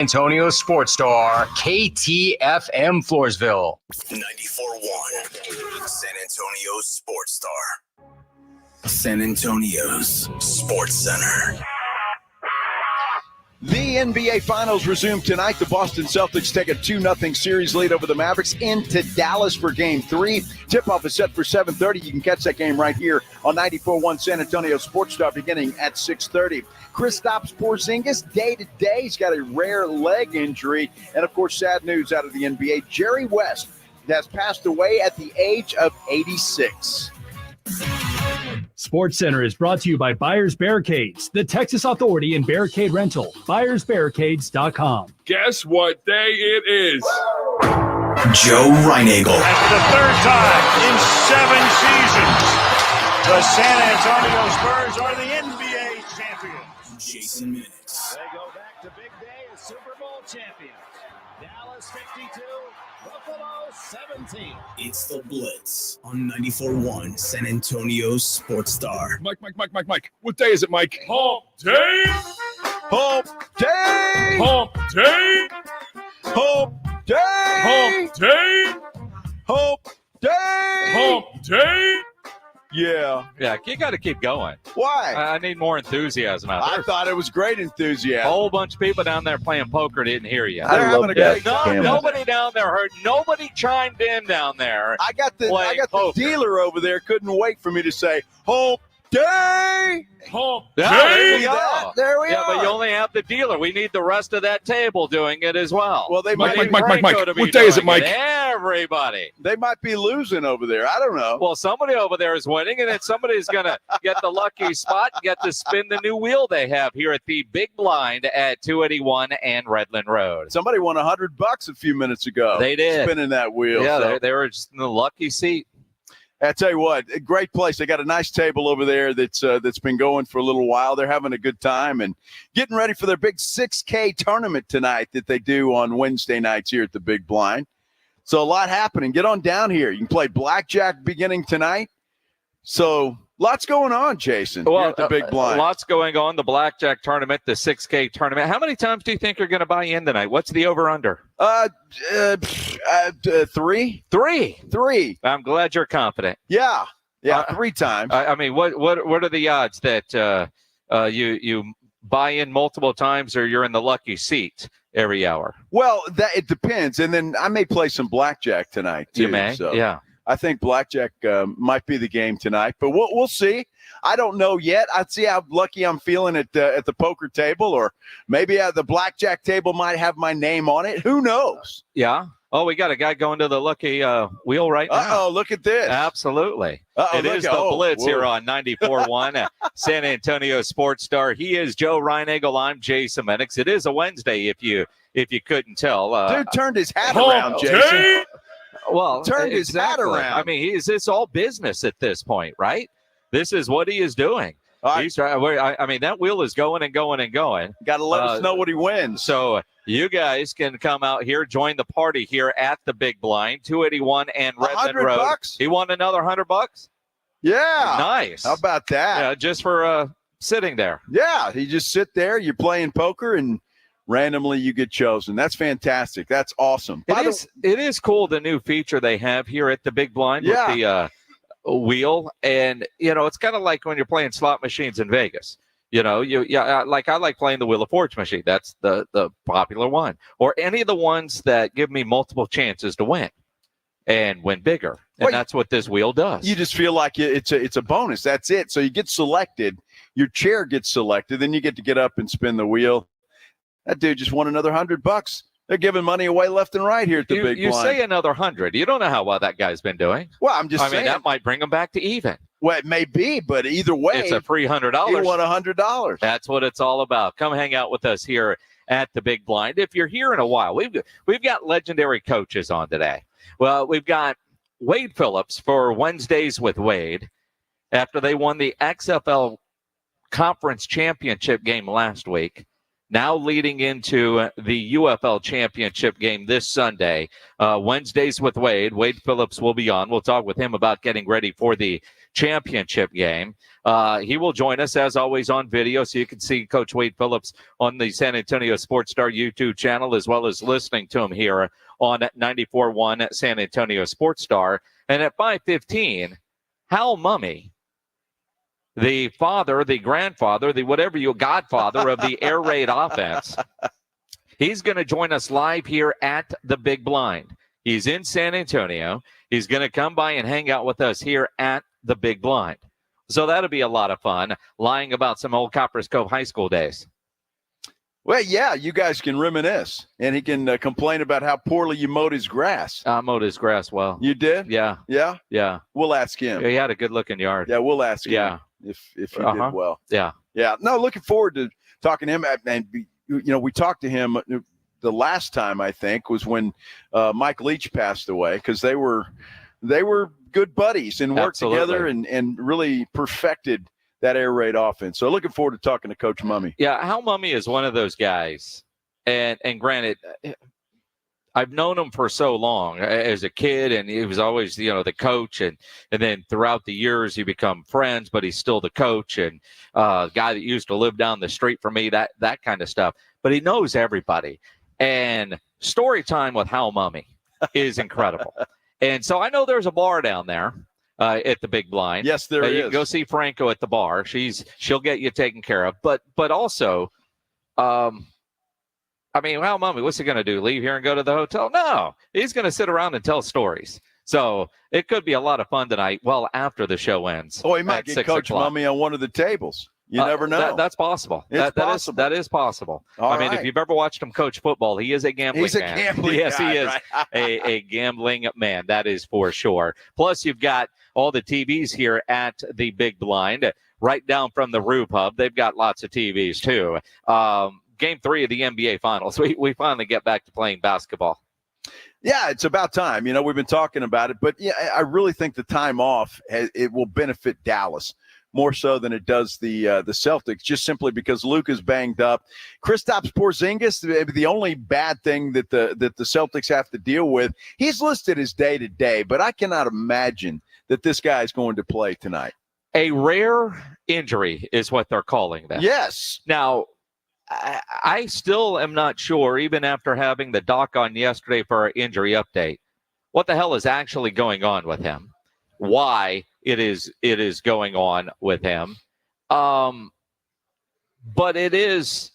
Antonio Sports Star, KTFM Floresville. 94.1 San Antonio Sports Star. San Antonio's Sports Center. The NBA Finals resume tonight. The Boston Celtics take a 2-0 series lead over the Mavericks into Dallas for Game 3. Tip-off is set for 7:30. You can catch that game right here on 94.1 San Antonio Sports Star beginning at 6:30. Kristaps Porzingis, day-to-day. He's got a rare leg injury. And, of course, sad news out of the NBA. Jerry West has passed away at the age of 86. Sports Center is brought to you by Buyers Barricades, the Texas Authority in Barricade Rental. BuyersBarricades.com. Guess what day it is? Joe Reinagel. That's the third time in 7 seasons the San Antonio Spurs are the NBA champions. Jason Minutes. They go back to big day as Super Bowl champions. Dallas 52, Buffalo 17. It's the Blitz on 94.1 San Antonio Sports Star. Mike. What day is it, Mike? Hump day! Hump day! Hump day! Hump day! Hump day! Hump day! Hump day! Yeah. Yeah, you got to keep going. Why? I need more enthusiasm out there. I thought it was great A enthusiasm. whole bunch of people down there playing poker didn't hear you. They're having a great No, time. nobody down there heard. Nobody chimed in down there. I got the poker. dealer over there couldn't wait for me to say hump day. Hump Yeah, day! there you go. There we Yeah, are. but you only have the dealer. We need the rest of that table doing it as well. Well, they Mike, might be, Mike. Franco to be What day is it, doing Mike? Everybody. they might be losing over there. I don't know. Well, somebody over there is winning, and then somebody's going to get the lucky spot and get to spin the new wheel they have here at the Big Blind at 281 and Redland Road. Somebody won $100 a few minutes ago. They did. Spinning that wheel. Yeah, so. they were just in the lucky seat. I tell you what, a great place. They got a nice table over there that's been going for a little while. They're having a good time and getting ready for their big 6K tournament tonight that they do on Wednesday nights here at the Big Blind. So a lot happening. Get on down here. You can play blackjack beginning tonight. So lots going on, Jason, here at the Big Blind. Lots going on. The blackjack tournament, the 6K tournament. How many times do you think you're going to buy in tonight? What's the over-under? 3. 3. I'm glad you're confident. Yeah, 3 times. I mean, what are the odds that you buy in multiple times or you're in the lucky seat every hour? Well, it depends. And then I may play some blackjack tonight, too. You may, so yeah. I think blackjack might be the game tonight, but we'll see. I don't know yet. I'd see how lucky I'm feeling at the poker table, or maybe the blackjack table might have my name on it. Who knows? Yeah. Oh, we got a guy going to the lucky wheel right now. Uh-oh, look at this. Absolutely. It is the Blitz here on 94.1 San Antonio Sports Star. He is Joe Reinagel. I'm Jason Minix. It is a Wednesday, if you couldn't tell. Dude turned his hat around, Jason. Well, Turned his hat around. I mean, it's all business at this point, right? This is what he is doing. Right. I mean, that wheel is going and going and going. Got to let us know what he wins. So you guys can come out here, join the party here at the Big Blind, 281 and Redmond Road. $100? He won another $100? Yeah. Nice. How about that? Yeah, just for sitting there. Yeah, you just sit there, you're playing poker, and randomly you get chosen. That's fantastic. That's awesome. It is cool, the new feature they have here at the Big Blind with the wheel. And, it's kind of like when you're playing slot machines in Vegas. I like playing the Wheel of Fortune machine. That's the popular one. Or any of the ones that give me multiple chances to win and win bigger. And that's what this wheel does. You just feel like it's a bonus. That's it. So you get selected. Your chair gets selected. Then you get to get up and spin the wheel. That dude just won another $100. They're giving money away left and right here at the Big Blind. You say another 100. You don't know how well that guy's been doing. Well, I'm just saying. I mean, that might bring him back to even. Well, it may be, but either way, it's a free $100. He won $100. That's what it's all about. Come hang out with us here at the Big Blind. If you're here in a while, we've got legendary coaches on today. Well, we've got Wade Phillips for Wednesdays with Wade after they won the XFL Conference Championship game last week. now leading into the UFL championship game this Sunday. Wednesdays with Wade. Wade Phillips will be on. We'll talk with him about getting ready for the championship game. He will join us, as always, on video, so you can see Coach Wade Phillips on the San Antonio Sports Star YouTube channel, as well as listening to him here on 94.1 San Antonio Sports Star. And at 5:15, Hal Mumme, the father, the grandfather, the whatever you godfather of the air raid offense. He's going to join us live here at the Big Blind. He's in San Antonio. He's going to come by and hang out with us here at the Big Blind. So that'll be a lot of fun, lying about some old Copperas Cove High School days. Well, yeah, you guys can reminisce, and he can complain about how poorly you mowed his grass. I mowed his grass well. You did? Yeah. Yeah? Yeah. We'll ask him. He had a good-looking yard. Yeah, we'll ask him if he did well. Yeah. Yeah. No, looking forward to talking to him. And, we talked to him the last time, I think, was when Mike Leach passed away, because they were good buddies and worked together and really perfected that air raid offense. So looking forward to talking to Coach Mumme. Yeah, Hal Mumme is one of those guys. And granted, I've known him for so long as a kid, and he was always, the coach. And then throughout the years, you become friends, but he's still the coach and guy that used to live down the street from me, that kind of stuff. But he knows everybody. And story time with Hal Mumme is incredible. And so I know there's a bar down there at the Big Blind. Yes, there is. You can go see Franco at the bar. She'll get you taken care of. But also, Hal Mumme, what's he going to do? Leave here and go to the hotel? No, he's going to sit around and tell stories. So it could be a lot of fun tonight. Well, after the show ends. Oh, he might get Coach Mumme on one of the tables. You never know. That's possible. It's possible. That is possible. If you've ever watched him coach football, he is a gambling man. He's a gambling yes, guy, he is right? a gambling man. That is for sure. Plus, you've got all the TVs here at the Big Blind, right down from the Roof Hub. They've got lots of TVs, too. Game 3 of the NBA Finals. We finally get back to playing basketball. Yeah, it's about time. We've been talking about it. But, yeah, I really think the time off, it will benefit Dallas more so than it does the Celtics, just simply because Luka's banged up. Kristaps Porzingis, the only bad thing that the Celtics have to deal with, he's listed as day-to-day, but I cannot imagine that this guy is going to play tonight. A rare injury is what they're calling that. Yes. Now, I still am not sure, even after having the doc on yesterday for our injury update, what the hell is actually going on with him, why it is going on with him. But it is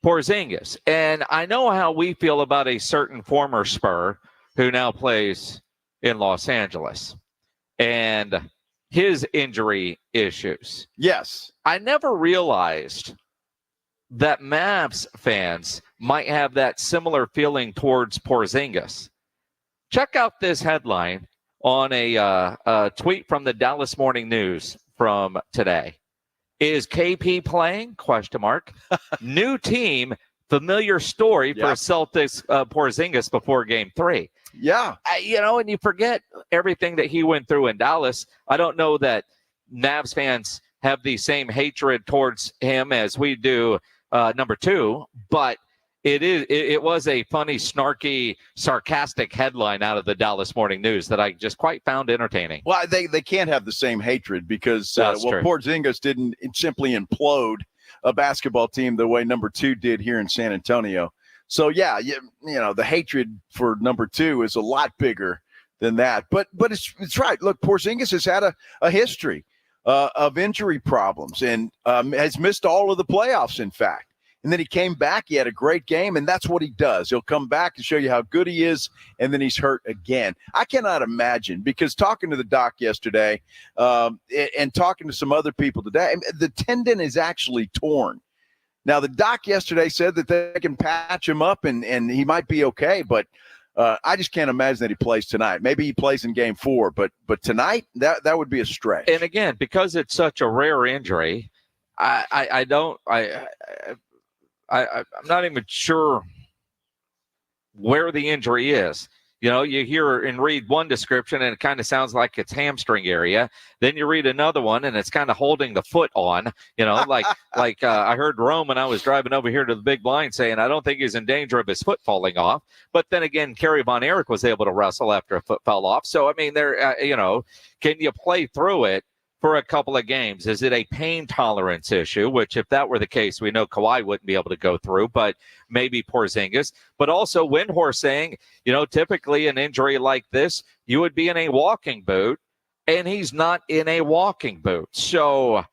Porzingis. And I know how we feel about a certain former Spur who now plays in Los Angeles and his injury issues. Yes. I never realized that Mavs fans might have that similar feeling towards Porzingis. Check out this headline on a tweet from the Dallas Morning News from today. Is KP playing? ? New team, familiar story for Celtics Porzingis before Game 3. Yeah. And you forget everything that he went through in Dallas. I don't know that Mavs fans have the same hatred towards him as we do number 2, but it was a funny, snarky, sarcastic headline out of the Dallas Morning News that I just quite found entertaining. Well, they can't have the same hatred because Porzingis didn't simply implode a basketball team the way number 2 did here in San Antonio. So yeah, the hatred for number 2 is a lot bigger than that. But it's right. Look, Porzingis has had a history of injury problems and has missed all of the playoffs, in fact. And then he came back. He had a great game, and that's what he does. He'll come back and show you how good he is, and then he's hurt again. I cannot imagine, because talking to the doc yesterday and talking to some other people today, the tendon is actually torn. Now, the doc yesterday said that they can patch him up and he might be okay, but I just can't imagine that he plays tonight. Maybe he plays in Game 4, but tonight, that would be a stretch. And again, because it's such a rare injury, I'm not even sure where the injury is. You hear and read one description and it kind of sounds like it's hamstring area. Then you read another one and it's kind of holding the foot on, like I heard Rome when I was driving over here to the big blind saying, I don't think he's in danger of his foot falling off. But then again, Kerry Von Erich was able to wrestle after a foot fell off. So, I mean, can you play through it for a couple of games? Is it a pain tolerance issue, which if that were the case, we know Kawhi wouldn't be able to go through, but maybe Porzingis. But also Windhorst saying, typically an injury like this, you would be in a walking boot, and he's not in a walking boot. So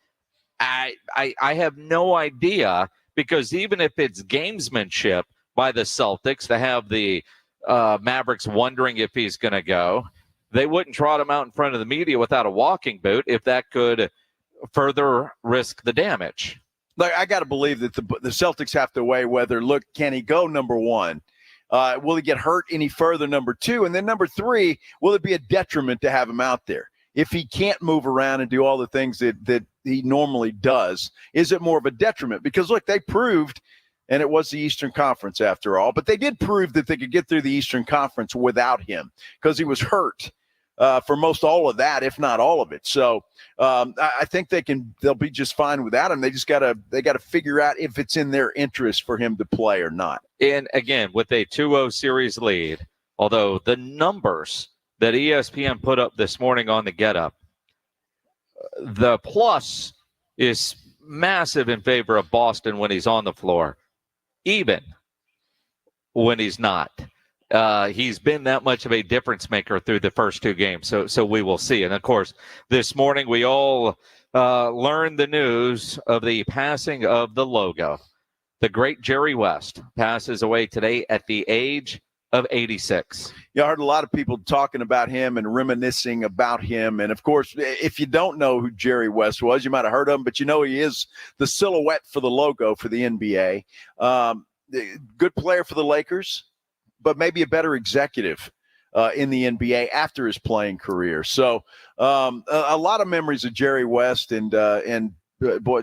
I have no idea, because even if it's gamesmanship by the Celtics to have the Mavericks wondering if he's going to go, they wouldn't trot him out in front of the media without a walking boot if that could further risk the damage. Look, I got to believe that the Celtics have to weigh whether, can he go, number one? Will he get hurt any further, number two? And then number three, will it be a detriment to have him out there? If he can't move around and do all the things that he normally does, is it more of a detriment? Because, look, they proved, and it was the Eastern Conference after all, but they did prove that they could get through the Eastern Conference without him because he was hurt for most all of that, if not all of it. So I think they'll be just fine without him. They just got to figure out if it's in their interest for him to play or not. And again, with a 2-0 series lead, although the numbers that ESPN put up this morning on the get-up, the plus is massive in favor of Boston when he's on the floor, even when he's not. He's been that much of a difference maker through the first two games. So we will see. And of course, this morning we all learned the news of the passing of the logo. The great Jerry West passes away today at the age of 86. Yeah, I heard a lot of people talking about him and reminiscing about him. And of course, if you don't know who Jerry West was, you might have heard of him, but he is the silhouette for the logo for the NBA. Good player for the Lakers, but maybe a better executive in the NBA after his playing career. So a lot of memories of Jerry West and boy,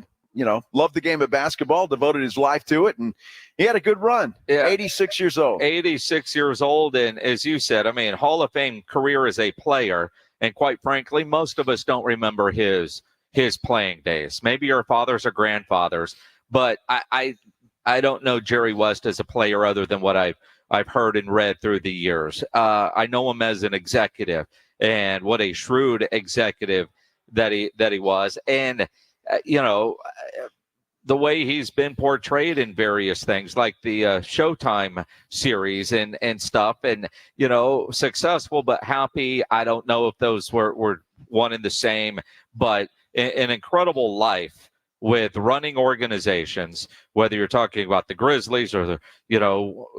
loved the game of basketball, devoted his life to it, and he had a good run. Yeah. 86 years old. 86 years old, and as you said, Hall of Fame career as a player, and quite frankly, most of us don't remember his playing days. Maybe our fathers or grandfathers, but I don't know Jerry West as a player other than what I've heard and read through the years. I know him as an executive, and what a shrewd executive that he was. And, the way he's been portrayed in various things like the Showtime series and stuff, and, successful but happy. I don't know if those were one and the same, but an incredible life with running organizations, whether you're talking about the Grizzlies or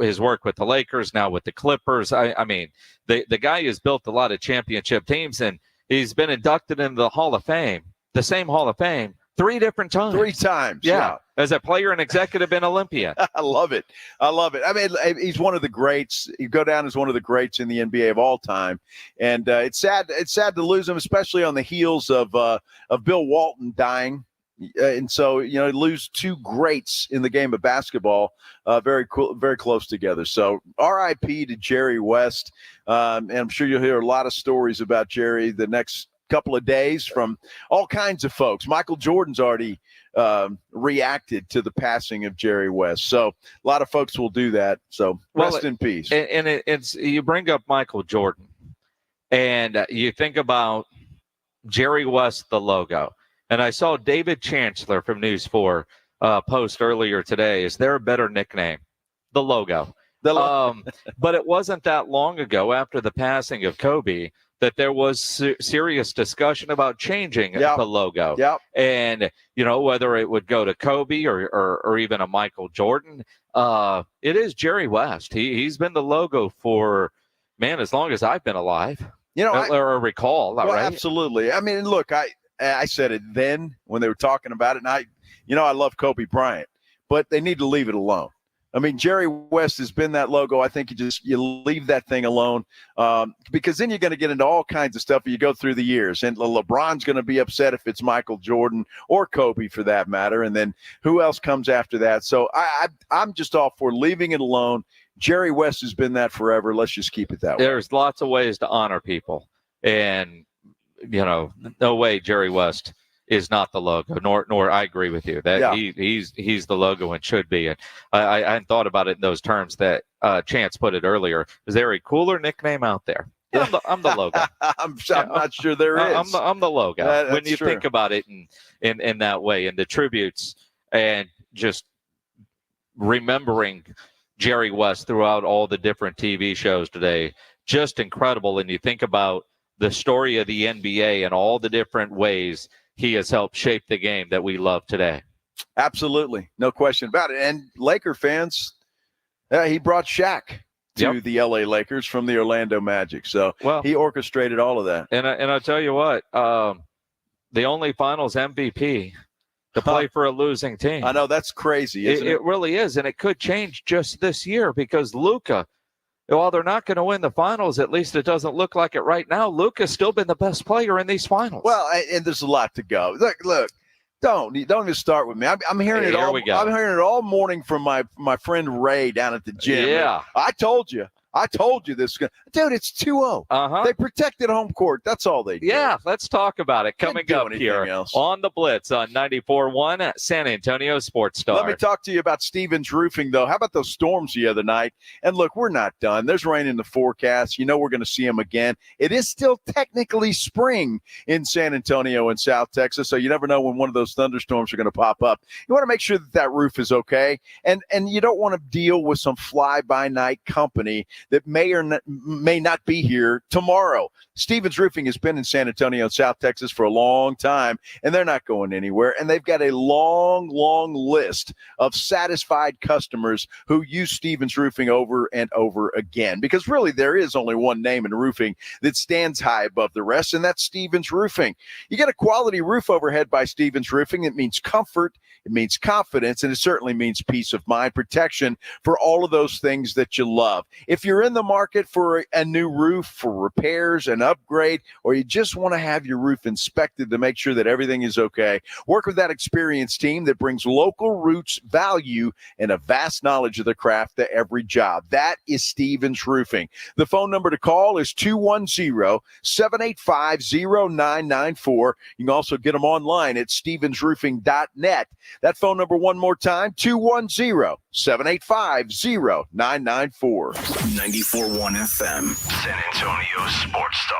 his work with the Lakers, now with the Clippers. The guy has built a lot of championship teams, and he's been inducted into the Hall of Fame, the same Hall of Fame, 3 different times. 3 times. Yeah. As a player, an executive, and Olympian. I love it. He's one of the greats. You go down as one of the greats in the NBA of all time. And it's sad to lose him, especially on the heels of Bill Walton dying. And so, lose 2 greats in the game of basketball, very cool, very close together. So RIP to Jerry West. And I'm sure you'll hear a lot of stories about Jerry the next couple of days from all kinds of folks. Michael Jordan's already reacted to the passing of Jerry West. So a lot of folks will do that. So rest in peace. And it's you bring up Michael Jordan, and you think about Jerry West, the logo. And I saw David Chancellor from News 4 post earlier today. Is there a better nickname? The logo. But it wasn't that long ago after the passing of Kobe that there was serious discussion about changing the logo. Yep. And, whether it would go to Kobe or even a Michael Jordan, it is Jerry West. He's been the logo for, as long as I've been alive. Or recall, right? Absolutely. Look, I said it then when they were talking about it, and I love Kobe Bryant, but they need to leave it alone. Jerry West has been that logo. I think you leave that thing alone because then you're going to get into all kinds of stuff you go through the years. And LeBron's going to be upset if it's Michael Jordan or Kobe for that matter. And then who else comes after that? So I'm just all for leaving it alone Jerry West has been that forever. Let's just keep it that way. There's lots of ways to honor people. And, no way Jerry West is not the logo, nor I agree with you that he's the logo and should be. And I hadn't thought about it in those terms that Chance put it earlier. Is there a cooler nickname out there? Yeah, I'm the logo. I'm not sure there is. I'm the logo. When you true. think about it in that way, and the tributes and just remembering Jerry West throughout all the different TV shows today, just incredible. And you think about the story of the NBA and all the different ways he has helped shape the game that we love today. Absolutely. No question about it. And Laker fans, he brought Shaq to the LA Lakers from the Orlando Magic. So he orchestrated all of that. And I'll tell you what, the only finals MVP to play for a losing team. I know, that's crazy, isn't it? It really is. And it could change just this year because Luka, while they're not going to win the finals, at least it doesn't look like it right now, Luka's still been the best player in these finals. Well, and there's a lot to go. Look. Don't even start with me. I'm hearing it all. I'm hearing it all morning from my friend Ray down at the gym. Yeah, I told you this. Dude, it's 2-0. They protected home court. That's all they do. Yeah, let's talk about it. Coming up here on the Blitz on 94.1 San Antonio Sports Star. Let me talk to you about Stevens Roofing, though. How about those storms the other night? And look, we're not done. There's rain in the forecast. We're going to see them again. It is still technically spring in San Antonio and South Texas, so you never know when one of those thunderstorms are going to pop up. You want to make sure that roof is okay, and you don't want to deal with some fly-by-night company that may not be here tomorrow. Stevens Roofing has been in San Antonio and South Texas for a long time, and they're not going anywhere. And they've got a long, long list of satisfied customers who use Stevens Roofing over and over again, because really there is only one name in roofing that stands high above the rest, and that's Stevens Roofing. You get a quality roof overhead by Stevens Roofing. It means comfort, it means confidence, and it certainly means peace of mind, protection for all of those things that you love. If you're in the market for a new roof, for repairs, an upgrade, or you just want to have your roof inspected to make sure that everything is okay, work with that experienced team that brings local roots, value, and a vast knowledge of the craft to every job. That is Stevens Roofing. The phone number to call is 210-785-0994. You can also get them online at stevensroofing.net. That phone number one more time, 210-785-0994. 94.1 FM, San Antonio Sports Star.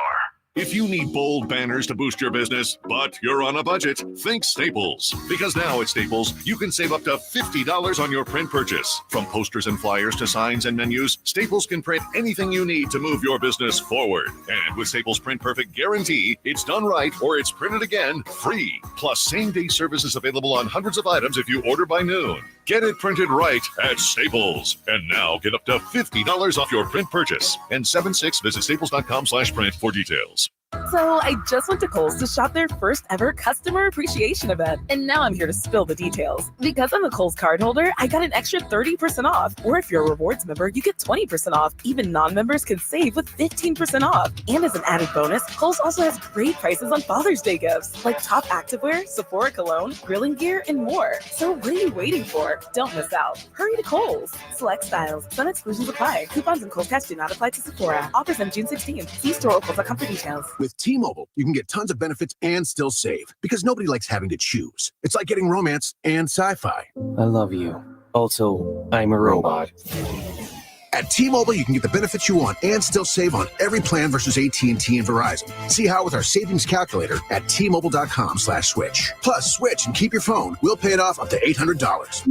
If you need bold banners to boost your business, but you're on a budget, think Staples. Because now at Staples, you can save up to $50 on your print purchase. From posters and flyers to signs and menus, Staples can print anything you need to move your business forward. And with Staples Print Perfect Guarantee, it's done right or it's printed again free. Plus, same-day service is available on hundreds of items if you order by noon. Get it printed right at Staples. And now get up to $50 off your print purchase. And 76, visit staples.com/print for details. So I just went to Kohl's to shop their first ever customer appreciation event. And now I'm here to spill the details. Because I'm a Kohl's card holder, I got an extra 30% off. Or if you're a rewards member, you get 20% off. Even non-members can save with 15% off. And as an added bonus, Kohl's also has great prices on Father's Day gifts, like top activewear, Sephora cologne, grilling gear, and more. So what are you waiting for? Don't miss out. Hurry to Kohl's. Select styles. Some exclusions apply. Coupons and Kohl's Cash do not apply to Sephora. Offers end June 16th. See store or Kohl's.com for details. With T-Mobile, you can get tons of benefits and still save, because nobody likes having to choose. It's like getting romance and sci-fi. I love you. Also, I'm a robot. At T-Mobile, you can get the benefits you want and still save on every plan versus AT&T and Verizon. See how with our savings calculator at T-Mobile.com/switch. Plus, switch and keep your phone. We'll pay it off up to $800.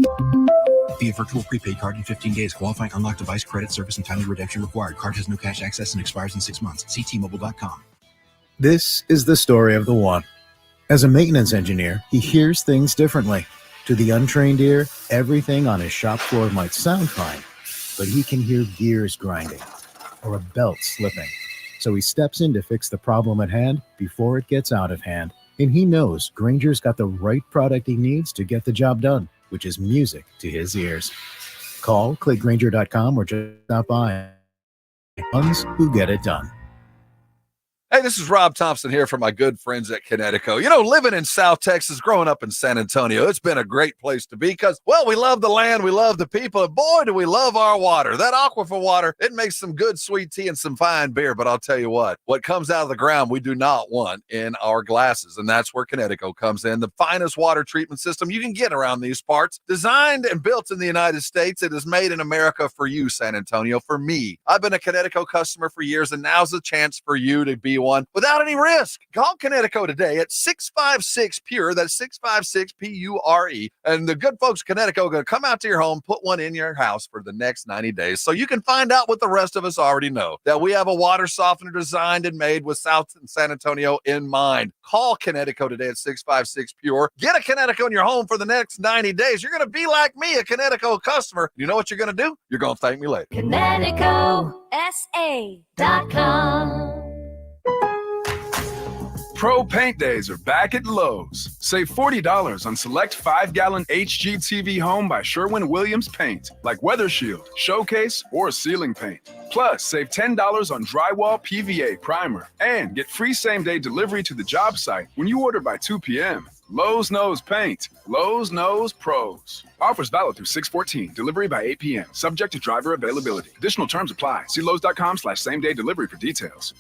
Via virtual prepaid card in 15 days. Qualifying unlocked device credit service and timely redemption required. Card has no cash access and expires in 6 months. See T-Mobile.com. This is the story of the one. As a maintenance engineer, he hears things differently. To the untrained ear, everything on his shop floor might sound fine, but he can hear gears grinding or a belt slipping. So he steps in to fix the problem at hand before it gets out of hand. And he knows Grainger's got the right product he needs to get the job done, which is music to his ears. Call, click Grainger.com, or just stop by. Ones who get it done. Hey, this is Rob Thompson here for my good friends at Connecticut. Living in South Texas, growing up in San Antonio, it's been a great place to be because, well, we love the land, we love the people, and boy, do we love our water. That aquifer water, it makes some good sweet tea and some fine beer, but I'll tell you what comes out of the ground we do not want in our glasses, and that's where Connecticut comes in. The finest water treatment system you can get around these parts. Designed and built in the United States, it is made in America for you, San Antonio, for me. I've been a Connecticut customer for years, and now's the chance for you to be one without any risk. Call Connecticut today at 656-PURE. That's 656-PURE. And the good folks of Connecticut are going to come out to your home, put one in your house for the next 90 days. So you can find out what the rest of us already know, that we have a water softener designed and made with South and San Antonio in mind. Call Connecticut today at 656-PURE. Get a Connecticut in your home for the next 90 days. You're going to be like me, a Connecticut customer. You know what you're going to do? You're going to thank me later. ConnecticutSA.com. Pro Paint Days are back at Lowe's. Save $40 on select 5-gallon HGTV Home by Sherwin-Williams paint, like Weather Shield, Showcase, or ceiling paint. Plus, save $10 on drywall PVA primer and get free same-day delivery to the job site when you order by 2 p.m. Lowe's knows paint. Lowe's knows pros. Offers valid through 6/14. Delivery by 8 p.m. Subject to driver availability. Additional terms apply. See Lowe's.com/same-day delivery for details.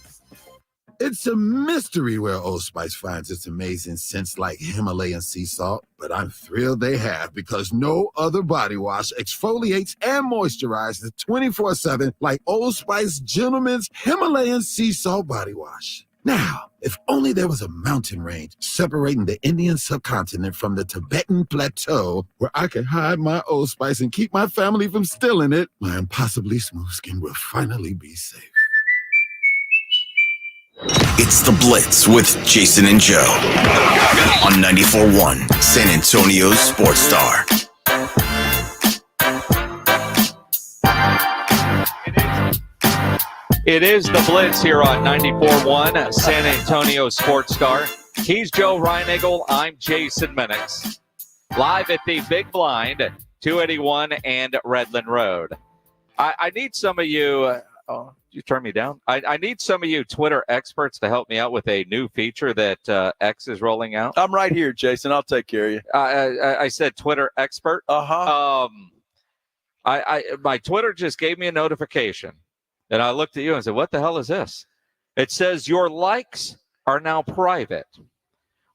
It's a mystery where Old Spice finds its amazing scents like Himalayan sea salt, but I'm thrilled they have because no other body wash exfoliates and moisturizes 24/7 like Old Spice Gentleman's Himalayan sea salt body wash. Now, if only there was a mountain range separating the Indian subcontinent from the Tibetan plateau where I could hide my Old Spice and keep my family from stealing it, my impossibly smooth skin will finally be safe. It's the Blitz with Jason and Joe on 94.1 San Antonio's Sports Star. It is the Blitz here on 94.1 San Antonio Sports Star. He's Joe Reinagle. I'm Jason Minix. Live at the Big Blind, 281 and Redland Road. I need some of you... you turn me down? I need some of you Twitter experts to help me out with a new feature that X is rolling out. I'm right here, Jason. I'll take care of you. I said Twitter expert. Uh-huh. My Twitter just gave me a notification. And I looked at you and said, what the hell is this? It says your likes are now private.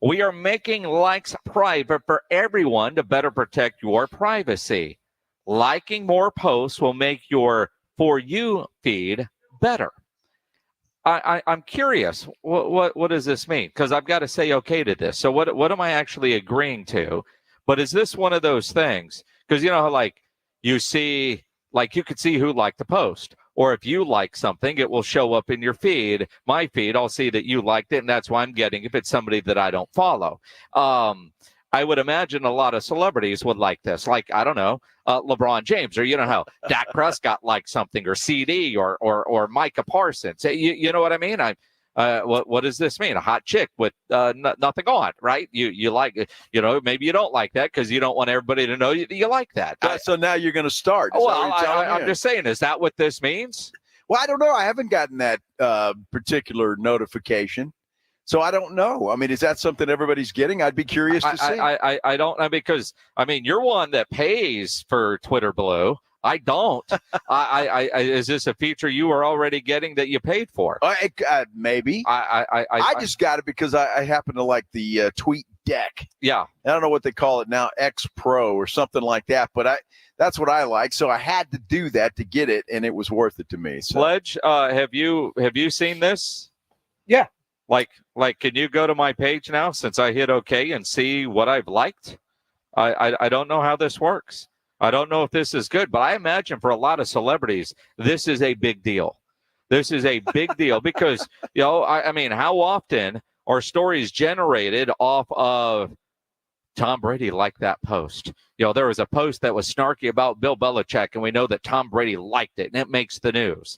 We are making likes private for everyone to better protect your privacy. Liking more posts will make your For You feed better. I'm curious. What does this mean? Because I've got to say okay to this. So what am I actually agreeing to? But is this one of those things? Because you know how like you see, like you could see who liked the post. Or if you like something, it will show up in your feed. My feed, I'll see that you liked it, and that's why I'm getting if it's somebody that I don't follow. I would imagine a lot of celebrities would like this. Like, I don't know, LeBron James, or you know how Dak Prescott liked something, or CD, or Micah Parsons. You know what I mean? What does this mean? A hot chick with nothing on, right? You like, you know, maybe you don't like that because you don't want everybody to know you like that. So now you're going to start. Well, I'm just saying, is that what this means? Well, I don't know. I haven't gotten that particular notification. So I don't know. I mean, is that something everybody's getting? I'd be curious to see. I don't know, because, I mean, you're one that pays for Twitter Blue. I don't. Is this a feature you were already getting that you paid for? Maybe. I just got it because I happen to like the tweet deck. Yeah. I don't know what they call it now, X Pro or something like that, but that's what I like. So I had to do that to get it, and it was worth it to me. So. Sledge, have you seen this? Yeah. Like, can you go to my page now since I hit OK and see what I've liked? I don't know how this works. I don't know if this is good, but I imagine for a lot of celebrities, this is a big deal. This is a big deal because, you know, I mean, how often are stories generated off of Tom Brady liked that post? You know, there was a post that was snarky about Bill Belichick, and we know that Tom Brady liked it, and it makes the news.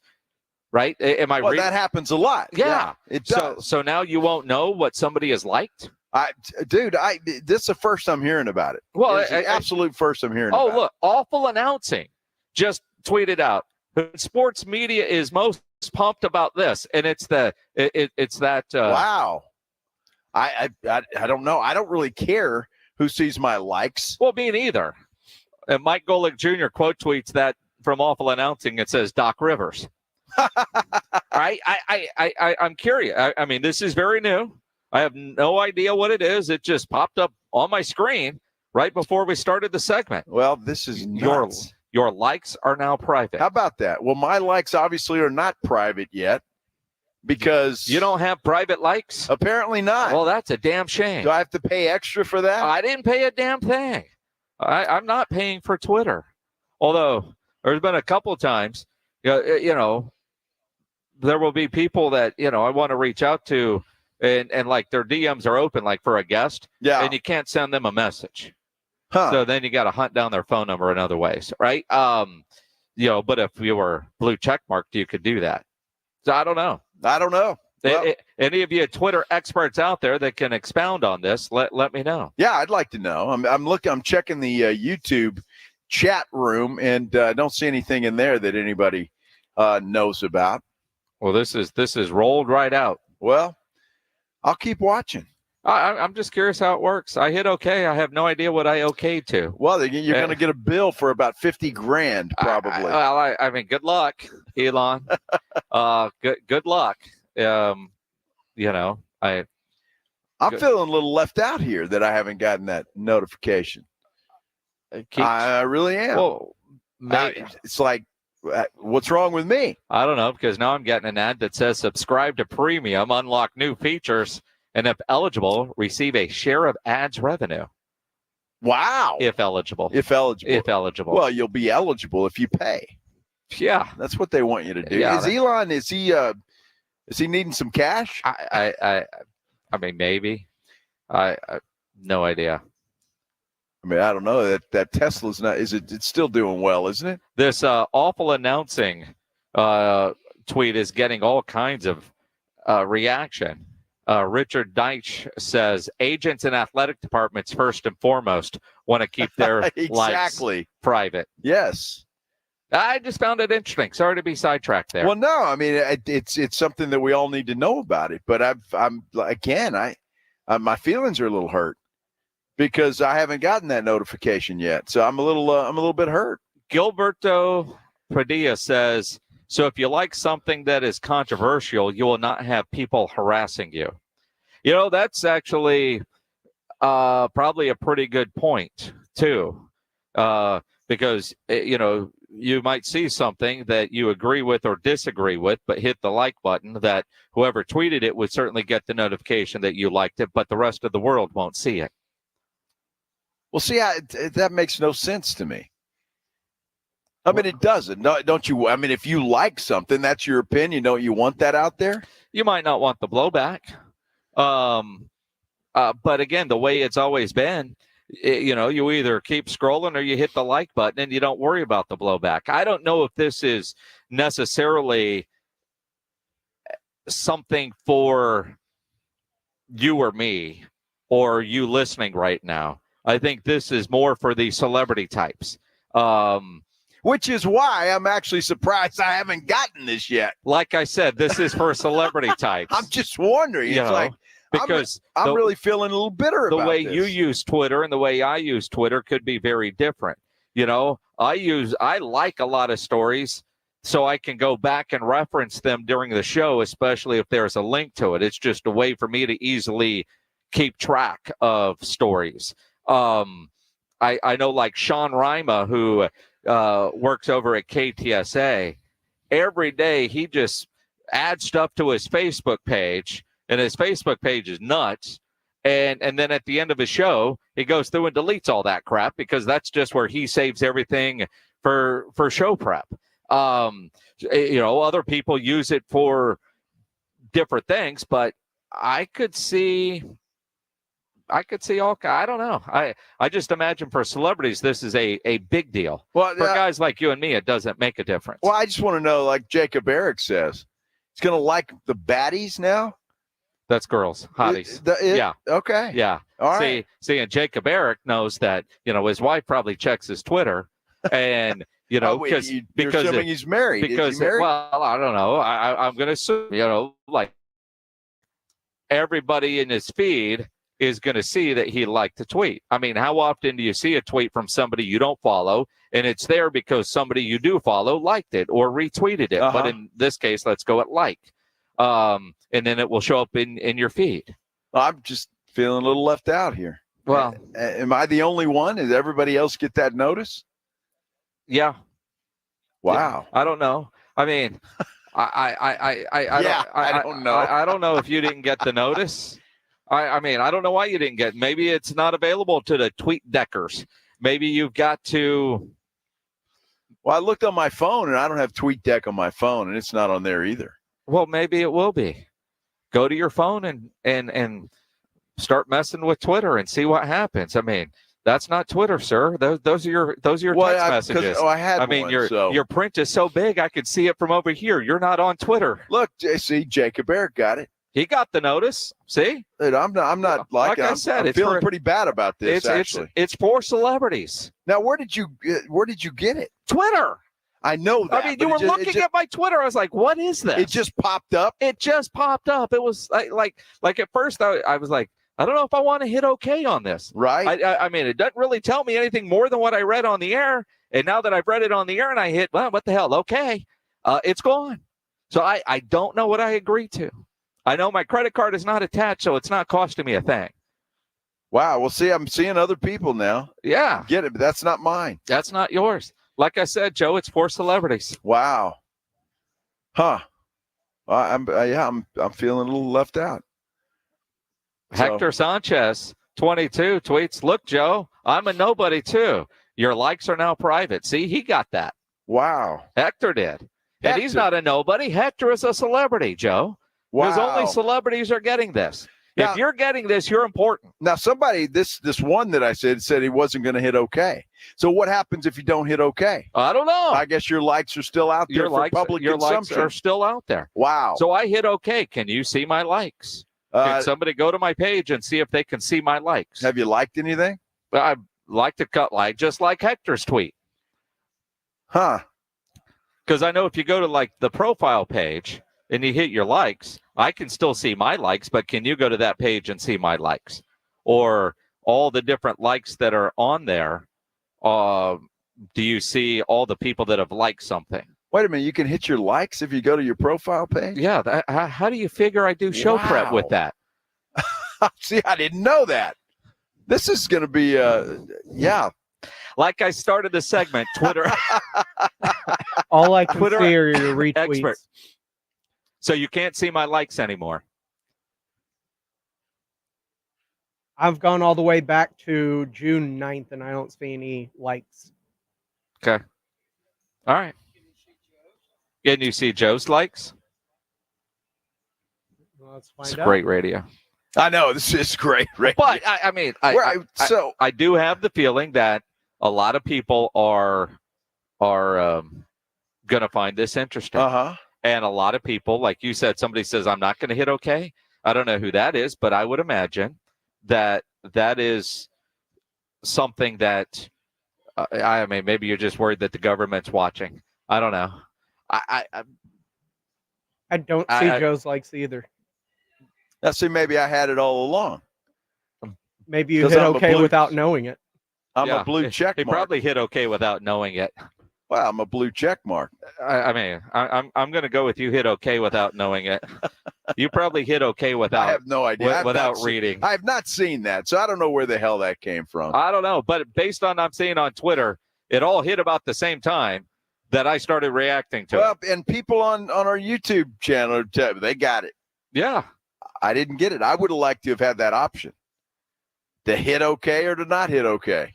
Right? Am I? Well, that happens a lot. Yeah, it does. So now you won't know what somebody has liked. Dude, this is the first I'm hearing about it. Well, it's the absolute first I'm hearing. About look, Awful Announcing just tweeted out: sports media is most pumped about this, and it's that. Wow. I don't know. I don't really care who sees my likes. Well, me neither. And Mike Golick Jr. quote tweets that from Awful Announcing. It says Doc Rivers. I'm curious. I mean, this is very new. I have no idea what it is. It just popped up on my screen right before we started the segment. Well, this is nuts. Your likes are now private. How about that? Well, my likes obviously are not private yet because you don't have private likes? Apparently not. Well, that's a damn shame. Do I have to pay extra for that? I didn't pay a damn thing. I'm not paying for Twitter. Although there's been a couple of times, you know, there will be people that, you know, I want to reach out to and like their DMs are open, like for a guest. Yeah. And you can't send them a message. Huh. So then you got to hunt down their phone number in other ways, right? You know, but if you were blue check marked, you could do that. So I don't know. Well, any of you Twitter experts out there that can expound on this, let me know. Yeah, I'd like to know. I'm checking the YouTube chat room and don't see anything in there that anybody knows about. Well, this is rolled right out. Well, I'll keep watching. I'm just curious how it works. I hit okay. I have no idea what I okayed to. Well, you're going to get a bill for about $50,000 probably. I mean, good luck, Elon. Good luck. You know, I'm feeling a little left out here that I haven't gotten that notification. I really am. Well, it's like, what's wrong with me? I don't know, because now I'm getting an ad that says subscribe to premium, unlock new features, and if eligible, receive a share of ads revenue. Wow. If eligible. Well, you'll be eligible if you pay. Yeah. That's what they want you to do. Yeah, Elon, is he needing some cash? I mean, maybe. I no idea. I mean, I don't know. That Tesla's not. It's still doing well, isn't it? This Awful Announcing tweet is getting all kinds of reaction. Richard Deitch says agents and athletic departments first and foremost want to keep their exactly likes private. Yes. I just found it interesting. Sorry to be sidetracked there. Well, no, I mean it's something that we all need to know about it. But my feelings are a little hurt because I haven't gotten that notification yet. So I'm a little bit hurt. Gilberto Padilla says, so if you like something that is controversial, you will not have people harassing you. You know, that's actually probably a pretty good point, too, because, you know, you might see something that you agree with or disagree with, but hit the like button that whoever tweeted it would certainly get the notification that you liked it, but the rest of the world won't see it. Well, see, that makes no sense to me. I mean, it doesn't. No, don't you? I mean, if you like something, that's your opinion. Don't you want that out there? You might not want the blowback. But again, the way it's always been, you know, you either keep scrolling or you hit the like button and you don't worry about the blowback. I don't know if this is necessarily something for you or me or you listening right now. I think this is more for the celebrity types. Which is why I'm actually surprised I haven't gotten this yet. Like I said, this is for celebrity types. I'm just wondering. It's like, because I'm really feeling a little bitter about the way this. you use Twitter and the way I use Twitter could be very different. You know, I like a lot of stories so I can go back and reference them during the show, especially if there's a link to it. It's just a way for me to easily keep track of stories. I know like Sean Rima, who works over at KTSA, every day he just adds stuff to his Facebook page, and his Facebook page is nuts. And then at the end of his show, he goes through and deletes all that crap because that's just where he saves everything for show prep. You know, other people use it for different things, but I could see all. I don't know. I just imagine for celebrities, this is a big deal. Well, for guys like you and me, it doesn't make a difference. Well, I just want to know, like Jacob Eric says, he's going to like the baddies now. That's girls, hotties. Yeah. Okay. Yeah. All right. See, and Jacob Eric knows that, you know, his wife probably checks his Twitter, and You know, you're assuming he's married. Because Is he married? well, I don't know. I'm going to assume, you know, like everybody in his feed is going to see that he liked the tweet. I mean, how often do you see a tweet from somebody you don't follow, and it's there because somebody you do follow liked it or retweeted it? But in this case, let's go at like, and then it will show up in your feed. I'm just feeling a little left out here. Well, am I the only one? Does everybody else get that notice? Yeah. Wow. I don't know. I mean, I don't know. I don't know if you didn't get the notice. I mean, I don't know why you didn't get. Maybe it's not available to the tweet deckers. Maybe you've got to. Well, I looked on my phone, and I don't have TweetDeck on my phone, and it's not on there either. Well, maybe it will be. Go to your phone and start messing with Twitter and see what happens. I mean, that's not Twitter, sir. Those are your text messages. I had. I mean, one, your print is so big I could see it from over here. You're not on Twitter. Look, see, Jacob Eric got it. He got the notice. See, dude, I'm not like I said. I'm feeling pretty bad about this. It's for celebrities. Now, where did you get it? Twitter. I know that. I mean, you were looking at my Twitter. I was like, "What is this?" It just popped up. It just popped up. It was like at first I was like, I don't know if I want to hit OK on this. Right. I mean, it doesn't really tell me anything more than what I read on the air. And now that I've read it on the air and I hit, well, what the hell? OK, it's gone. So I don't know what I agreed to. I know my credit card is not attached, so it's not costing me a thing. Wow. Well, see, I'm seeing other people now. Yeah. Get it, but that's not mine. That's not yours. Like I said, Joe, it's for celebrities. Wow. Huh. I'm feeling a little left out. Hector Sanchez, 22, tweets, "Look, Joe, I'm a nobody too. Your likes are now private." See, he got that. Wow. Hector did. And he's not a nobody. Hector is a celebrity, Joe. Wow. Because only celebrities are getting this. Now, if you're getting this, you're important. Now, somebody, this one that I said he wasn't going to hit OK. So what happens if you don't hit OK? I don't know. I guess your likes are still out there for public consumption. Likes are still out there. Wow. So I hit OK. Can you see my likes? Can somebody go to my page and see if they can see my likes? Have you liked anything? I like to cut like, just like Hector's tweet. Huh. Because I know if you go to like the profile page and you hit your likes, I can still see my likes, but can you go to that page and see my likes? Or all the different likes that are on there? Do you see all the people that have liked something? Wait a minute, you can hit your likes if you go to your profile page? Yeah. How do you figure I do show prep with that? See, I didn't know that. This is going to be, yeah. Like I started the segment, Twitter. All I can Twitter see are your retweets. Expert. So you can't see my likes anymore. I've gone all the way back to June 9th, and I don't see any likes. Okay. All right. Can you see Joe's likes? Well, let's find it's out. Great radio. I know, this is great radio. But, I mean, I do have the feeling that a lot of people are going to find this interesting. Uh-huh. And a lot of people, like you said, somebody says, I'm not going to hit OK. I don't know who that is, but I would imagine that is something that, I mean, maybe you're just worried that the government's watching. I don't know. I don't see Joe's likes either. Now, see, maybe I had it all along. Maybe you hit OK without knowing it. I'm a blue check mark. He probably hit OK without knowing it. Well, I'm a blue check mark. I mean, I'm going to go with you hit OK without knowing it. You probably hit OK without. I have no idea. Without reading. I have not seen that, so I don't know where the hell that came from. I don't know, but based on I'm seeing on Twitter, it all hit about the same time that I started reacting to it. And people on our YouTube channel, they got it. Yeah. I didn't get it. I would have liked to have had that option. To hit OK or to not hit OK.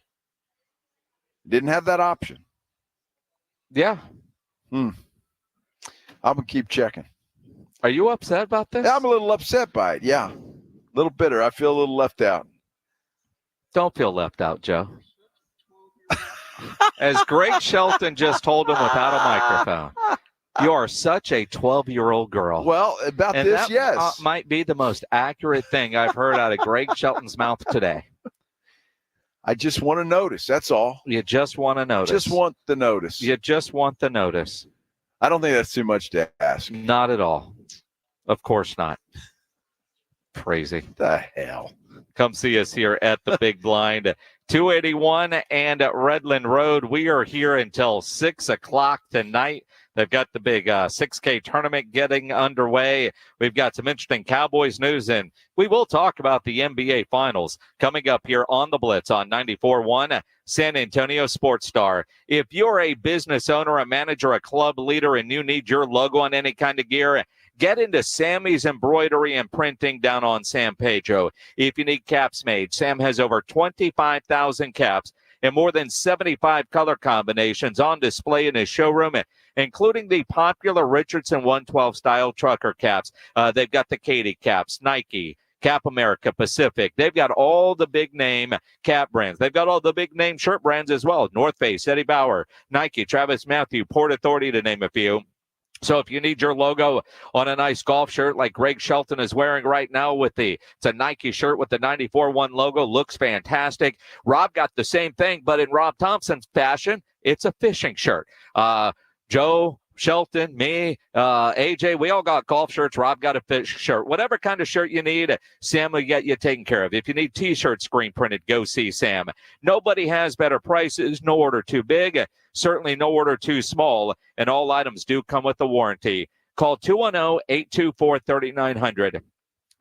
Didn't have that option. Yeah. I'm going to keep checking. Are you upset about this? I'm a little upset by it, yeah. A little bitter. I feel a little left out. Don't feel left out, Joe. As Greg Shelton just told him without a microphone, you are such a 12-year-old girl. Well, about and this, that, yes. Might be the most accurate thing I've heard out of Greg Shelton's mouth today. I just want to notice. That's all. You just want to notice. Just want the notice. You just want the notice. I don't think that's too much to ask. Not at all. Of course not. Crazy. The hell. Come see us here at the Big Blind, 281 and Redland Road. We are here until 6 o'clock tonight. They've got the big 6K tournament getting underway. We've got some interesting Cowboys news, and we will talk about the NBA Finals coming up here on the Blitz on 94.1 San Antonio Sports Star. If you're a business owner, a manager, a club leader, and you need your logo on any kind of gear, get into Sammy's Embroidery and Printing down on San Pedro. If you need caps made, Sam has over 25,000 caps and more than 75 color combinations on display in his showroom, including the popular Richardson 112 style trucker caps. They've got the Katie caps, Nike, Cap America, Pacific. They've got all the big name cap brands. They've got all the big name shirt brands as well. North Face, Eddie Bauer, Nike, Travis Matthew, Port Authority, to name a few. So if you need your logo on a nice golf shirt like Greg Shelton is wearing right now it's a Nike shirt with the 94.1 logo, looks fantastic. Rob got the same thing, but in Rob Thompson's fashion, it's a fishing shirt. Joe, Shelton, me, AJ, we all got golf shirts. Rob got a fish shirt. Whatever kind of shirt you need, Sam will get you taken care of. If you need T-shirts screen printed, go see Sam. Nobody has better prices. No order too big. Certainly no order too small. And all items do come with a warranty. Call 210-824-3900.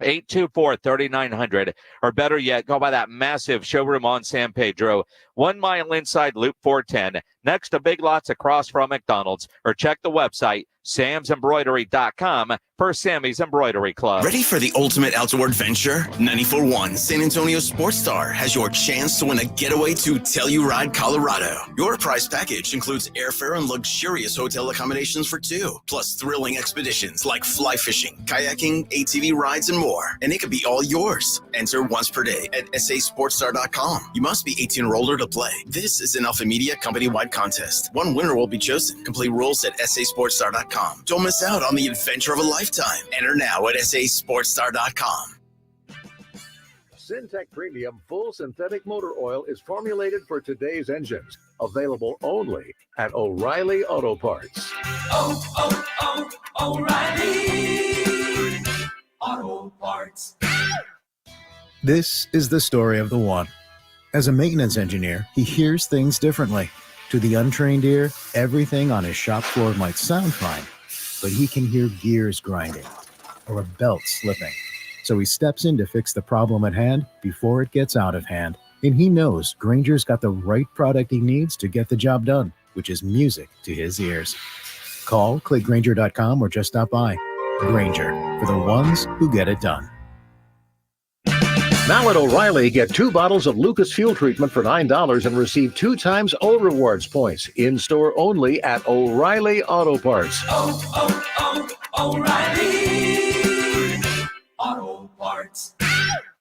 824-3900, or better yet, go by that massive showroom on San Pedro, 1 mile inside Loop 410, next to Big Lots across from McDonald's, or check the website, samsembroidery.com, for Sammy's Embroidery Club. Ready for the ultimate outdoor adventure? 94.1 San Antonio Sports Star has your chance to win a getaway to Telluride, Colorado. Your prize package includes airfare and luxurious hotel accommodations for two, plus thrilling expeditions like fly fishing, kayaking, ATV rides, and more. And it could be all yours. Enter once per day at sasportstar.com. You must be 18 or older to play. This is an Alpha Media company-wide contest. One winner will be chosen. Complete rules at sasportstar.com. Don't miss out on the adventure of a lifetime. Enter now at sasportstar.com. Syntec Premium Full Synthetic Motor Oil is formulated for today's engines. Available only at O'Reilly Auto Parts. O'Reilly Auto Parts. This is the story of the one. As a maintenance engineer, he hears things differently. To the untrained ear, everything on his shop floor might sound fine, but he can hear gears grinding or a belt slipping. So he steps in to fix the problem at hand before it gets out of hand. And he knows Grainger's got the right product he needs to get the job done, which is music to his ears. Call, click Grainger.com, or just stop by. Grainger, for the ones who get it done. Now at O'Reilly, get 2 bottles of Lucas Fuel Treatment for $9 and receive 2 times O Rewards points. In-store only at O'Reilly Auto Parts. O'Reilly Auto Parts.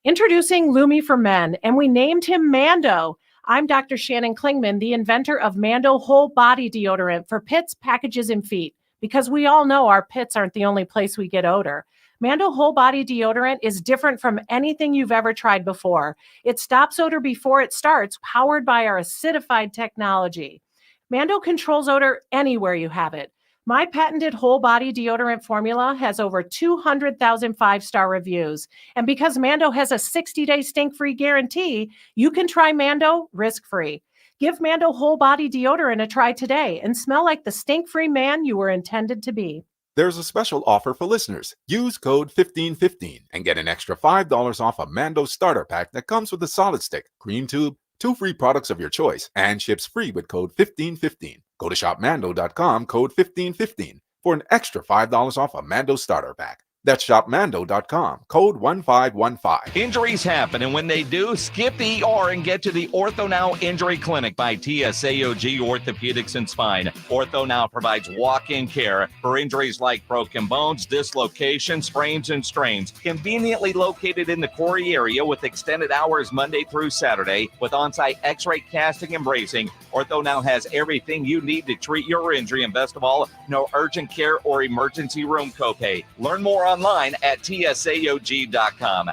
Introducing Lume for Men, and we named him Mando. I'm Dr. Shannon Klingman, the inventor of Mando Whole Body Deodorant for pits, packages, and feet, because we all know our pits aren't the only place we get odor. Mando Whole Body Deodorant is different from anything you've ever tried before. It stops odor before it starts, powered by our acidified technology. Mando controls odor anywhere you have it. My patented whole body deodorant formula has over 200,000 5-star reviews. And because Mando has a 60-day stink-free guarantee, you can try Mando risk-free. Give Mando Whole Body Deodorant a try today and smell like the stink-free man you were intended to be. There's a special offer for listeners. Use code 1515 and get an extra $5 off a Mando starter pack that comes with a solid stick, cream tube, 2 free products of your choice, and ships free with code 1515. Go to shopmando.com, code 1515, for an extra $5 off a Mando starter pack. That's shopmando.com, code 1515. Injuries happen, and when they do, skip the ER and get to the Ortho Now Injury Clinic by TSAOG Orthopedics and Spine. Ortho Now provides walk-in care for injuries like broken bones, dislocation, sprains, and strains. Conveniently located in the Quarry area with extended hours Monday through Saturday with on-site x-ray casting and bracing, Ortho Now has everything you need to treat your injury, and best of all, no urgent care or emergency room copay. Learn more online at tsaog.com.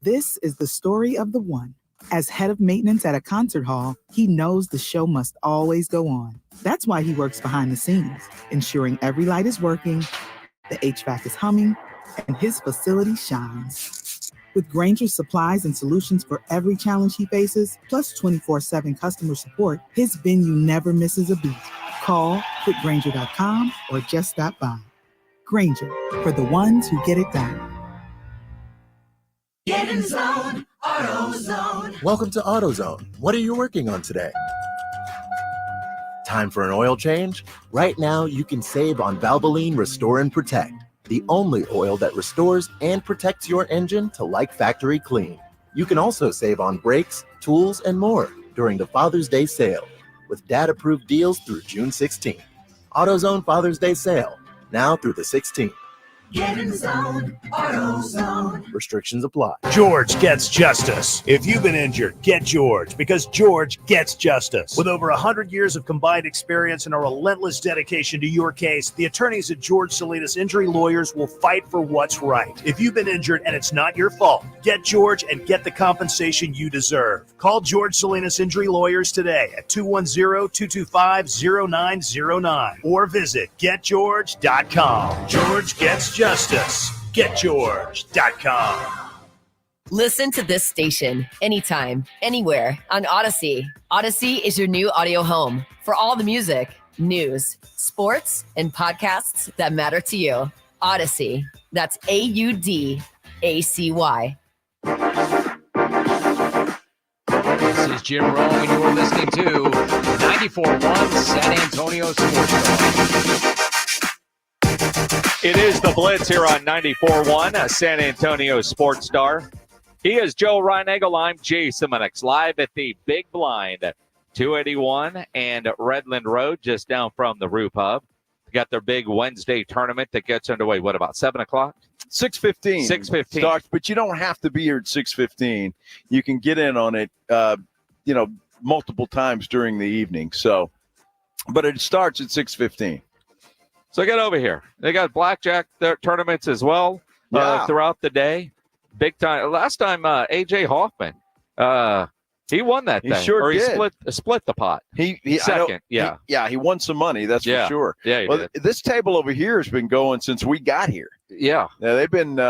This is the story of the one. As head of maintenance at a concert hall, he knows the show must always go on. That's why he works behind the scenes, ensuring every light is working, the HVAC is humming, and his facility shines. With Grainger's supplies and solutions for every challenge he faces, plus 24/7 customer support, his venue never misses a beat. Call quickgrainger.com or just stop by. Grainger, for the ones who get it done. Get in zone, AutoZone. Welcome to AutoZone. What are you working on today? Time for an oil change? Right now, you can save on Valvoline Restore and Protect, the only oil that restores and protects your engine to like factory clean. You can also save on brakes, tools, and more during the Father's Day sale with dad-approved deals through June 16th. AutoZone Father's Day sale, now through the 16th. Get in zone, AutoZone. Restrictions apply. George gets justice. If you've been injured, get George, because George gets justice. With over 100 years of combined experience and a relentless dedication to your case, the attorneys at George Salinas Injury Lawyers will fight for what's right. If you've been injured and it's not your fault, get George and get the compensation you deserve. Call George Salinas Injury Lawyers today at 210-225-0909 or visit getgeorge.com. George gets justice. GetGeorge.com. Listen to this station anytime, anywhere on Odyssey. Odyssey is your new audio home for all the music, news, sports, and podcasts that matter to you. Odyssey. That's AUDACY. This is Jim Rome, and you're listening to 94.1 San Antonio Sports Show. It is the Blitz here on 94.1 San Antonio Sports Star. He is Joe Reinagel. I'm Jason Minix, live at the Big Blind, 281 and Redland Road, just down from the Roof Hub. Got their big Wednesday tournament that gets underway, what, about 7 o'clock? 6:15. 6:15. Starts, but you don't have to be here at 6:15. You can get in on it, multiple times during the evening. So, but it starts at 6:15. So get over here. They got blackjack tournaments as well throughout the day. Big time. Last time, A.J. Hoffman, he won that thing. He sure did. He split the pot. He second. He won some money. That's for sure. Yeah, he did. This table over here has been going since we got here. Yeah. They've been. We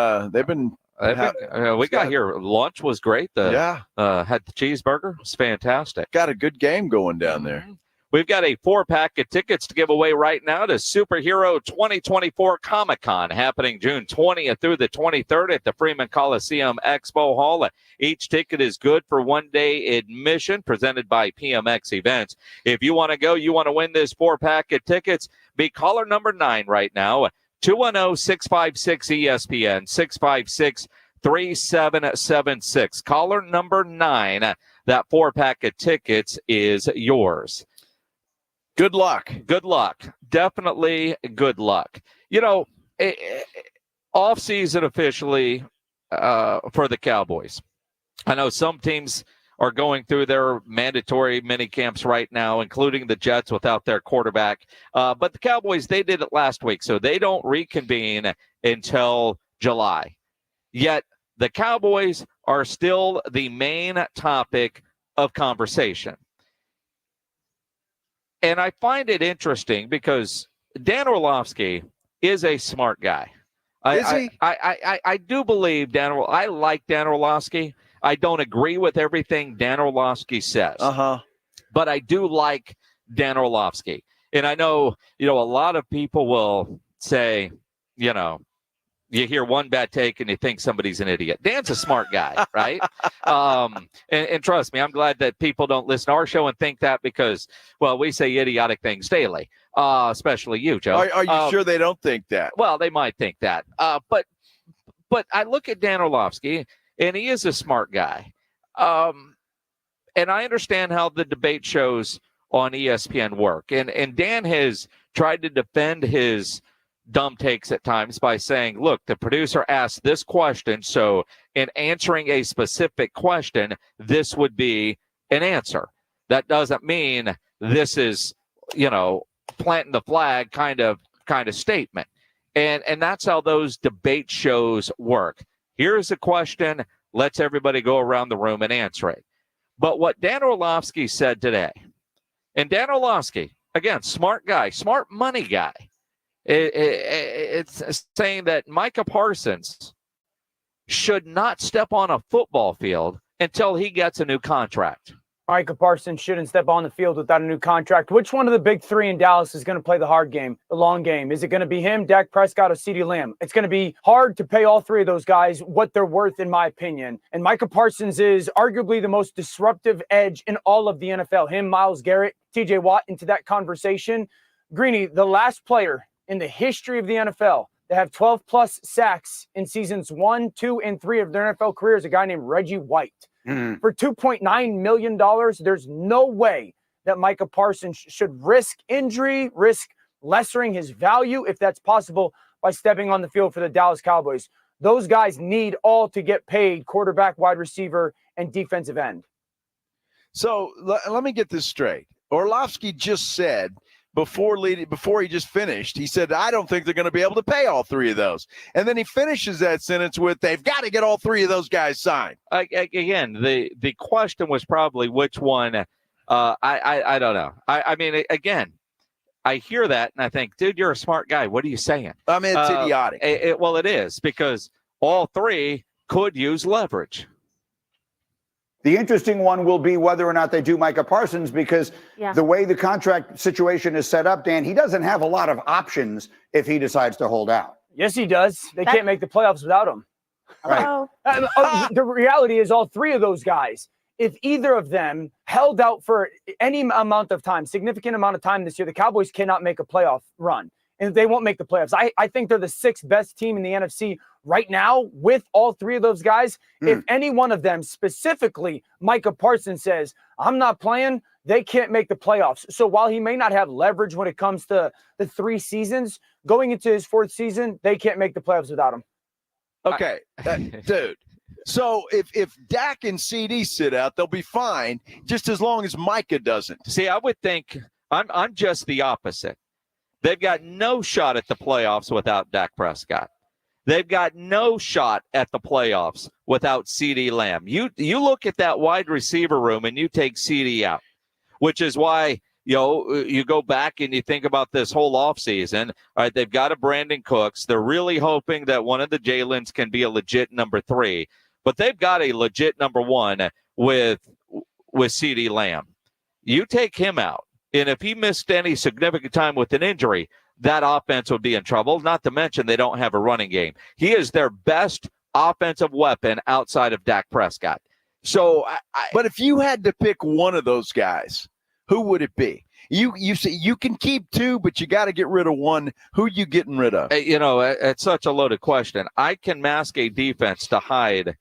got here. Lunch was great. Had the cheeseburger. It was fantastic. Got a good game going down there. We've got a 4-pack of tickets to give away right now to Superhero 2024 Comic-Con happening June 20th through the 23rd at the Freeman Coliseum Expo Hall. Each ticket is good for one-day admission presented by PMX Events. If you want to go, you want to win this 4-pack of tickets, be caller number 9 right now, 210-656-ESPN, 656-3776. Caller number 9, that 4-pack of tickets is yours. Good luck. Good luck. Definitely good luck. Off season officially for the Cowboys. I know some teams are going through their mandatory mini camps right now, including the Jets without their quarterback. But the Cowboys, they did it last week, so they don't reconvene until July. Yet the Cowboys are still the main topic of conversation. And I find it interesting because Dan Orlovsky is a smart guy. Is he? I do believe I like Dan Orlovsky. I don't agree with everything Dan Orlovsky says. But I do like Dan Orlovsky. And I know, a lot of people will say, you hear one bad take and you think somebody's an idiot. Dan's a smart guy, right? And trust me, I'm glad that people don't listen to our show and think that because, well, we say idiotic things daily, especially you, Joe. Are you sure they don't think that? Well, they might think that. But I look at Dan Orlovsky, and he is a smart guy. And I understand how the debate shows on ESPN work. And Dan has tried to defend his dumb takes at times by saying, look, the producer asked this question, so in answering a specific question, this would be an answer. That doesn't mean this is, planting the flag kind of statement. And that's how those debate shows work. Here's a question. Let's everybody go around the room and answer it. But what Dan Orlovsky said today, and Dan Orlovsky, again, smart guy, smart money guy, it's saying that Micah Parsons should not step on a football field until he gets a new contract. Micah Parsons shouldn't step on the field without a new contract. Which one of the big three in Dallas is going to play the hard game, the long game? Is it going to be him, Dak Prescott, or CeeDee Lamb? It's going to be hard to pay all three of those guys what they're worth, in my opinion. And Micah Parsons is arguably the most disruptive edge in all of the NFL. Him, Myles Garrett, TJ Watt into that conversation. Greeny, the last player in the history of the NFL to have 12-plus sacks in seasons 1, 2, and 3 of their NFL career is a guy named Reggie White. For $2.9 million, there's no way that Micah Parsons should risk injury, risk lessering his value, if that's possible, by stepping on the field for the Dallas Cowboys. Those guys need all to get paid: quarterback, wide receiver, and defensive end. So let me get this straight. Orlovsky just said before he just finished, he said, I don't think they're going to be able to pay all three of those. And then he finishes that sentence with, they've got to get all three of those guys signed. Again, the question was probably which one. I don't know. I mean, again, I hear that and I think, dude, you're a smart guy. What are you saying? I mean, it's idiotic. Well, it is, because all three could use leverage. The interesting one will be whether or not they do Micah Parsons, because the way the contract situation is set up, Dan, he doesn't have a lot of options if he decides to hold out. Yes, he does. They can't make the playoffs without him. Right. The reality is all three of those guys, if either of them held out for any amount of time, significant amount of time this year, the Cowboys cannot make a playoff run. And they won't make the playoffs. I think they're the sixth best team in the NFC right now with all three of those guys. If any one of them, specifically Micah Parsons, says, I'm not playing, they can't make the playoffs. So while he may not have leverage when it comes to the 3 seasons, going into his 4th season, they can't make the playoffs without him. Okay, dude. So if Dak and CD sit out, they'll be fine, just as long as Micah doesn't. See, I would think I'm just the opposite. They've got no shot at the playoffs without Dak Prescott. They've got no shot at the playoffs without CeeDee Lamb. You look at that wide receiver room and you take CeeDee out, which is why, you go back and you think about this whole offseason. All right, they've got a Brandon Cooks. They're really hoping that one of the Jalens can be a legit number 3, but they've got a legit number 1 with CeeDee Lamb. You take him out, and if he missed any significant time with an injury, that offense would be in trouble, not to mention they don't have a running game. He is their best offensive weapon outside of Dak Prescott. So, but if you had to pick one of those guys, who would it be? You say you can keep 2, but you got to get rid of 1. Who are you getting rid of? It's such a loaded question. I can mask a defense to hide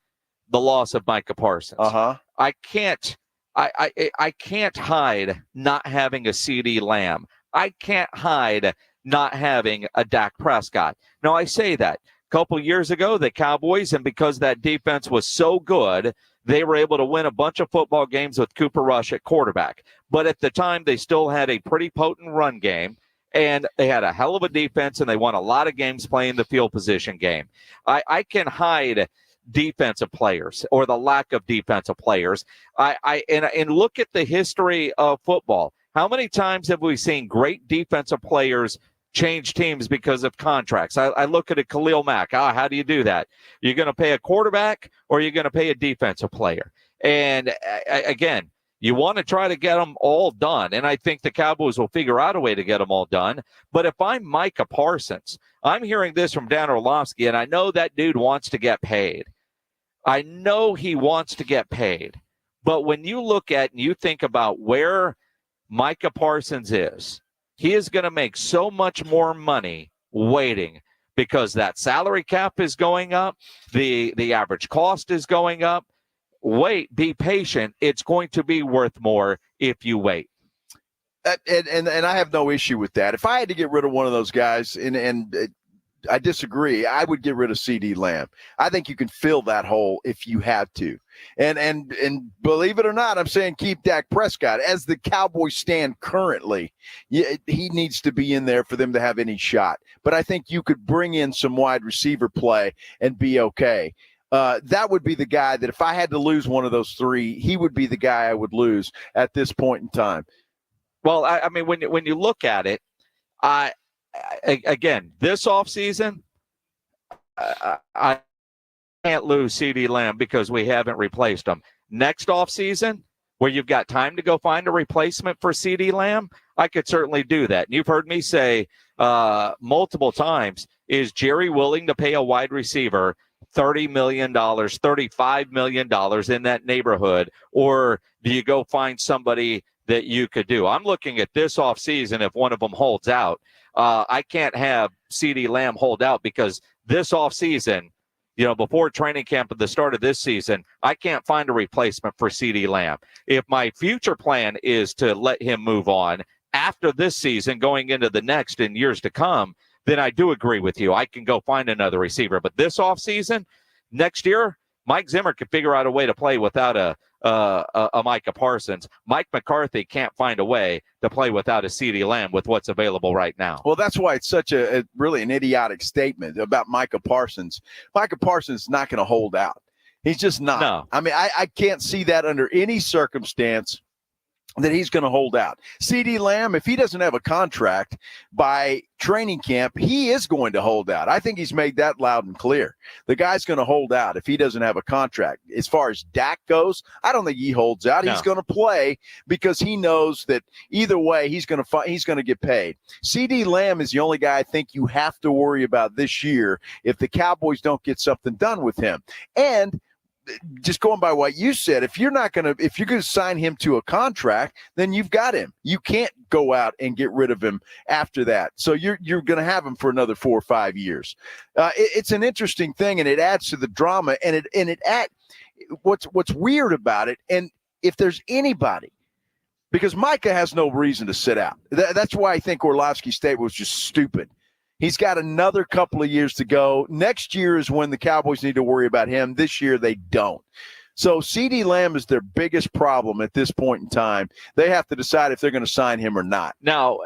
the loss of Micah Parsons. I can't. I can't hide not having a CeeDee Lamb. I can't hide not having a Dak Prescott. Now, I say that. A couple years ago, the Cowboys, and because that defense was so good, they were able to win a bunch of football games with Cooper Rush at quarterback. But at the time, they still had a pretty potent run game, and they had a hell of a defense, and they won a lot of games playing the field position game. I can hide defensive players or the lack of defensive players. And look at the history of football. How many times have we seen great defensive players change teams because of contracts? I look at a Khalil Mack. How do you do that? You're going to pay a quarterback or you're going to pay a defensive player. And again, you want to try to get them all done. And I think the Cowboys will figure out a way to get them all done. But if I'm Micah Parsons, I'm hearing this from Dan Orlovsky, and I know that dude wants to get paid. I know he wants to get paid. But when you look at and you think about where Micah Parsons is, he is going to make so much more money waiting, because that salary cap is going up. The average cost is going up. Wait, be patient. It's going to be worth more if you wait. And I have no issue with that. If I had to get rid of one of those guys, and I disagree, I would get rid of CeeDee Lamb. I think you can fill that hole if you had to. And believe it or not, I'm saying keep Dak Prescott. As the Cowboys stand currently, he needs to be in there for them to have any shot. But I think you could bring in some wide receiver play and be okay. That would be the guy that if I had to lose one of those three, he would be the guy I would lose at this point in time. Well, I mean, when you look at it, again, this offseason, I can't lose CeeDee Lamb because we haven't replaced him. Next offseason, where you've got time to go find a replacement for CeeDee Lamb, I could certainly do that. And you've heard me say multiple times, is Jerry willing to pay a wide receiver $30 million, $35 million in that neighborhood, or do you go find somebody that you could do? I'm looking at this offseason if one of them holds out. I can't have CeeDee Lamb hold out because this offseason, before training camp at the start of this season, I can't find a replacement for CeeDee Lamb. If my future plan is to let him move on after this season, going into the next and years to come, then I do agree with you. I can go find another receiver. But this offseason, next year, Mike Zimmer could figure out a way to play without a Micah Parsons. Mike McCarthy can't find a way to play without a CeeDee Lamb with what's available right now. Well, that's why it's such really an idiotic statement about Micah Parsons. Micah Parsons is not going to hold out. He's just not. No. I mean, I can't see that under any circumstance that he's going to hold out. CeeDee Lamb, if he doesn't have a contract by training camp, he is going to hold out. I think he's made that loud and clear. The guy's going to hold out if he doesn't have a contract. As far as Dak goes, I don't think he holds out. No. He's going to play because he knows that either way he's going to get paid. CeeDee Lamb is the only guy I think you have to worry about this year if the Cowboys don't get something done with him. And just going by what you said, if you're going to sign him to a contract, then you've got him. You can't go out and get rid of him after that. So you're going to have him for another 4 or 5 years. It's an interesting thing, and it adds to the drama. And what's weird about it, and if there's anybody, because Micah has no reason to sit out. That's why I think Orlovsky State was just stupid. He's got another couple of years to go. Next year is when the Cowboys need to worry about him. This year they don't. So CeeDee Lamb is their biggest problem at this point in time. They have to decide if they're going to sign him or not. Now,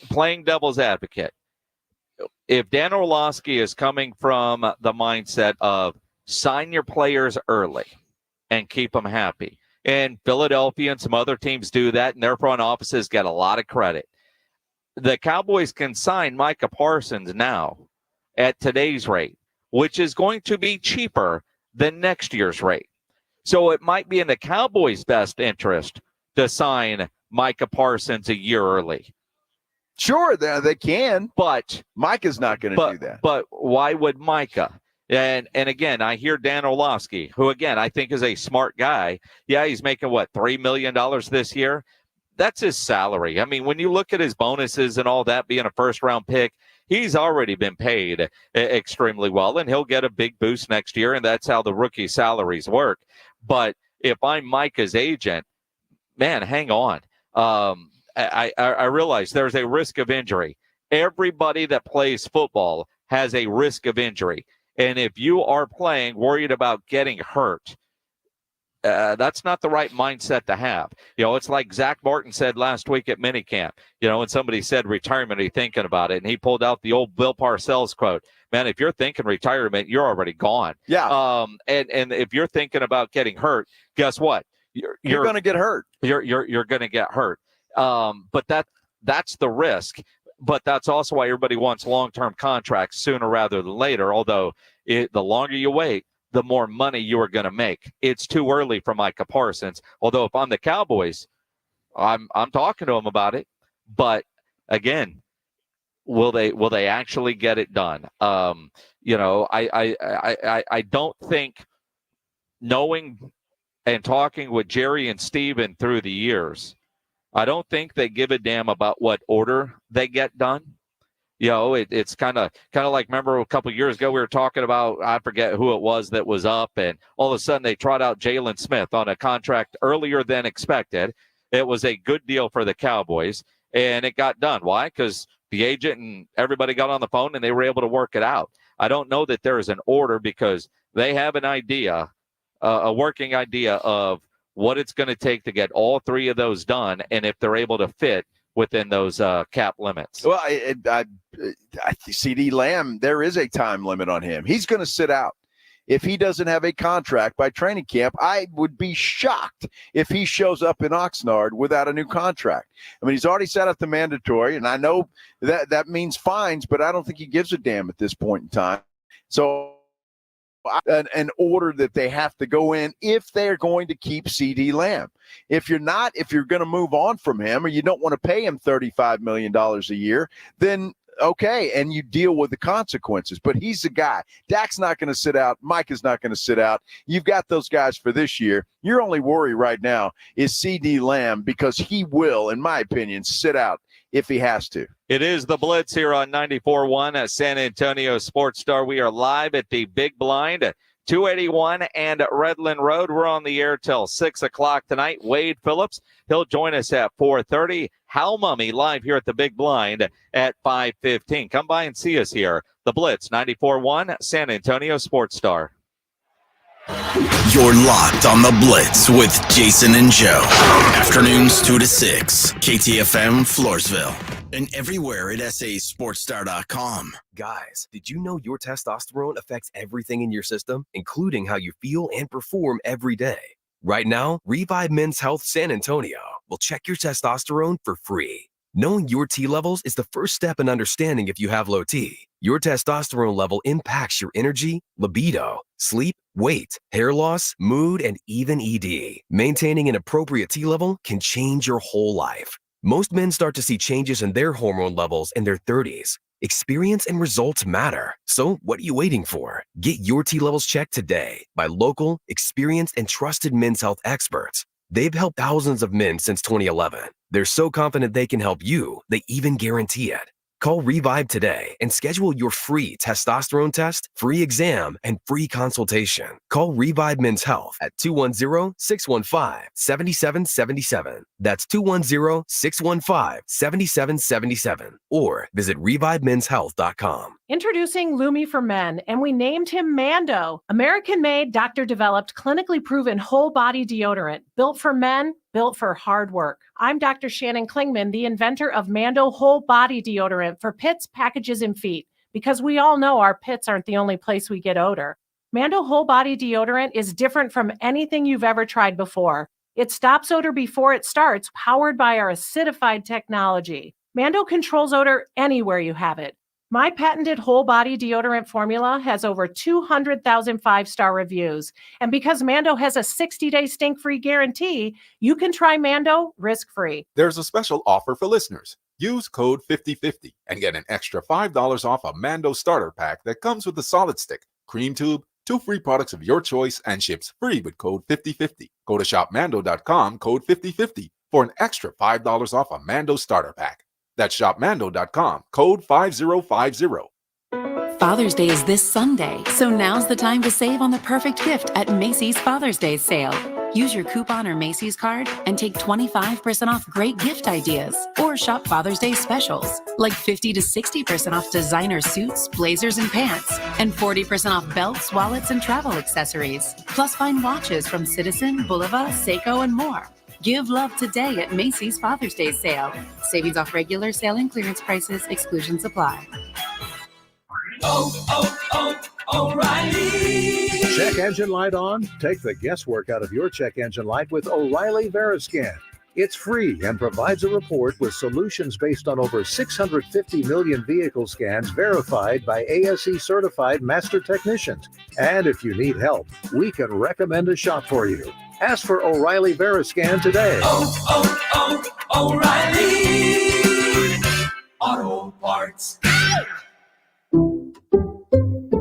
playing devil's advocate, if Dan Orlovsky is coming from the mindset of sign your players early and keep them happy, and Philadelphia and some other teams do that, and their front offices get a lot of credit. The Cowboys can sign Micah Parsons now at today's rate, which is going to be cheaper than next year's rate. So it might be in the Cowboys' best interest to sign Micah Parsons a year early. Sure, they can, but Micah's not going to do that. But why would Micah? And again, I hear Dan Orlovsky, who, again, I think is a smart guy. Yeah, he's making, $3 million this year? That's his salary. I mean, when you look at his bonuses and all that, being a first-round pick, he's already been paid extremely well, and he'll get a big boost next year, and that's how the rookie salaries work. But if I'm Micah's agent, man, hang on. I realize there's a risk of injury. Everybody that plays football has a risk of injury. And if you are playing worried about getting hurt, that's not the right mindset to have. It's like Zach Martin said last week at minicamp. When somebody said retirement, are you thinking about it? And he pulled out the old Bill Parcells quote. Man, if you're thinking retirement, you're already gone. Yeah. And if you're thinking about getting hurt, guess what? You're going to get hurt. You're going to get hurt. But that's the risk. But that's also why everybody wants long-term contracts sooner rather than later. Although the longer you wait, the more money you are going to make. It's too early for Micah Parsons. Although if I'm the Cowboys, I'm talking to him about it. But again, will they actually get it done? I don't think, knowing and talking with Jerry and Steven through the years, I don't think they give a damn about what order they get done. It's kind of like, remember a couple of years ago we were talking about, I forget who it was that was up, and all of a sudden they trot out Jalen Smith on a contract earlier than expected. It was a good deal for the Cowboys, and it got done. Why? Because the agent and everybody got on the phone and they were able to work it out. I don't know that there is an order because they have an idea, a working idea of what it's going to take to get all three of those done, and if they're able to fit within those cap limits. Well, CeeDee Lamb, there is a time limit on him. He's going to sit out. if he doesn't have a contract by training camp. I would be shocked if he shows up in Oxnard without a new contract. I mean, he's already set up the mandatory, and I know that means fines, but I don't think he gives a damn at this point in time. So an order that they have to go in if they're going to keep CeeDee Lamb. If you're going to move on from him, or you don't want to pay him $35 million a year, then okay, and you deal with the consequences. But he's the guy. Dak's not going to sit out. Mike is not going to sit out. You've got those guys for this year. Your only worry right now is CeeDee Lamb, because he will, in my opinion, sit out if he has to. It is the Blitz here on 94.1 at San Antonio Sports Star. We are live at the Big Blind, 281 and Redland Road. We're on the air till 6 o'clock tonight. Wade Phillips, he'll join us at 4:30. Hal Mumme live here at the Big Blind at 5:15. Come by and see us here. The Blitz, 94.1 San Antonio Sports Star. You're locked on the Blitz with Jason and Joe. Afternoons 2 to 6. KTFM Floresville. And everywhere at sasportstar.com. Guys, did you know your testosterone affects everything in your system, including how you feel and perform every day? Right now, Revive Men's Health San Antonio will check your testosterone for free. Knowing your T levels is the first step in understanding if you have low T. Your testosterone level impacts your energy, libido, sleep, weight, hair loss, mood, and even ED. Maintaining an appropriate T level can change your whole life. Most men start to see changes in their hormone levels in their 30s. Experience and results matter. So what are you waiting for? Get your T levels checked today by local, experienced, and trusted men's health experts. They've helped thousands of men since 2011. They're so confident they can help you, they even guarantee it. Call Revive today and schedule your free testosterone test, free exam, and free consultation. Call Revive Men's Health at 210-615-7777. That's 210-615-7777. Or visit revivemenshealth.com. Introducing Lume for Men, and we named him Mando. American-made, doctor-developed, clinically proven whole-body deodorant. Built for men, built for hard work. I'm Dr. Shannon Klingman, the inventor of Mando Whole Body Deodorant for pits, packages, and feet. Because we all know our pits aren't the only place we get odor. Mando Whole Body Deodorant is different from anything you've ever tried before. It stops odor before it starts, powered by our acidified technology. Mando controls odor anywhere you have it. My patented whole body deodorant formula has over 200,000 five-star reviews. And because Mando has a 60-day stink-free guarantee, you can try Mando risk-free. There's a special offer for listeners. Use code 5050 and get an extra $5 off a Mando starter pack that comes with a solid stick, cream tube, 2 free products of your choice, and ships free with code 5050. Go to shopmando.com, code 5050 for an extra $5 off a Mando starter pack. That's shopmando.com, code 5050. Father's Day is this Sunday, so now's the time to save on the perfect gift at Macy's Father's Day sale. Use your coupon or Macy's card and take 25% off great gift ideas. Or shop Father's Day specials, like 50 to 60% off designer suits, blazers, and pants, and 40% off belts, wallets, and travel accessories. Plus find watches from Citizen, Bulova, Seiko, and more. Give love today at Macy's Father's Day sale. Savings off regular sale and clearance prices. Exclusions apply. O'Reilly. Check engine light on? Take the guesswork out of your check engine light with O'Reilly Veriscan. It's free and provides a report with solutions based on over 650 million vehicle scans verified by ASE certified master technicians. And if you need help, we can recommend a shop for you. Ask for O'Reilly Veriscan today. O'Reilly Auto Parts.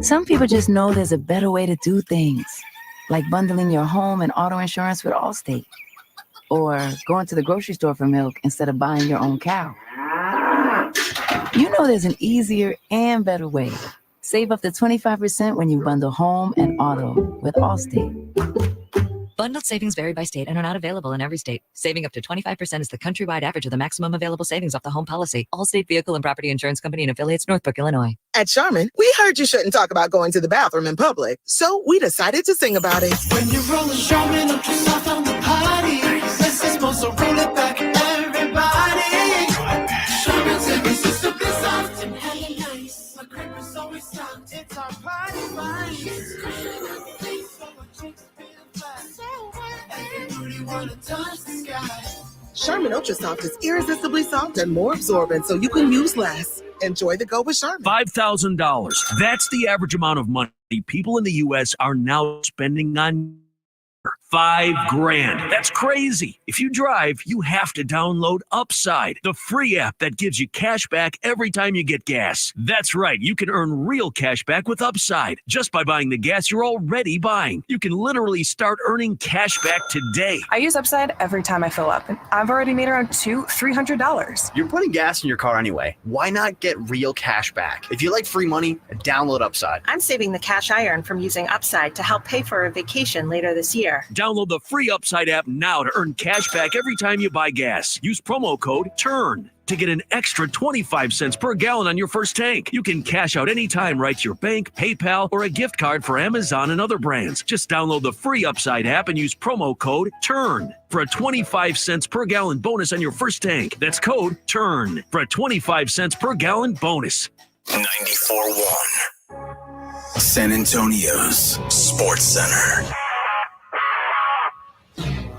Some people just know there's a better way to do things, like bundling your home and auto insurance with Allstate, or going to the grocery store for milk instead of buying your own cow. You know there's an easier and better way. Save up to 25% when you bundle home and auto with Allstate. Bundled savings vary by state and are not available in every state. Saving up to 25% is the countrywide average of the maximum available savings off the home policy. Allstate Vehicle and Property Insurance Company and affiliates, Northbrook, Illinois. At Sherman, we heard you shouldn't talk about going to the bathroom in public, so we decided to sing about it. When you're rolling Sherman up your mouth on the party, this is supposed to roll it back, everybody. Sherman's every system is soft and hella nice. My crepe is always It's our party vibes. Charmin Ultra Soft is irresistibly soft and more absorbent, so you can use less. Enjoy the go with Charmin. $5,000. That's the average amount of money people in the U.S. are now spending on $5,000. That's crazy. If you drive, you have to download Upside, the free app that gives you cash back every time you get gas. That's right. You can earn real cash back with Upside just by buying the gas you're already buying. You can literally start earning cash back today. I use Upside every time I fill up, and I've already made around $200-$300. You're putting gas in your car anyway. Why not get real cash back? If you like free money, download Upside. I'm saving the cash I earn from using Upside to help pay for a vacation later this year. Download the free Upside app now to earn cash back every time you buy gas. Use promo code TURN to get an extra 25 cents per gallon on your first tank. You can cash out anytime right to your bank, PayPal, or a gift card for Amazon and other brands. Just download the free Upside app and use promo code TURN for a 25 cents per gallon bonus on your first tank. That's code TURN for a 25 cents per gallon bonus. 94.1 San Antonio's Sports Center.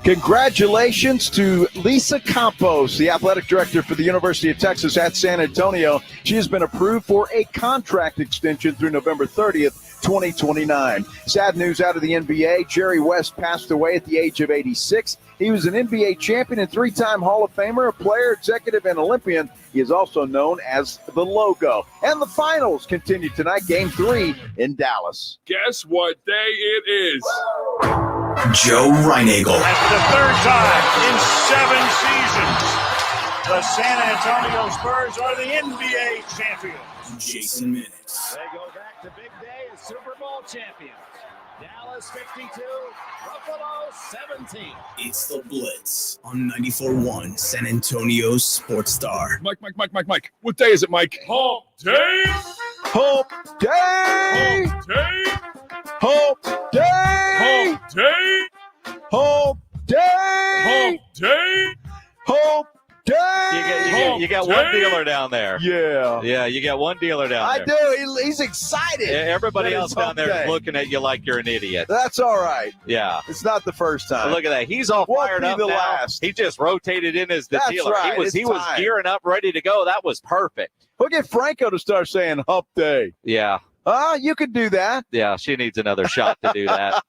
Congratulations to Lisa Campos, the athletic director for the University of Texas at San Antonio. She has been approved for a contract extension through November 30th, 2029. Sad news out of the NBA. Jerry West passed away at the age of 86. He was an NBA champion and three-time Hall of Famer, a player, executive, and Olympian. He is also known as the Logo. And the finals continue tonight, Game 3 in Dallas. Guess what day it is? Joe Reinagel. That's the third time in 7 seasons the San Antonio Spurs are the NBA champions. Jason Minutes. They go back to big day as Super Bowl champions. Dallas 52, Buffalo 17. It's the Blitz on 94.1 San Antonio's Sports Star. Mike. What day is it, Mike? Hump day. Hump day. Hump day. Hump day. Hump day. Hump day. Hump day. Hump day. You got one dealer down there. Yeah, you got one dealer down I there. do. He's excited. Everybody that else it's down hump there day. is looking at you like you're an idiot. That's all right. Yeah. It's not the first time. Look at that. He's all Won't fired be up the now. last. He just rotated in as the That's dealer. right. He was time. gearing up, ready to go. That was perfect. We'll get Franco to start saying hump day. Yeah. You could do that. Yeah, she needs another shot to do that.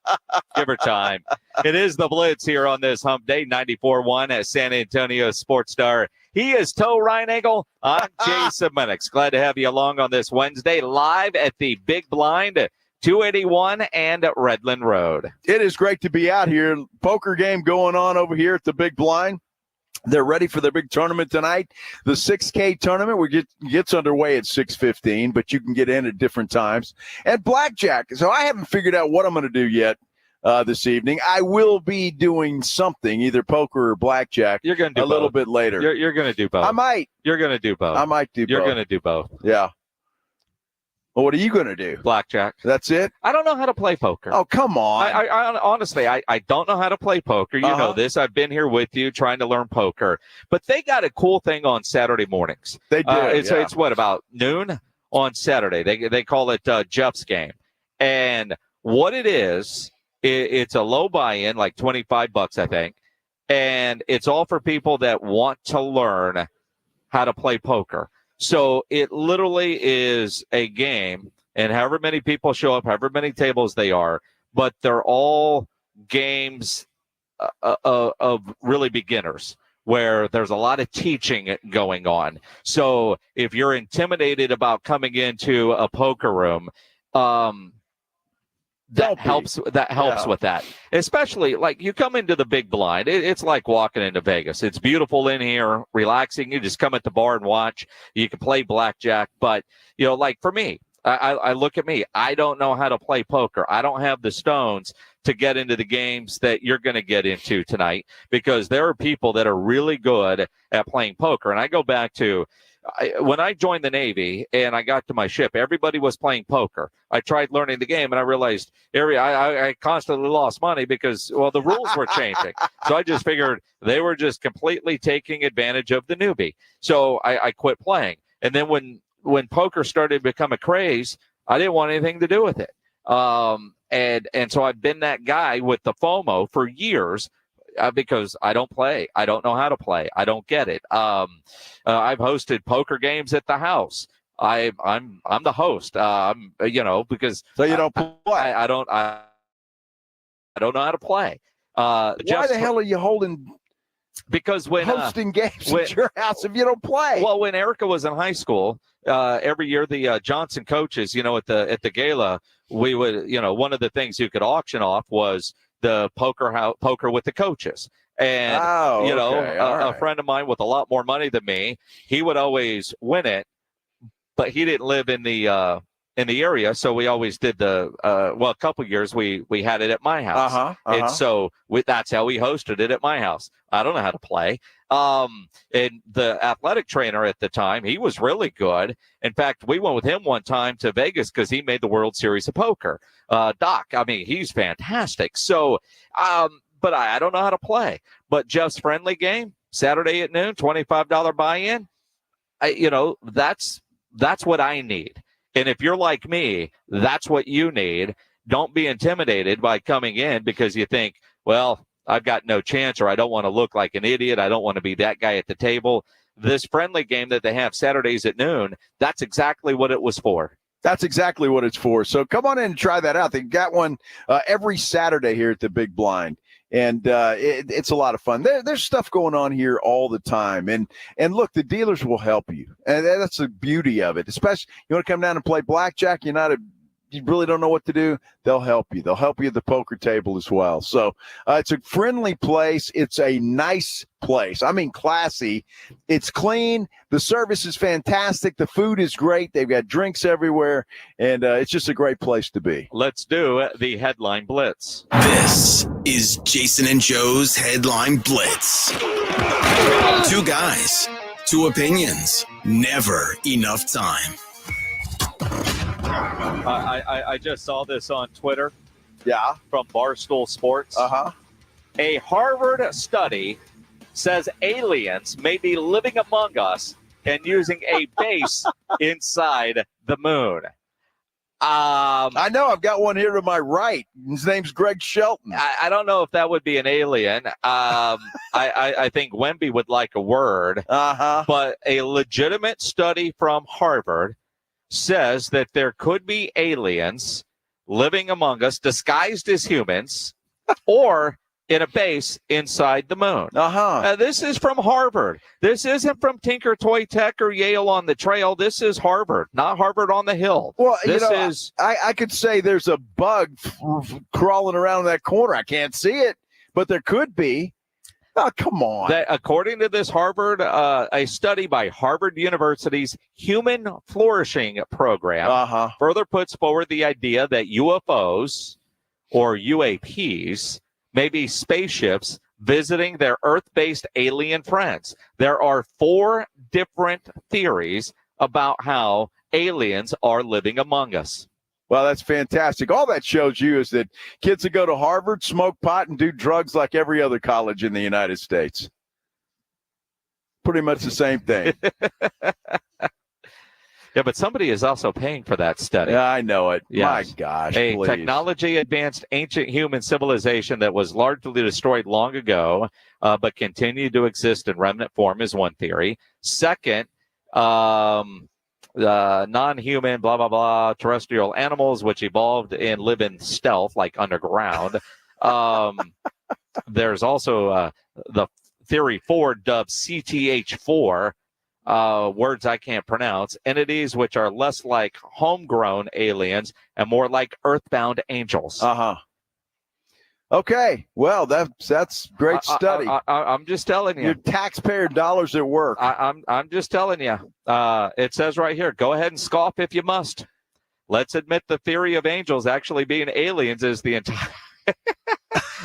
Give her time. It is the Blitz here on this hump day, 94.1 at San Antonio Sports Star. He is Toe Reinagel. I'm Jason Minix. Glad to have you along on this Wednesday, live at the Big Blind, 281 and Redland Road. It is great to be out here. Poker game going on over here at the Big Blind. They're ready for their big tournament tonight. The 6K tournament gets underway at 6:15, but you can get in at different times. And blackjack. So I haven't figured out what I'm going to do yet this evening. I will be doing something, either poker or blackjack. You're going to do a little bit later. You're going to do both. I might. You're going to do both. I might do both. You're going to do both. Yeah. Well, what are you going to do? Blackjack. That's it? I don't know how to play poker. Oh, come on. I honestly, I don't know how to play poker. You know this. I've been here with you trying to learn poker. But they got a cool thing on Saturday mornings. They do. It's what, about noon on Saturday? They call it Jeff's Game. And what it is, it's a low buy-in, like $25, I think. And it's all for people that want to learn how to play poker. So it literally is a game, and however many people show up, however many tables they are, but they're all games of really beginners where there's a lot of teaching going on. So if you're intimidated about coming into a poker room, that helps with that, especially like you come into the Big Blind. It's like walking into Vegas. It's beautiful in here, relaxing. You just come at the bar and watch. You can play blackjack, but like for me, I look at me. I don't know how to play poker. I don't have the stones to get into the games that you're going to get into tonight, because there are people that are really good at playing poker. And I go back to when I joined the Navy and I got to my ship, everybody was playing poker. I tried learning the game and I realized I constantly lost money because, the rules were changing. So I just figured they were just completely taking advantage of the newbie. So I quit playing. And then when poker started to become a craze, I didn't want anything to do with it. And so I've been that guy with the FOMO for years. Because I don't play. I don't know how to play. I don't get it. I've hosted poker games at the house. I'm the host. Because so you don't play. I don't know how to play. Why the hell are you holding? Because when hosting games at your house if you don't play. Well, when Erica was in high school, every year the Johnson coaches, at the gala, we would, one of the things you could auction off was the poker with the coaches. And, a friend of mine with a lot more money than me, he would always win it, but he didn't live in the area. So we always did a couple years we had it at my house. And so that's how we hosted it at my house. I don't know how to play. And the athletic trainer at the time, he was really good. In fact, we went with him one time to Vegas because he made the World Series of Poker. Doc, I mean, he's fantastic. So, but I don't know how to play. But Jeff's friendly game, Saturday at noon, $25 buy-in. That's what I need. And if you're like me, that's what you need. Don't be intimidated by coming in because you think, well, I've got no chance, or I don't want to look like an idiot. I don't want to be that guy at the table. This friendly game that they have Saturdays at noon, that's exactly what it was for. That's exactly what it's for. So come on in and try that out. They've got one every Saturday here at the Big Blind. And it's a lot of fun. There's stuff going on here all the time. And look, the dealers will help you. And that's the beauty of it. Especially you want to come down and play blackjack, you really don't know what to do, they'll help you. They'll help you at the poker table as well. So it's a friendly place. It's a nice place. I mean, classy. It's clean. The service is fantastic. The food is great. They've got drinks everywhere. And it's just a great place to be. Let's do the Headline Blitz. This is Jason and Joe's Headline Blitz. Two guys, two opinions, never enough time. I just saw this on Twitter. Yeah. From Barstool Sports. A Harvard study says aliens may be living among us and using a base inside the moon. I know. I've got one here to my right. His name's Greg Shelton. I don't know if that would be an alien. I think Wemby would like a word. But a legitimate study from Harvard says that there could be aliens living among us, disguised as humans, or in a base inside the moon. This is from Harvard. This isn't from Tinker Toy Tech or Yale on the Trail. This is Harvard, not Harvard on the Hill. Well, I could say there's a bug crawling around that corner. I can't see it, but there could be. Oh, come on. According to this Harvard, a study by Harvard University's Human Flourishing Program further puts forward the idea that UFOs or UAPs may be spaceships visiting their Earth-based alien friends. There are 4 different theories about how aliens are living among us. Well, that's fantastic. All that shows you is that kids that go to Harvard smoke pot and do drugs like every other college in the United States. Pretty much the same thing. Yeah, but somebody is also paying for that study. Yeah, I know it. Yes. My gosh, A technology-advanced ancient human civilization that was largely destroyed long ago, but continued to exist in remnant form is one theory. Second, non-human, blah, blah, blah, terrestrial animals which evolved and live in stealth, like underground. There's also the theory 4, dubbed CTH4, words I can't pronounce, entities which are less like homegrown aliens and more like earthbound angels. Okay, well, that's great study. I'm just telling you. Your taxpayer dollars at work. I'm just telling you. It says right here, go ahead and scoff if you must. Let's admit the theory of angels actually being aliens is the entire...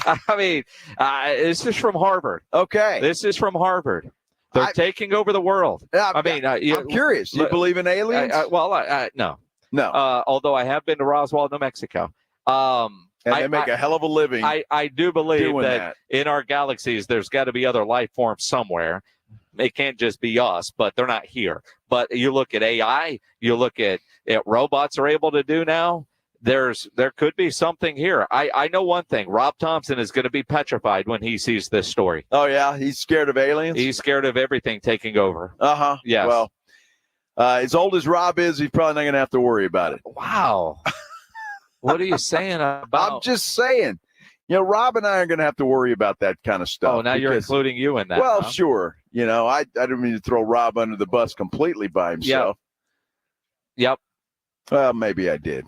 I mean, this is from Harvard. Okay. This is from Harvard. They're taking over the world. I'm curious. You believe in aliens? No. No. Although I have been to Roswell, New Mexico. And they make a hell of a living. I do believe that in our galaxies, there's got to be other life forms somewhere. it can't just be us, but they're not here. But you look at AI, you look at robots are able to do now. There could be something here. I know one thing. Rob Thompson is going to be petrified when he sees this story. Oh, yeah? He's scared of aliens? He's scared of everything taking over. Uh-huh. Yes. Well, as old as Rob is, he's probably not going to have to worry about it. Wow. What are you saying about? I'm just saying. Rob and I are going to have to worry about that kind of stuff. Oh, now you're including you in that. Well, huh? Sure. I didn't mean to throw Rob under the bus completely by himself. Yep. Well, maybe I did.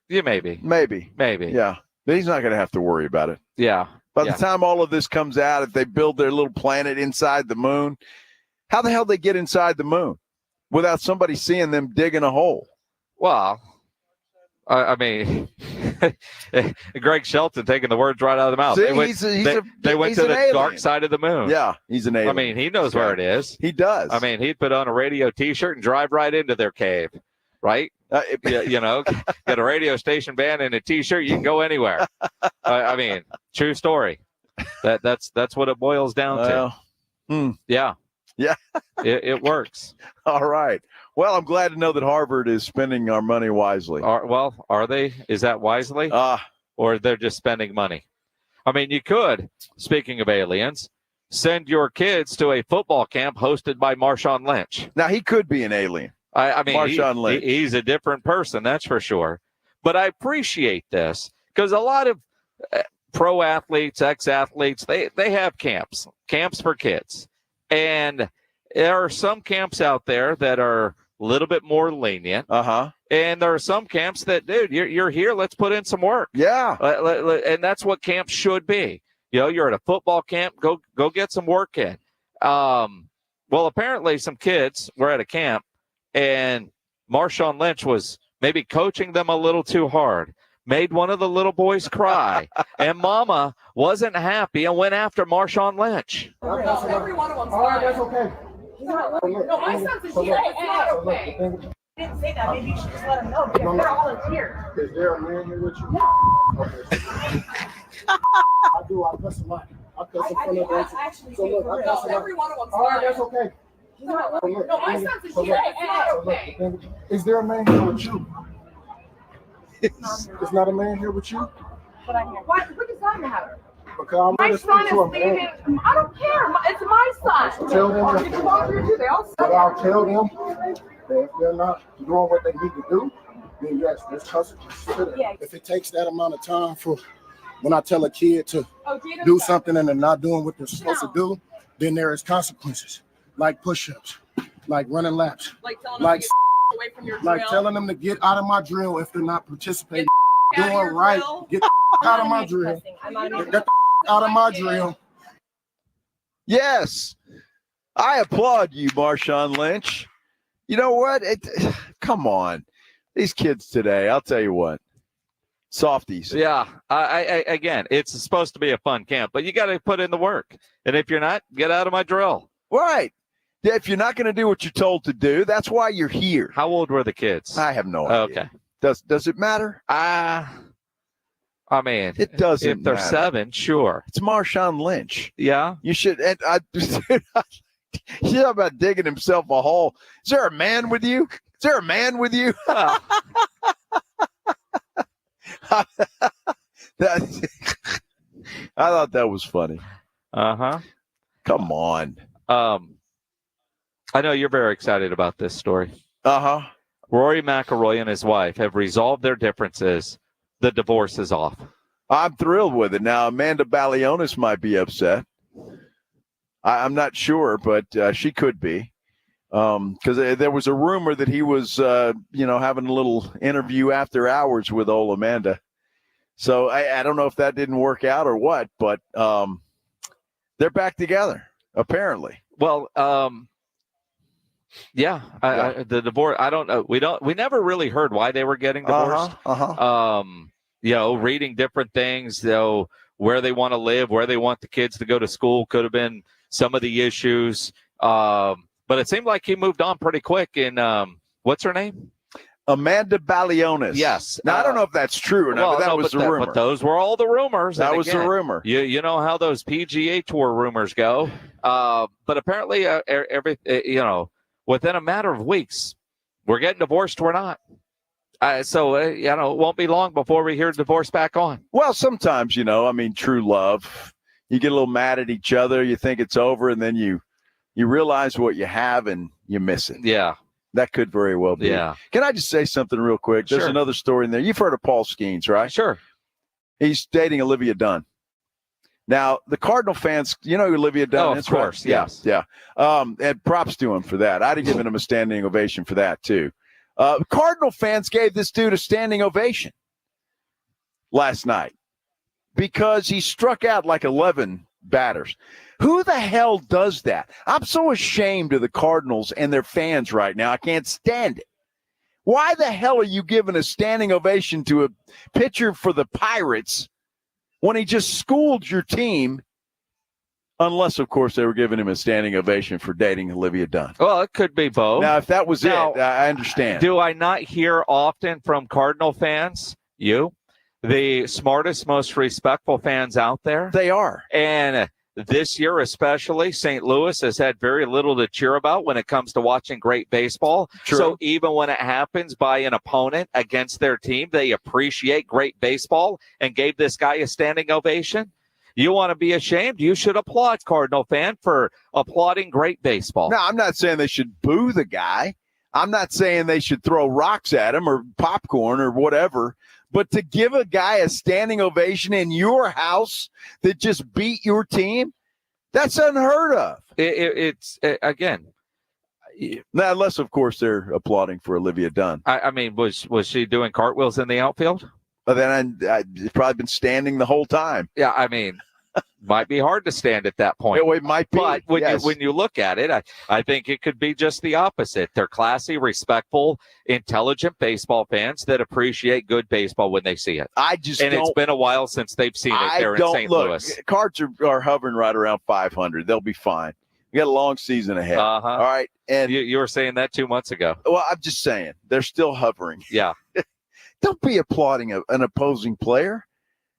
Yeah, maybe. Yeah. But he's not going to have to worry about it. Yeah. By the time all of this comes out, if they build their little planet inside the moon, how the hell they get inside the moon without somebody seeing them digging a hole? Well, I mean, Greg Shelton taking the words right out of the mouth. See, they went to the alien. dark side of the moon. Yeah, he's an alien. I mean, he knows where it is. He does. I mean, he'd put on a radio T-shirt and drive right into their cave, right? Get a radio station band and a T-shirt, you can go anywhere. I mean, true story. That's what it boils down to. Yeah. It works. All right. Well, I'm glad to know that Harvard is spending our money wisely. Are they? Is that wisely? Or they're just spending money? I mean, you could, speaking of aliens, send your kids to a football camp hosted by Marshawn Lynch. Now, he could be an alien. I mean, Marshawn Lynch. He's a different person, that's for sure. But I appreciate this because a lot of pro athletes, ex-athletes, they have camps for kids. And there are some camps out there that are a little bit more lenient. And there are some camps that, dude, you're here, let's put in some work. Yeah. And that's what camps should be. You're at a football camp, go get some work in. Well, apparently some kids were at a camp, and Marshon Lynch was maybe coaching them a little too hard, made one of the little boys cry, and mama wasn't happy and went after Marshawn Lynch. Every one of them's fine. That's okay. No, my son's a cheater. It's not okay. I didn't say that. Maybe you should just let him know because they're all in here. Is there a man here with you? Okay. I do. I cuss a lot. I cuss in front of them. So look, I cuss a lot. Every one of them's fine. All right, that's okay. No, my son's a cheater. It's not okay. Is there a man here with you? It's not a man here with you? But I'm here. Why? What does that matter? Because I'm My going to son speak to a is leaving. man. I don't care. It's my son. So tell them Did you walk here too? They all but I'll tell them that if they're not doing what they need to do, then yes, there's consequences to that. Yeah. If it takes that amount of time for when I tell a kid to do something and they're not doing what they're supposed to do, then there is consequences, like push-ups, like running laps, like telling them to get away from your drill. like telling them to get out of my drill if they're not participating, Get out of doing your right, drill. get out of my drill, get that out of my drill. Yes. I applaud you, Marshawn Lynch. You know what? Come on. These kids today, I'll tell you what. Softies. Yeah. Again, it's supposed to be a fun camp, but you got to put in the work. And if you're not, get out of my drill. Right. If you're not going to do what you're told to do, that's why you're here. How old were the kids? I have no idea. Okay. Does it matter? I mean, it doesn't. If they're matter. 7, sure. It's Marshawn Lynch. Yeah. You should. And you know about digging himself a hole. Is there a man with you? Is there a man with you? I thought that was funny. Come on. I know you're very excited about this story. Rory McIlroy and his wife have resolved their differences. The divorce is off. I'm thrilled with it. Now, Amanda Balionis might be upset. I'm not sure, but she could be. Because there was a rumor that he was, having a little interview after hours with old Amanda. So I don't know if that didn't work out or what, but they're back together, apparently. Well, the divorce. I don't know. We never really heard why they were getting divorced. Reading different things, where they want to live, where they want the kids to go to school could have been some of the issues. But it seemed like he moved on pretty quick. And what's her name? Amanda Balionis. Yes. Now, I don't know if that's true or not, but that was the rumor. But those were all the rumors. That And was the again, rumor. You know how those PGA Tour rumors go. But apparently, within a matter of weeks, we're getting divorced. We're not. So it won't be long before we hear divorce back on. Well, sometimes, true love, you get a little mad at each other. You think it's over, and then you realize what you have and you miss it. Yeah. That could very well be. Yeah. Can I just say something real quick? There's another story in there. You've heard of Paul Skeens, right? Sure. He's dating Olivia Dunn. Now, the Cardinal fans, you know who Olivia Dunn is? Of course, right? yes. Yeah. And props to him for that. I'd have given him a standing ovation for that, too. Cardinal fans gave this dude a standing ovation last night because he struck out like 11 batters. Who the hell does that? I'm so ashamed of the Cardinals and their fans right now. I can't stand it. Why the hell are you giving a standing ovation to a pitcher for the Pirates when he just schooled your team? Unless, of course, they were giving him a standing ovation for dating Olivia Dunn. Well, it could be both. Now, if that was it, I understand. Do I not hear often from Cardinal fans, the smartest, most respectful fans out there? They are. And this year especially, St. Louis has had very little to cheer about when it comes to watching great baseball. True. So even when it happens by an opponent against their team, they appreciate great baseball and gave this guy a standing ovation. You want to be ashamed? You should applaud, Cardinal fan, for applauding great baseball. No, I'm not saying they should boo the guy. I'm not saying they should throw rocks at him or popcorn or whatever. But to give a guy a standing ovation in your house that just beat your team, that's unheard of. It's again. Now, unless, of course, they're applauding for Olivia Dunn. I mean, was she doing cartwheels in the outfield? But then I've probably been standing the whole time. Yeah, I mean, might be hard to stand at that point. It might be. But when you look at it, I think it could be just the opposite. They're classy, respectful, intelligent baseball fans that appreciate good baseball when they see it. It's been a while since they've seen it there in St. Louis. Cards are hovering right around 500. They'll be fine. We got a long season ahead. Uh-huh. All right. And you were saying that 2 months ago. Well, I'm just saying they're still hovering. Yeah. Don't be applauding an opposing player,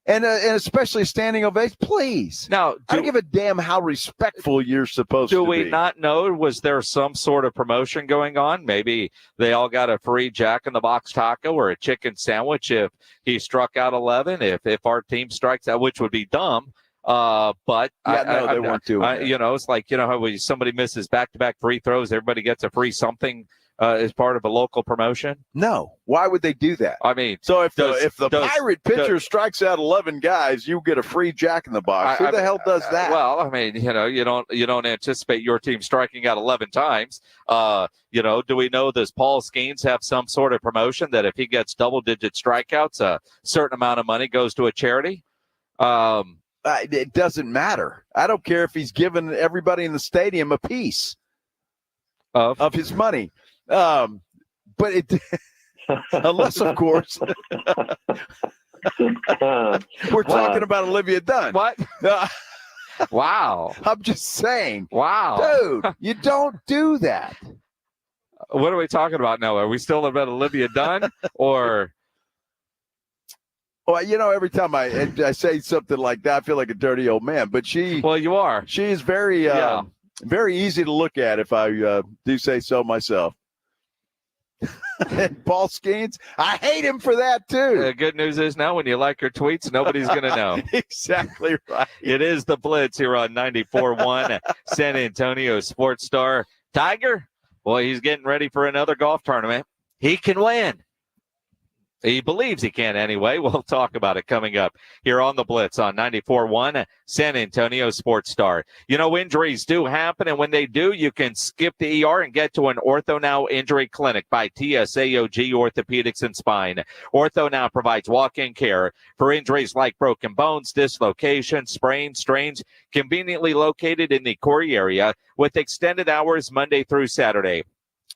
and especially a standing ovation. Please. Now, I don't give a damn how respectful you're supposed to be. Do we not know? Was there some sort of promotion going on? Maybe they all got a free Jack in the Box taco or a chicken sandwich if he struck out 11. If our team strikes out, which would be dumb. But they weren't doing that. It's like how when somebody misses back-to-back free throws, everybody gets a free something. As part of a local promotion? No. Why would they do that? I mean, so if the Pirate pitcher strikes out 11 guys, you get a free Jack in the Box. Who the hell does that? Well, I mean, you don't anticipate your team striking out 11 times. Do we know does Paul Skeens have some sort of promotion that if he gets double-digit strikeouts, a certain amount of money goes to a charity? It doesn't matter. I don't care if he's giving everybody in the stadium a piece of his money. But it, unless, of course, we're talking about Olivia Dunn. What? Wow. I'm just saying. Wow. Dude, you don't do that. What are we talking about now? Are we still about Olivia Dunn or? Well, every time I say something like that, I feel like a dirty old man. But well, you are. She is very, very easy to look at if I do say so myself. And Paul Skeens, I hate him for that too. The good news is now when you like your tweets, nobody's going to know. Exactly right. It is the Blitz here on 94.1 San Antonio Sports Star. Tiger, boy, he's getting ready for another golf tournament. He can win. He believes he can anyway. We'll talk about it coming up here on the Blitz on 94.1 San Antonio Sports Star. Injuries do happen, and when they do, you can skip the ER and get to an Ortho Now Injury Clinic by TSAOG Orthopedics and Spine. Ortho Now provides walk-in care for injuries like broken bones, dislocations, sprains, strains, conveniently located in the Corey area with extended hours Monday through Saturday.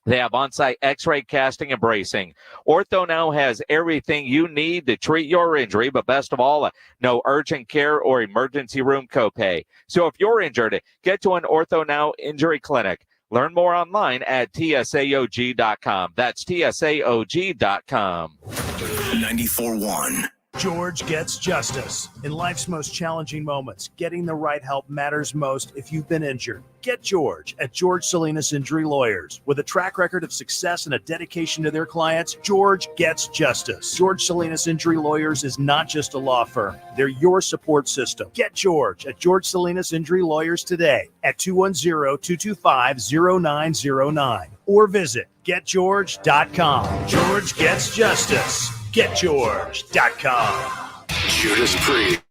They have on-site x-ray, casting, and bracing. Ortho Now has everything you need to treat your injury, but best of all, no urgent care or emergency room copay. So if you're injured, get to an Ortho Now Injury Clinic. Learn more online at tsaog.com. That's tsaog.com. 94.1. George gets justice. In life's most challenging moments, getting the right help matters most. If you've been injured, get George at George Salinas Injury Lawyers. With a track record of success and a dedication to their clients, George gets justice. George Salinas Injury Lawyers is not just a law firm. They're your support system. Get George at George Salinas Injury Lawyers today at 210-225-0909 or visit getgeorge.com. George gets justice. GetGeorge.com. Judas Priest.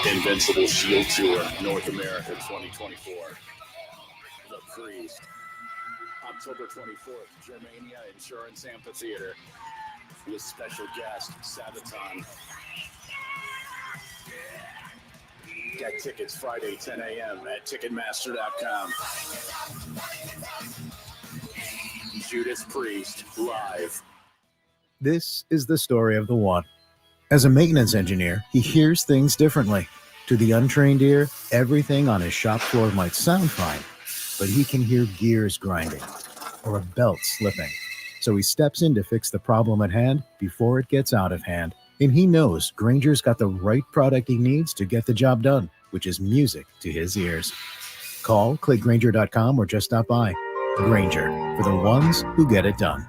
Invincible Shield Tour, North America 2024. The Priest. October 24th, Germania Insurance Amphitheater. With special guest, Sabaton. Get tickets Friday, 10 a.m. at Ticketmaster.com. Judas Priest, live. This is the story of the one. As a maintenance engineer, he hears things differently. To the untrained ear, everything on his shop floor might sound fine, but he can hear gears grinding or a belt slipping. So he steps in to fix the problem at hand before it gets out of hand. And he knows Grainger's got the right product he needs to get the job done, which is music to his ears. Call, click Grainger.com, or just stop by. Grainger, for the ones who get it done.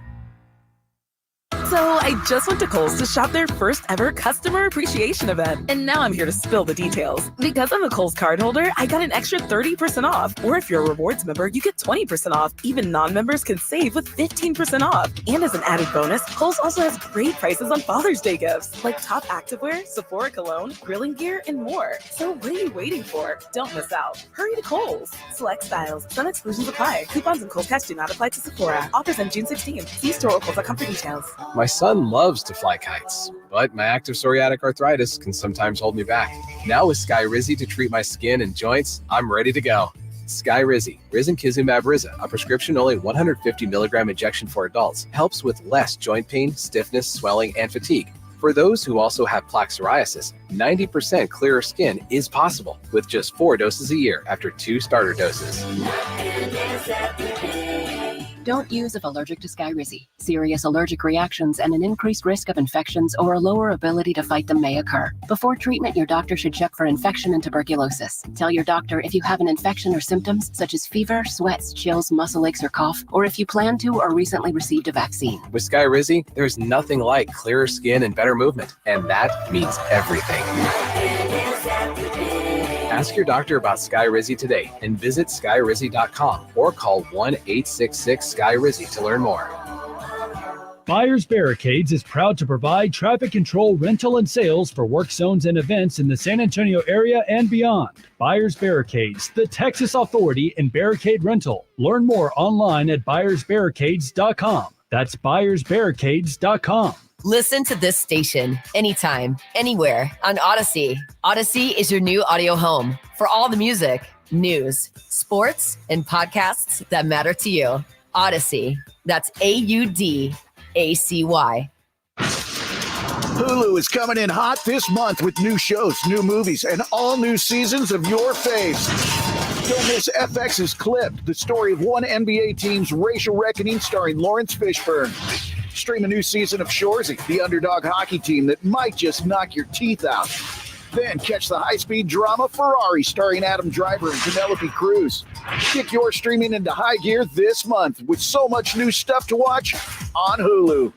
So I just went to Kohl's to shop their first ever customer appreciation event. And now I'm here to spill the details. Because I'm a Kohl's card holder, I got an extra 30% off. Or if you're a rewards member, you get 20% off. Even non-members can save with 15% off. And as an added bonus, Kohl's also has great prices on Father's Day gifts, like top activewear, Sephora cologne, grilling gear, and more. So what are you waiting for? Don't miss out. Hurry to Kohl's. Select styles. Some exclusions apply. Coupons and Kohl's cash do not apply to Sephora. Offers end June 16th. See store or Kohl's.com for details. My son loves to fly kites, but my active psoriatic arthritis can sometimes hold me back. Now with Skyrizi to treat my skin and joints, I'm ready to go. Skyrizi, Risankizumab Riza, a prescription-only 150 milligram injection for adults, helps with less joint pain, stiffness, swelling, and fatigue. For those who also have plaque psoriasis, 90% clearer skin is possible with just 4 doses a year after 2 starter doses. Don't use if allergic to Skyrizi. Serious allergic reactions and an increased risk of infections or a lower ability to fight them may occur. Before treatment, your doctor should check for infection and tuberculosis. Tell your doctor if you have an infection or symptoms such as fever, sweats, chills, muscle aches, or cough, or if you plan to or recently received a vaccine. With Skyrizi, there's nothing like clearer skin and better movement, and that means everything. Ask your doctor about Skyrizi today and visit skyrizi.com or call 1-866-SKY-RIZZI to learn more. Buyers Barricades is proud to provide traffic control, rental, and sales for work zones and events in the San Antonio area and beyond. Buyers Barricades, the Texas authority in barricade rental. Learn more online at buyersbarricades.com. That's buyersbarricades.com. Listen to this station anytime, anywhere on Odyssey. Odyssey is your new audio home for all the music, news, sports, and podcasts that matter to you. Odyssey. That's AUDACY. Hulu is coming in hot this month with new shows, new movies, and all new seasons of your faves. Don't miss FX's Clipped, the story of one NBA team's racial reckoning starring Lawrence Fishburne. Stream a new season of Shoresy, the underdog hockey team that might just knock your teeth out. Then catch the high-speed drama Ferrari starring Adam Driver and Penelope Cruz. Kick your streaming into high gear this month with so much new stuff to watch on Hulu.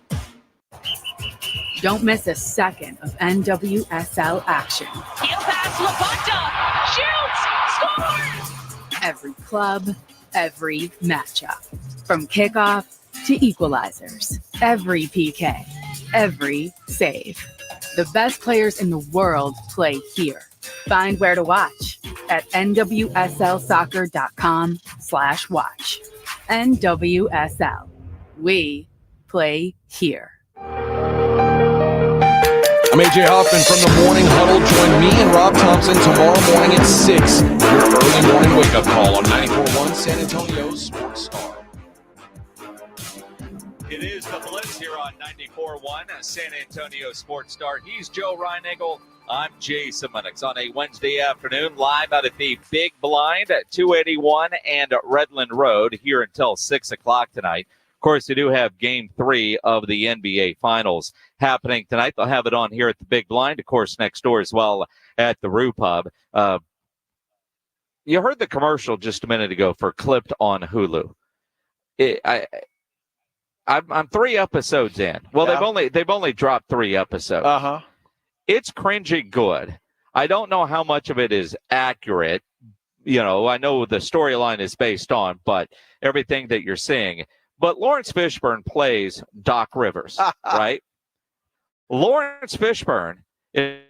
Don't miss a second of NWSL action. Heel pass, LaPonta, shoots, scores! Every club, every matchup. From kickoff to equalizers, every PK, every save. The best players in the world play here. Find where to watch at nwslsoccer.com/watch. NWSL. We play here. I'm AJ Hoffman from the Morning Huddle. Join me and Rob Thompson tomorrow morning at 6. Your early morning wake-up call on 94.1 San Antonio Sports Star. It is the Blitz here on 94.1 San Antonio Sports Star. He's Joe Reinagel. I'm Jason Minix on a Wednesday afternoon, live out at the Big Blind at 281 and Redland Road here until 6 o'clock tonight. Of course, we do have Game 3 of the NBA Finals happening tonight. They'll have it on here at the Big Blind, of course, next door as well at the Roo Pub. You heard the commercial just a minute ago for Clipped on Hulu. I'm 3 episodes in. Well, yeah. They've only dropped 3 episodes. Uh-huh. It's cringy good. I don't know how much of it is accurate. You know, I know the storyline is based on, but everything that you're seeing. But Lawrence Fishburne plays Doc Rivers, right? Lawrence Fishburne is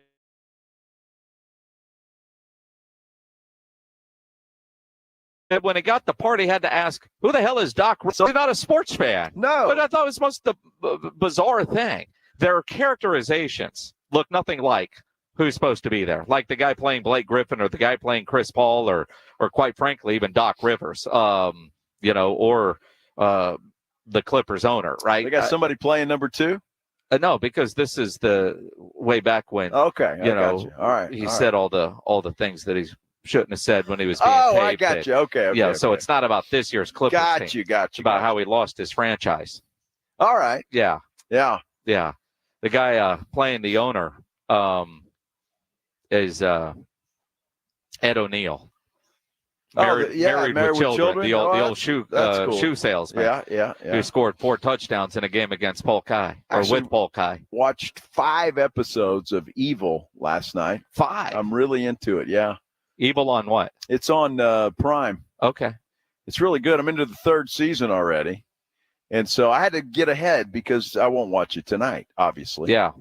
when he got the part, he had to ask, who the hell is Doc Rivers? He's not a sports fan. No. But I thought it was most the bizarre thing. Their characterizations look nothing like who's supposed to be there. Like the guy playing Blake Griffin or the guy playing Chris Paul or quite frankly, even Doc Rivers, you know, or the Clippers owner, right? They got somebody playing number 2? No, because this is the way back when. Okay, you know, got you. All right. He said all the things that he shouldn't have said when he was being taped. I got you. Okay. Yeah, so it's not about this year's Clippers team. Got you. It's about how he lost his franchise. All right. Yeah. The guy playing the owner is Ed O'Neill. Married with children. The old shoe salesman. Yeah. Who scored 4 touchdowns in a game against Polkai with Polkai. Watched 5 episodes of Evil last night. 5. I'm really into it. Yeah. Evil on what? It's on Prime. Okay. It's really good. I'm into the 3rd season already. And so I had to get ahead because I won't watch it tonight, obviously. Yeah.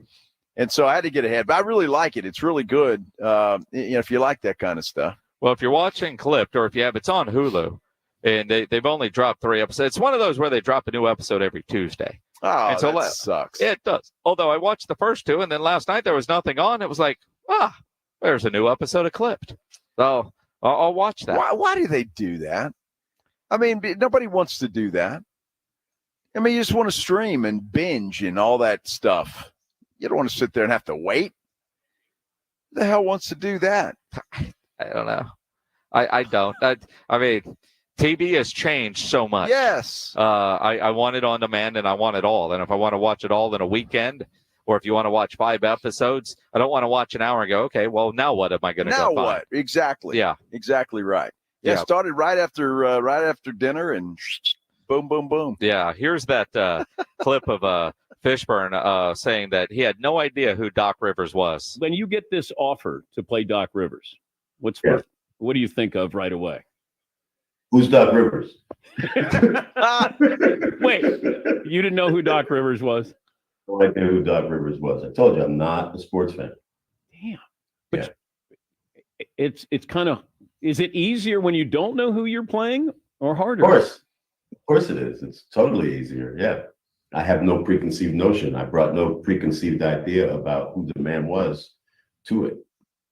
And so I had to get ahead. But I really like it. It's really good, if you like that kind of stuff. Well, if you're watching Clipped or if you have, it's on Hulu, and they've only dropped 3 episodes. It's one of those where they drop a new episode every Tuesday. Oh, and so that sucks. It does. Although I watched the first 2, and then last night there was nothing on. It was like, there's a new episode of Clipped. So I'll watch that. Why do they do that? I mean, nobody wants to do that. I mean, you just want to stream and binge and all that stuff. You don't want to sit there and have to wait. Who the hell wants to do that? I don't know. I don't. I mean, TV has changed so much. Yes. I want it on demand and I want it all. And if I want to watch it all in a weekend, or if you want to watch 5 episodes, I don't want to watch an hour and go, okay, well, now what am I going to go find? Now what? Exactly. Yeah. Exactly right. Yeah. Started right after dinner and boom, boom, boom. Yeah. Here's that clip of Fishburne saying that he had no idea who Doc Rivers was. When you get this offer to play Doc Rivers, what do you think of right away? Who's Doc Rivers? Wait, you didn't know who Doc Rivers was? No idea who Doc Rivers was. I told you I'm not a sports fan. Damn. But it's kind of, is it easier when you don't know who you're playing or harder? Of course it is. It's totally easier. Yeah. I have no preconceived notion. I brought no preconceived idea about who the man was to it.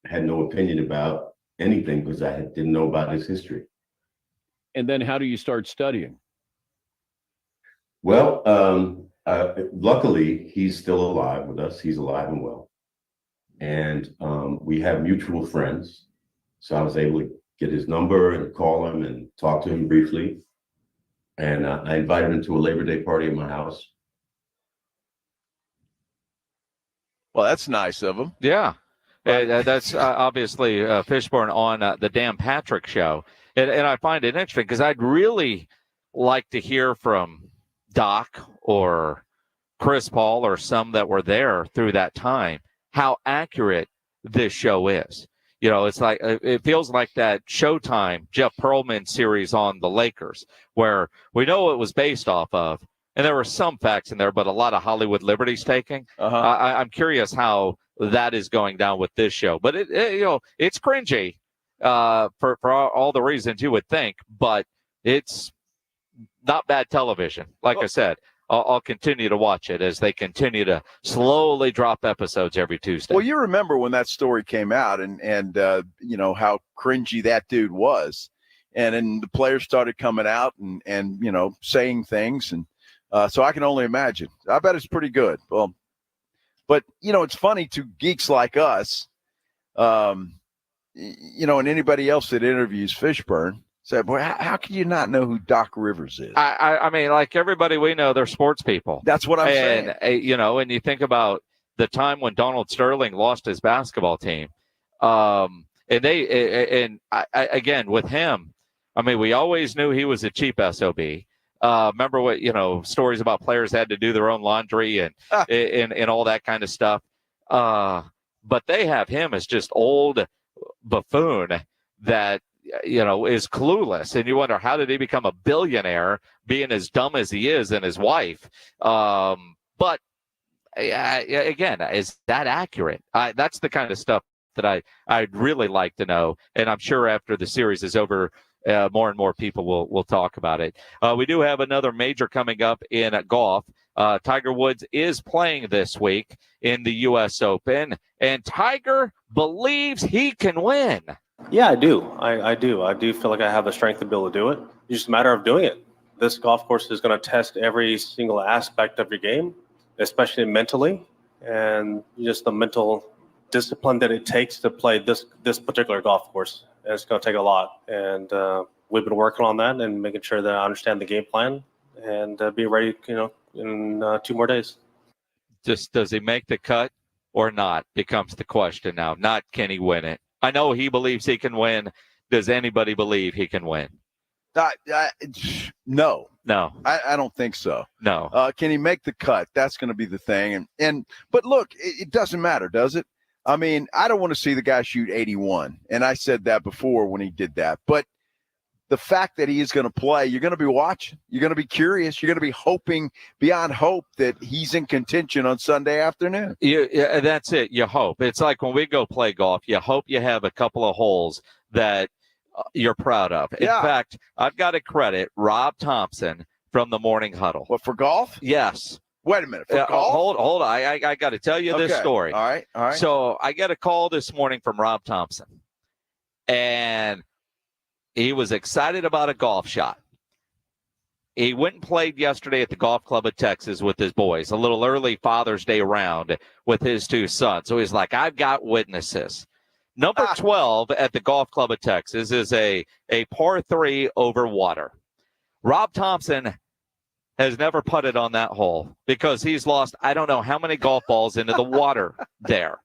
I had no opinion about anything because I didn't know about his history. And then how do you start studying? Well, luckily, he's still alive with us. He's alive and well. And we have mutual friends. So I was able to get his number and call him and talk to him briefly. And I invited him to a Labor Day party at my house. Well, that's nice of him. Yeah. That's obviously Fishburne on the Dan Patrick Show. And I find it interesting because I'd really like to hear from Doc or Chris Paul or some that were there through that time how accurate this show is. You know, it's like it feels like that Showtime Jeff Pearlman series on the Lakers where we know what it was based off of. And there were some facts in there, but a lot of Hollywood liberties taking. I'm curious how that is going down with this show. But it's cringy for all the reasons you would think, but it's not bad television. Like I said, I'll continue to watch it as they continue to slowly drop episodes every Tuesday. Well, you remember when that story came out and how cringy that dude was. And then the players started coming out and saying things. And so I can only imagine. I bet it's pretty good. Well, but, it's funny to geeks like us And anybody else that interviews Fishburne said, boy, how can you not know who Doc Rivers is? I mean, like everybody we know, they're sports people. That's what I'm saying. And you think about the time when Donald Sterling lost his basketball team. Again, with him, I mean, we always knew he was a cheap SOB. Remember what, stories about players had to do their own laundry and all that kind of stuff. But they have him as just old buffoon that, is clueless. And you wonder, how did he become a billionaire being as dumb as he is and his wife? But again, is that accurate? That's the kind of stuff that I'd really like to know. And I'm sure after the series is over, more and more people will talk about it. We do have another major coming up in golf. Tiger Woods is playing this week in the U.S. Open, and Tiger believes he can win. Yeah, I do. I do. I do feel like I have the strength to be able to do it. It's just a matter of doing it. This golf course is going to test every single aspect of your game, especially mentally, and just the mental discipline that it takes to play this particular golf course. And it's going to take a lot. And we've been working on that and making sure that I understand the game plan and be ready, in 2 more days. Just does he make the cut or not becomes the question now. Not can he win it. I know he believes he can win. Does anybody believe he can win? No. No. I don't think so. No. Can he make the cut? That's going to be the thing. But look, it doesn't matter, does it? I mean, I don't want to see the guy shoot 81. And I said that before when he did that. But the fact that he is going to play, you're going to be watching. You're going to be curious. You're going to be hoping beyond hope that he's in contention on Sunday afternoon. Yeah, that's it. You hope. It's like when we go play golf, you hope you have a couple of holes that you're proud of. In fact, I've got to credit Rob Thompson from the Morning Huddle. What, for golf? Yes. Wait a minute. For golf? Hold on. I got to tell you this story. All right. So I get a call this morning from Rob Thompson, and he was excited about a golf shot. He went and played yesterday at the Golf Club of Texas with his boys, a little early Father's Day round with his 2 sons. So he's like, I've got witnesses. Number 12 at the Golf Club of Texas is a par 3 over water. Rob Thompson has never putted on that hole because he's lost I don't know how many golf balls into the water there.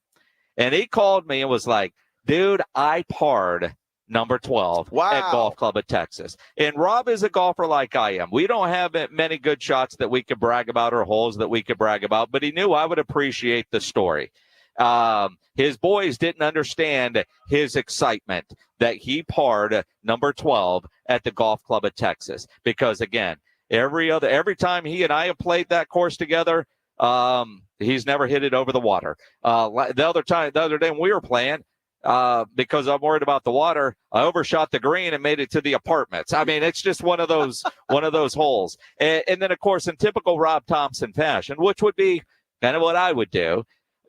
And he called me and was like, dude, I parred number 12 at Golf Club of Texas. And Rob is a golfer like I am. We don't have many good shots that we could brag about or holes that we could brag about, but he knew I would appreciate the story. His boys didn't understand his excitement that he parred number 12 at the Golf Club of Texas because, again, every time he and I have played that course together, he's never hit it over the water. The other day when we were playing, because I'm worried about the water, I overshot the green and made it to the apartments. I mean, it's just one of those holes. And then, of course, in typical Rob Thompson fashion, which would be kind of what I would do,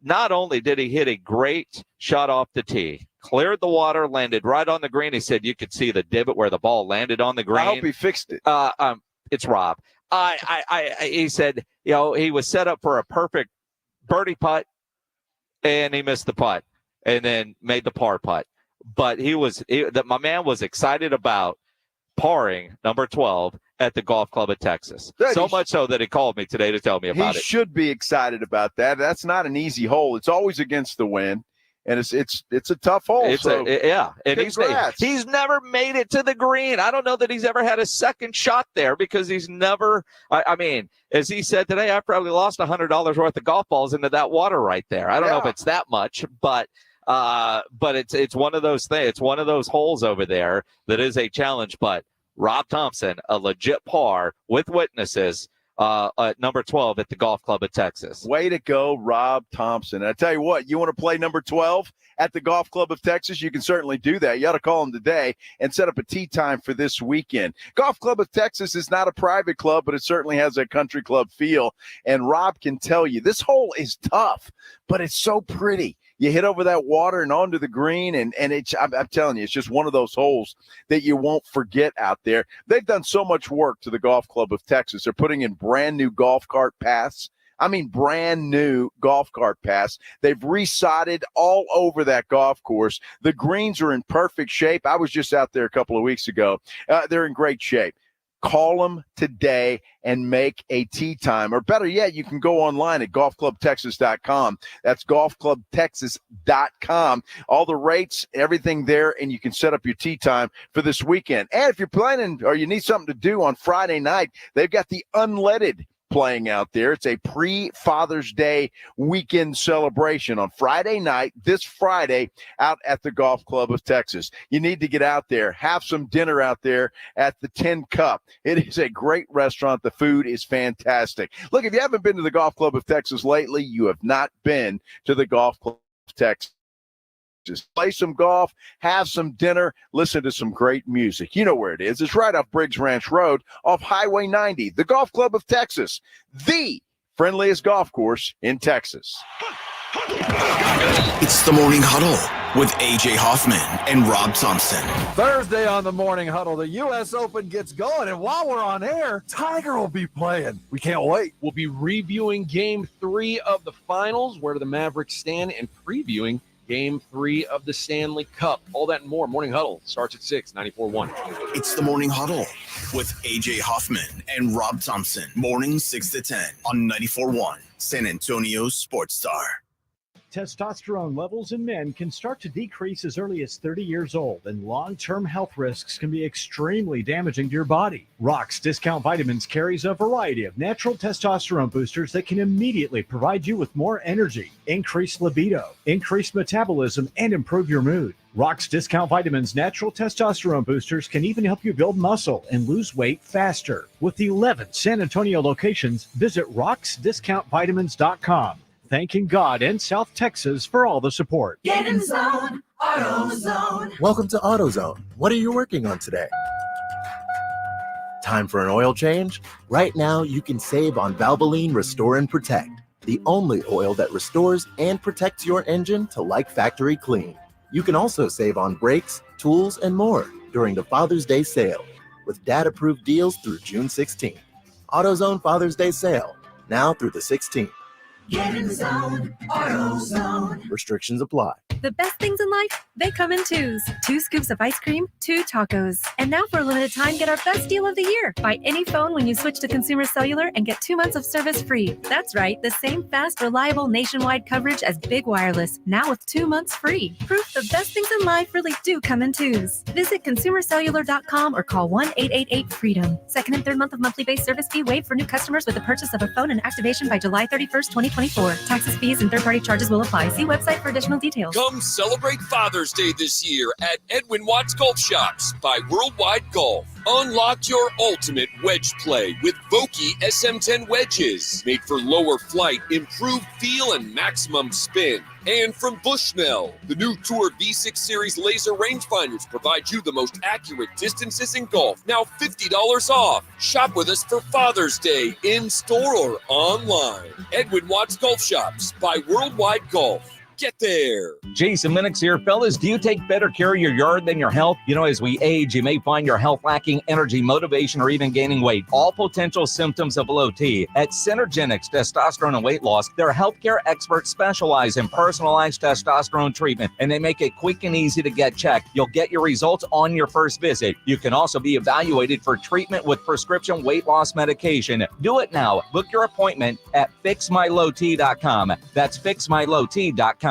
not only did he hit a great shot off the tee, cleared the water, landed right on the green. He said you could see the divot where the ball landed on the green. I hope he fixed it. It's Rob. He said, he was set up for a perfect birdie putt, and he missed the putt, and then made the par putt. But my man was excited about parring number 12 at the Golf Club of Texas. So much so that he called me today to tell me about it. He should be excited about that. That's not an easy hole. It's always against the wind. And it's a tough hole. And he's never made it to the green. I don't know that he's ever had a second shot there because he's never. I mean, as he said today, I probably lost $100 worth of golf balls into that water right there. I don't know if it's that much, but it's one of those things. It's one of those holes over there that is a challenge. But Rob Thompson, a legit par with witnesses. At number 12 at the Golf Club of Texas. Way to go, Rob Thompson. And I tell you what, you want to play number 12 at the Golf Club of Texas? You can certainly do that. You ought to call him today and set up a tee time for this weekend. Golf Club of Texas is not a private club, but it certainly has a country club feel. And Rob can tell you, this hole is tough, but it's so pretty. You hit over that water and onto the green, and I'm telling you, it's just one of those holes that you won't forget out there. They've done so much work to the Golf Club of Texas. They're putting in brand new golf cart paths. I mean, brand new golf cart paths. They've resodded all over that golf course. The greens are in perfect shape. I was just out there a couple of weeks ago. They're in great shape. Call them today and make a tee time. Or better yet, you can go online at golfclubtexas.com. That's golfclubtexas.com. All the rates, everything there, and you can set up your tee time for this weekend. And if you're planning or you need something to do on Friday night, they've got the unleaded playing out there. It's a pre-Father's Day weekend celebration on Friday night, this Friday, out at the Golf Club of Texas. You need to get out there, have some dinner out there at the Tin Cup. It is a great restaurant. The food is fantastic. Look, if you haven't been to the Golf Club of Texas lately, you have not been to the Golf Club of Texas. Just play some golf, have some dinner, listen to some great music. You know where it is. It's right off Briggs Ranch Road off Highway 90. The Golf Club of Texas, the friendliest golf course in Texas. It's the Morning Huddle with A.J. Hoffman and Rob Thompson. Thursday on the Morning Huddle, the U.S. Open gets going, and while we're on air, Tiger will be playing. We can't wait. We'll be reviewing Game 3 of the finals, where do the Mavericks stand, and previewing Game 3 of the Stanley Cup. All that and more. Morning Huddle starts at 6, 94.1. It's the Morning Huddle with A.J. Hoffman and Rob Thompson. Mornings 6 to 10 on 94.1 San Antonio's Sports Star. Testosterone levels in men can start to decrease as early as 30 years old, and long-term health risks can be extremely damaging to your body. Rock's Discount Vitamins carries a variety of natural testosterone boosters that can immediately provide you with more energy, increased libido, increased metabolism, and improve your mood. Rock's Discount Vitamins natural testosterone boosters can even help you build muscle and lose weight faster. With 11 San Antonio locations, visit rocksdiscountvitamins.com. Thanking God and South Texas for all the support. Get in the zone, AutoZone. Welcome to AutoZone. What are you working on today? Time for an oil change? Right now, you can save on Valvoline Restore and Protect, the only oil that restores and protects your engine to like factory clean. You can also save on brakes, tools, and more during the Father's Day sale with dad-approved deals through June 16th. AutoZone Father's Day sale, now through the 16th. Get in the zone, AutoZone. Restrictions apply. The best things in life, they come in twos. 2 scoops of ice cream, 2 tacos. And now for a limited time, get our best deal of the year. Buy any phone when you switch to Consumer Cellular and get 2 months of service free. That's right, the same fast, reliable nationwide coverage as Big Wireless, now with 2 months free. Proof the best things in life really do come in twos. Visit consumercellular.com or call 1-888-FREEDOM. Second and third month of monthly base service fee waived for new customers with the purchase of a phone and activation by July 31st, 2024. Taxes, fees, and third-party charges will apply. See website for additional details. Come celebrate Father's Day this year at Edwin Watts Golf Shops by Worldwide Golf. Unlock your ultimate wedge play with Vokey SM10 wedges, made for lower flight, improved feel, and maximum spin. And from Bushnell, the new Tour V6 Series laser rangefinders provide you the most accurate distances in golf. Now $50 off. Shop with us for Father's Day, in-store or online. Edwin Watts Golf Shops by Worldwide Golf. Get there. Jason Minix here. Fellas, do you take better care of your yard than your health? You know, as we age, you may find your health lacking energy, motivation, or even gaining weight. All potential symptoms of low T. At Synergenics Testosterone and Weight Loss, their healthcare experts specialize in personalized testosterone treatment, and they make it quick and easy to get checked. You'll get your results on your first visit. You can also be evaluated for treatment with prescription weight loss medication. Do it now. Book your appointment at fixmylowt.com. That's fixmylowt.com.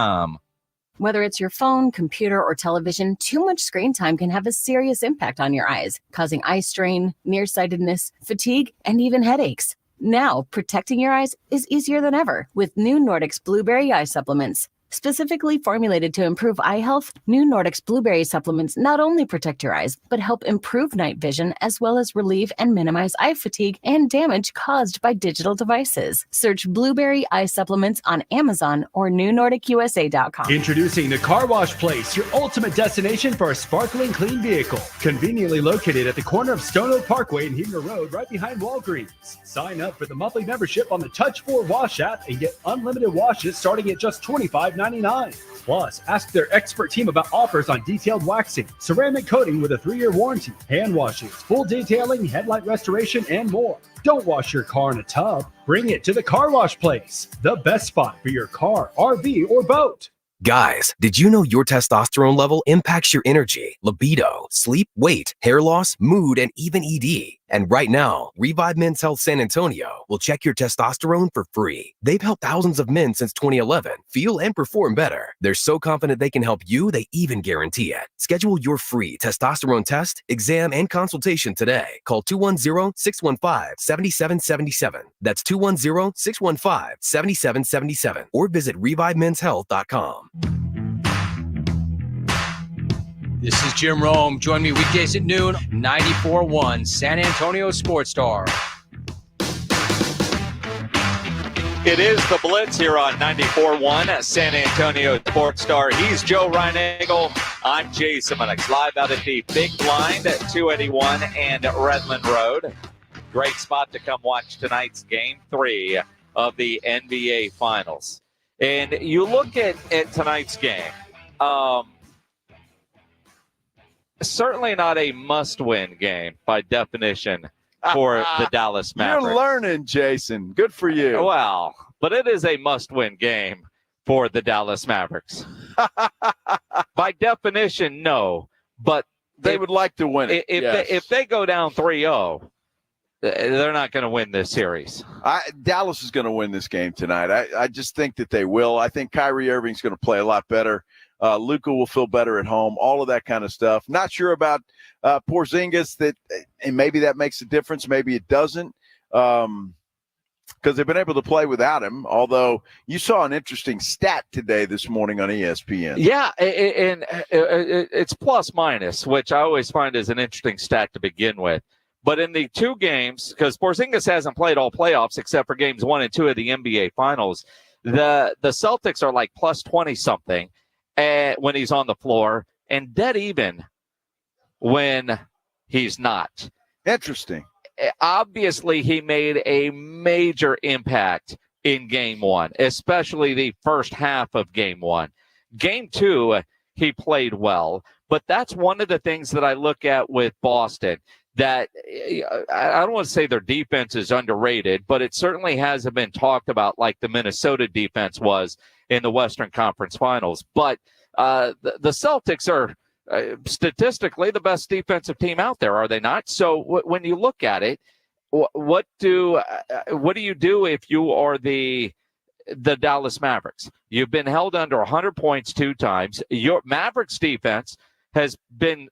Whether it's your phone, computer, or television, too much screen time can have a serious impact on your eyes, causing eye strain, nearsightedness, fatigue, and even headaches. Now, protecting your eyes is easier than ever with new Nordics Blueberry Eye Supplements. Specifically formulated to improve eye health, new Nordics Blueberry Supplements not only protect your eyes, but help improve night vision as well as relieve and minimize eye fatigue and damage caused by digital devices. Search Blueberry Eye Supplements on Amazon or newnordicusa.com. Introducing the Car Wash Place, your ultimate destination for a sparkling clean vehicle. Conveniently located at the corner of Stone Oak Parkway and Heater Road, right behind Walgreens. Sign up for the monthly membership on the Touch 4 Wash app and get unlimited washes starting at just $25.99. $25.99. Plus, ask their expert team about offers on detailed waxing, ceramic coating with a 3-year warranty, hand washes, full detailing, headlight restoration, and more. Don't wash your car in a tub. Bring it to the car wash place, the best spot for your car, RV, or boat. Guys, did you know your testosterone level impacts your energy, libido, sleep, weight, hair loss, mood, and even ED? And right now, Revive Men's Health San Antonio will check your testosterone for free. They've helped thousands of men since 2011 feel and perform better. They're so confident they can help you, they even guarantee it. Schedule your free testosterone test, exam, and consultation today. Call 210-615-7777. That's 210-615-7777. Or visit ReviveMen'sHealth.com. This is Jim Rome. Join me weekdays at noon, 94.1 San Antonio Sports Star. It is the Blitz here on 94.1 San Antonio Sports Star. He's Joe Reinagle. I'm Jason Minix, live out at the Big Blind at 281 and Redland Road. Great spot to come watch tonight's Game 3 of the NBA Finals. And you look at tonight's game, certainly not a must-win game by definition for the Dallas Mavericks. You're learning, Jason. Good for you. Well, but it is a must-win game for the Dallas Mavericks. By definition, no. But they would like to win it. If they go down 3-0, they're not going to win this series. Dallas is going to win this game tonight. I just think that they will. I think Kyrie Irving's going to play a lot better. Luka will feel better at home, all of that kind of stuff. Not sure about Porzingis, and maybe that makes a difference. Maybe it doesn't, because they've been able to play without him, although you saw an interesting stat today this morning on ESPN. Yeah, and it's plus minus, which I always find is an interesting stat to begin with. But in the two games, because Porzingis hasn't played all playoffs except for games 1 and 2 of the NBA Finals, the Celtics are like plus 20-something. When he's on the floor, and dead even when he's not. Interesting. Obviously, he made a major impact in Game 1, especially the first half of Game 1. Game 2, he played well, but that's one of the things that I look at with Boston, that I don't want to say their defense is underrated, but it certainly hasn't been talked about like the Minnesota defense was in the Western Conference Finals. But the Celtics are statistically the best defensive team out there, are they not? So when you look at it, what do you do if you are the Dallas Mavericks? You've been held under 100 points 2 times. Your Mavericks defense has been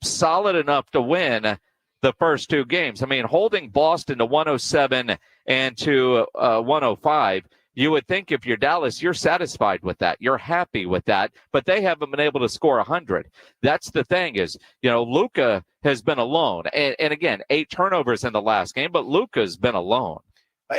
solid enough to win the first 2 games. I mean, holding Boston to 107 and to 105, you would think if you're Dallas, you're satisfied with that. You're happy with that, but they haven't been able to score 100. That's the thing is, Luka has been alone. And again, 8 turnovers in the last game, but Luka's been alone.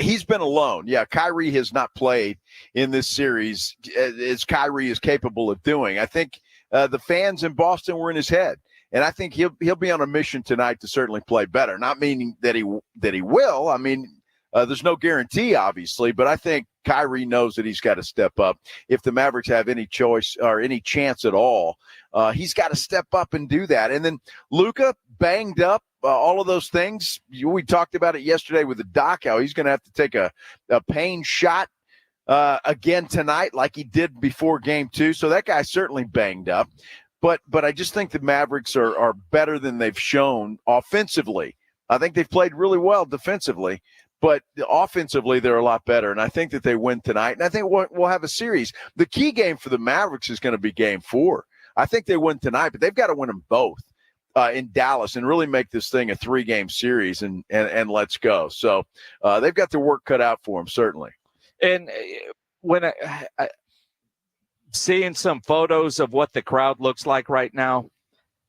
He's been alone. Yeah, Kyrie has not played in this series as Kyrie is capable of doing. I think the fans in Boston were in his head. And I think he'll be on a mission tonight to certainly play better. Not meaning that he will. I mean, there's no guarantee, obviously, but I think Kyrie knows that he's got to step up. If the Mavericks have any choice or any chance at all, he's got to step up and do that. And then Luka, banged up, all of those things. We talked about it yesterday with the doc, how he's going to have to take a pain shot again tonight like he did before Game 2. So that guy's certainly banged up. But I just think the Mavericks are better than they've shown offensively. I think they've played really well defensively, but offensively they're a lot better. And I think that they win tonight. And I think we'll have a series. The key game for the Mavericks is going to be Game 4. I think they win tonight, but they've got to win them both in Dallas and really make this thing a 3-game series and let's go. So they've got their work cut out for them, certainly. And when I seeing some photos of what the crowd looks like right now,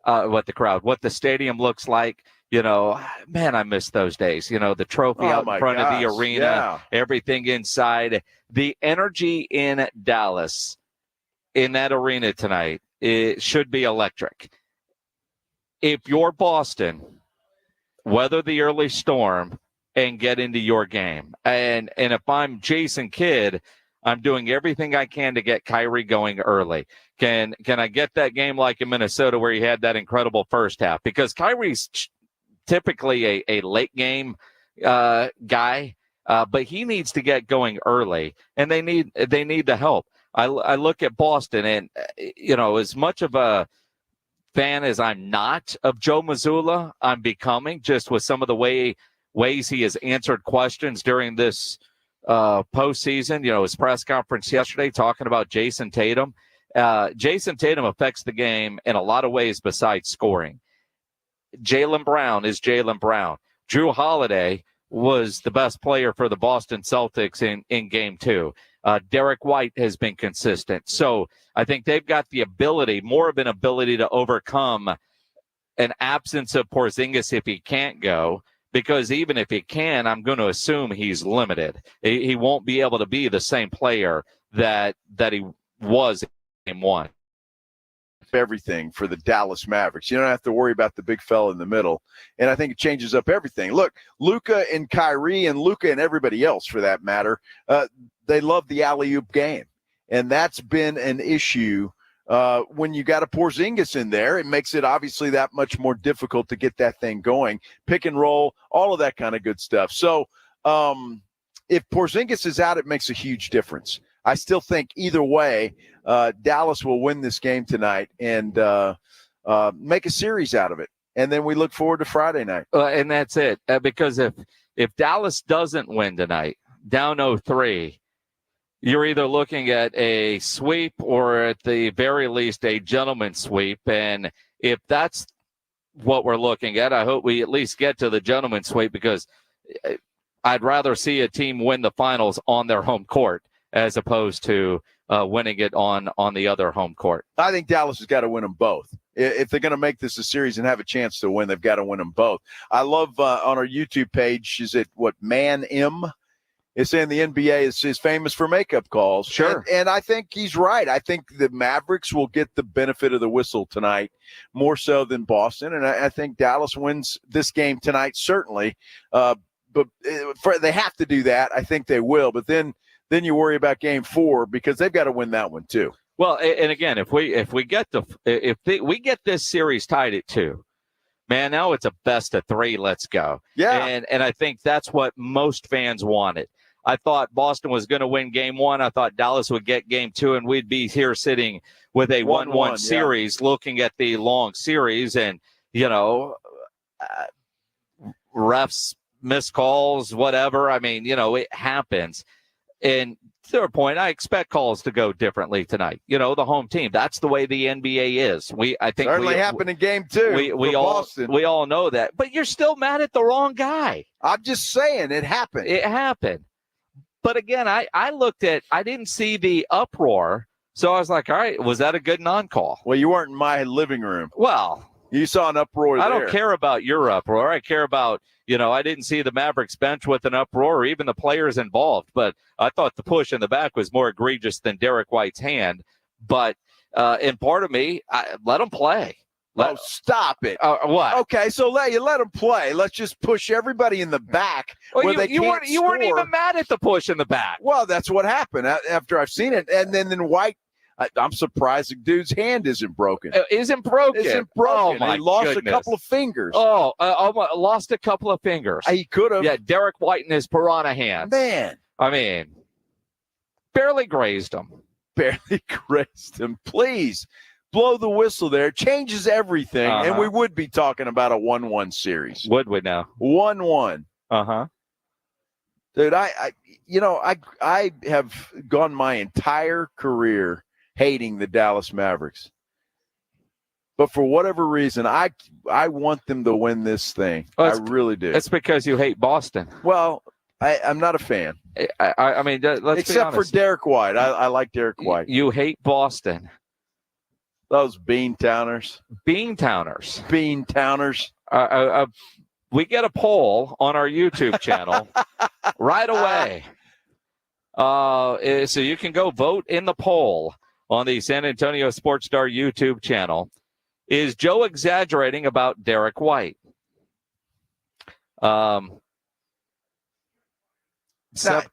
what the stadium looks like, man, I miss those days. The trophy out in front of the arena, everything inside. The energy in Dallas, in that arena tonight, it should be electric. If you're Boston, weather the early storm and get into your game. And if I'm Jason Kidd, I'm doing everything I can to get Kyrie going early. Can I get that game like in Minnesota where he had that incredible first half? Because Kyrie's typically a late game guy, but he needs to get going early, and they need the help. I look at Boston, and as much of a fan as I'm not of Joe Mazzulla, I'm becoming just with some of the ways he has answered questions during this postseason. His press conference yesterday talking about Jason Tatum. Jason Tatum affects the game in a lot of ways besides scoring. Jaylen Brown is Jaylen Brown. Drew Holiday was the best player for the Boston Celtics in Game 2. Derek White has been consistent. So I think they've got the ability, more of an ability to overcome an absence of Porzingis if he can't go, because even if he can, I'm going to assume he's limited. He won't be able to be the same player that he was in Game 1. Everything for the Dallas Mavericks. You don't have to worry about the big fella in the middle. And I think it changes up everything. Look, Luka and Kyrie and Luka and everybody else for that matter, they love the alley-oop game. And that's been an issue when you got a Porzingis in there. It makes it obviously that much more difficult to get that thing going. Pick and roll, all of that kind of good stuff. So if Porzingis is out, it makes a huge difference. I still think either way, Dallas will win this game tonight and make a series out of it. And then we look forward to Friday night. And that's it. Because if Dallas doesn't win tonight, down 0-3, you're either looking at a sweep or at the very least a gentleman's sweep. And if that's what we're looking at, I hope we at least get to the gentleman's sweep, because I'd rather see a team win the finals on their home court as opposed to winning it on the other home court. I think Dallas has got to win them both. If they're going to make this a series and have a chance to win, they've got to win them both. I love on our YouTube page, is it Man M? It's saying the NBA is famous for makeup calls. Sure. And I think he's right. I think the Mavericks will get the benefit of the whistle tonight, more so than Boston. And I think Dallas wins this game tonight, certainly. But they have to do that. I think they will. But then you worry about Game 4, because they've got to win that one too. Well, and again, if we get this series tied at 2, man, now it's a best of 3. Let's go. Yeah. And I think that's what most fans wanted. I thought Boston was going to win Game 1. I thought Dallas would get Game 2, and we'd be here sitting with a 1-1 series, looking at the long series, and refs, missed calls, whatever. I mean, it happens. And to their point, I expect calls to go differently tonight. The home team. That's the way the NBA is. I think certainly happened in Game 2. We all know that. But you're still mad at the wrong guy. I'm just saying it happened. It happened. But again, I looked at, I didn't see the uproar, so I was like, all right, was that a good non-call? Well, you weren't in my living room. Well, you saw an uproar there. I don't care about your uproar. I care about, I didn't see the Mavericks bench with an uproar or even the players involved, but I thought the push in the back was more egregious than Derek White's hand. But in part of me, let them play. Stop it. What? Okay, so let them play. Let's just push everybody in the back where they can't you weren't even mad at the push in the back. Well, that's what happened after I've seen it. And then White, I'm surprised the dude's hand isn't broken. Isn't broken. Oh, my he lost goodness. a couple of fingers. Lost a couple of fingers. He could have. Yeah, Derek White in his piranha hand. Man. I mean, barely grazed him. Barely grazed him. Please. Blow the whistle there. Changes everything, and we would be talking about a 1-1 series. Would we now? 1-1. Dude, I have gone my entire career hating the Dallas Mavericks. But for whatever reason, I want them to win this thing. I really do. It's because you hate Boston. Well, I'm not a fan. I mean, let's except be honest. for Derek White. I like Derek White. You hate Boston. Those Beantowners. Beantowners. We get a poll on our YouTube channel right away. So you can go vote in the poll on the San Antonio Sports Star YouTube channel. Is Joe exaggerating about Derek White?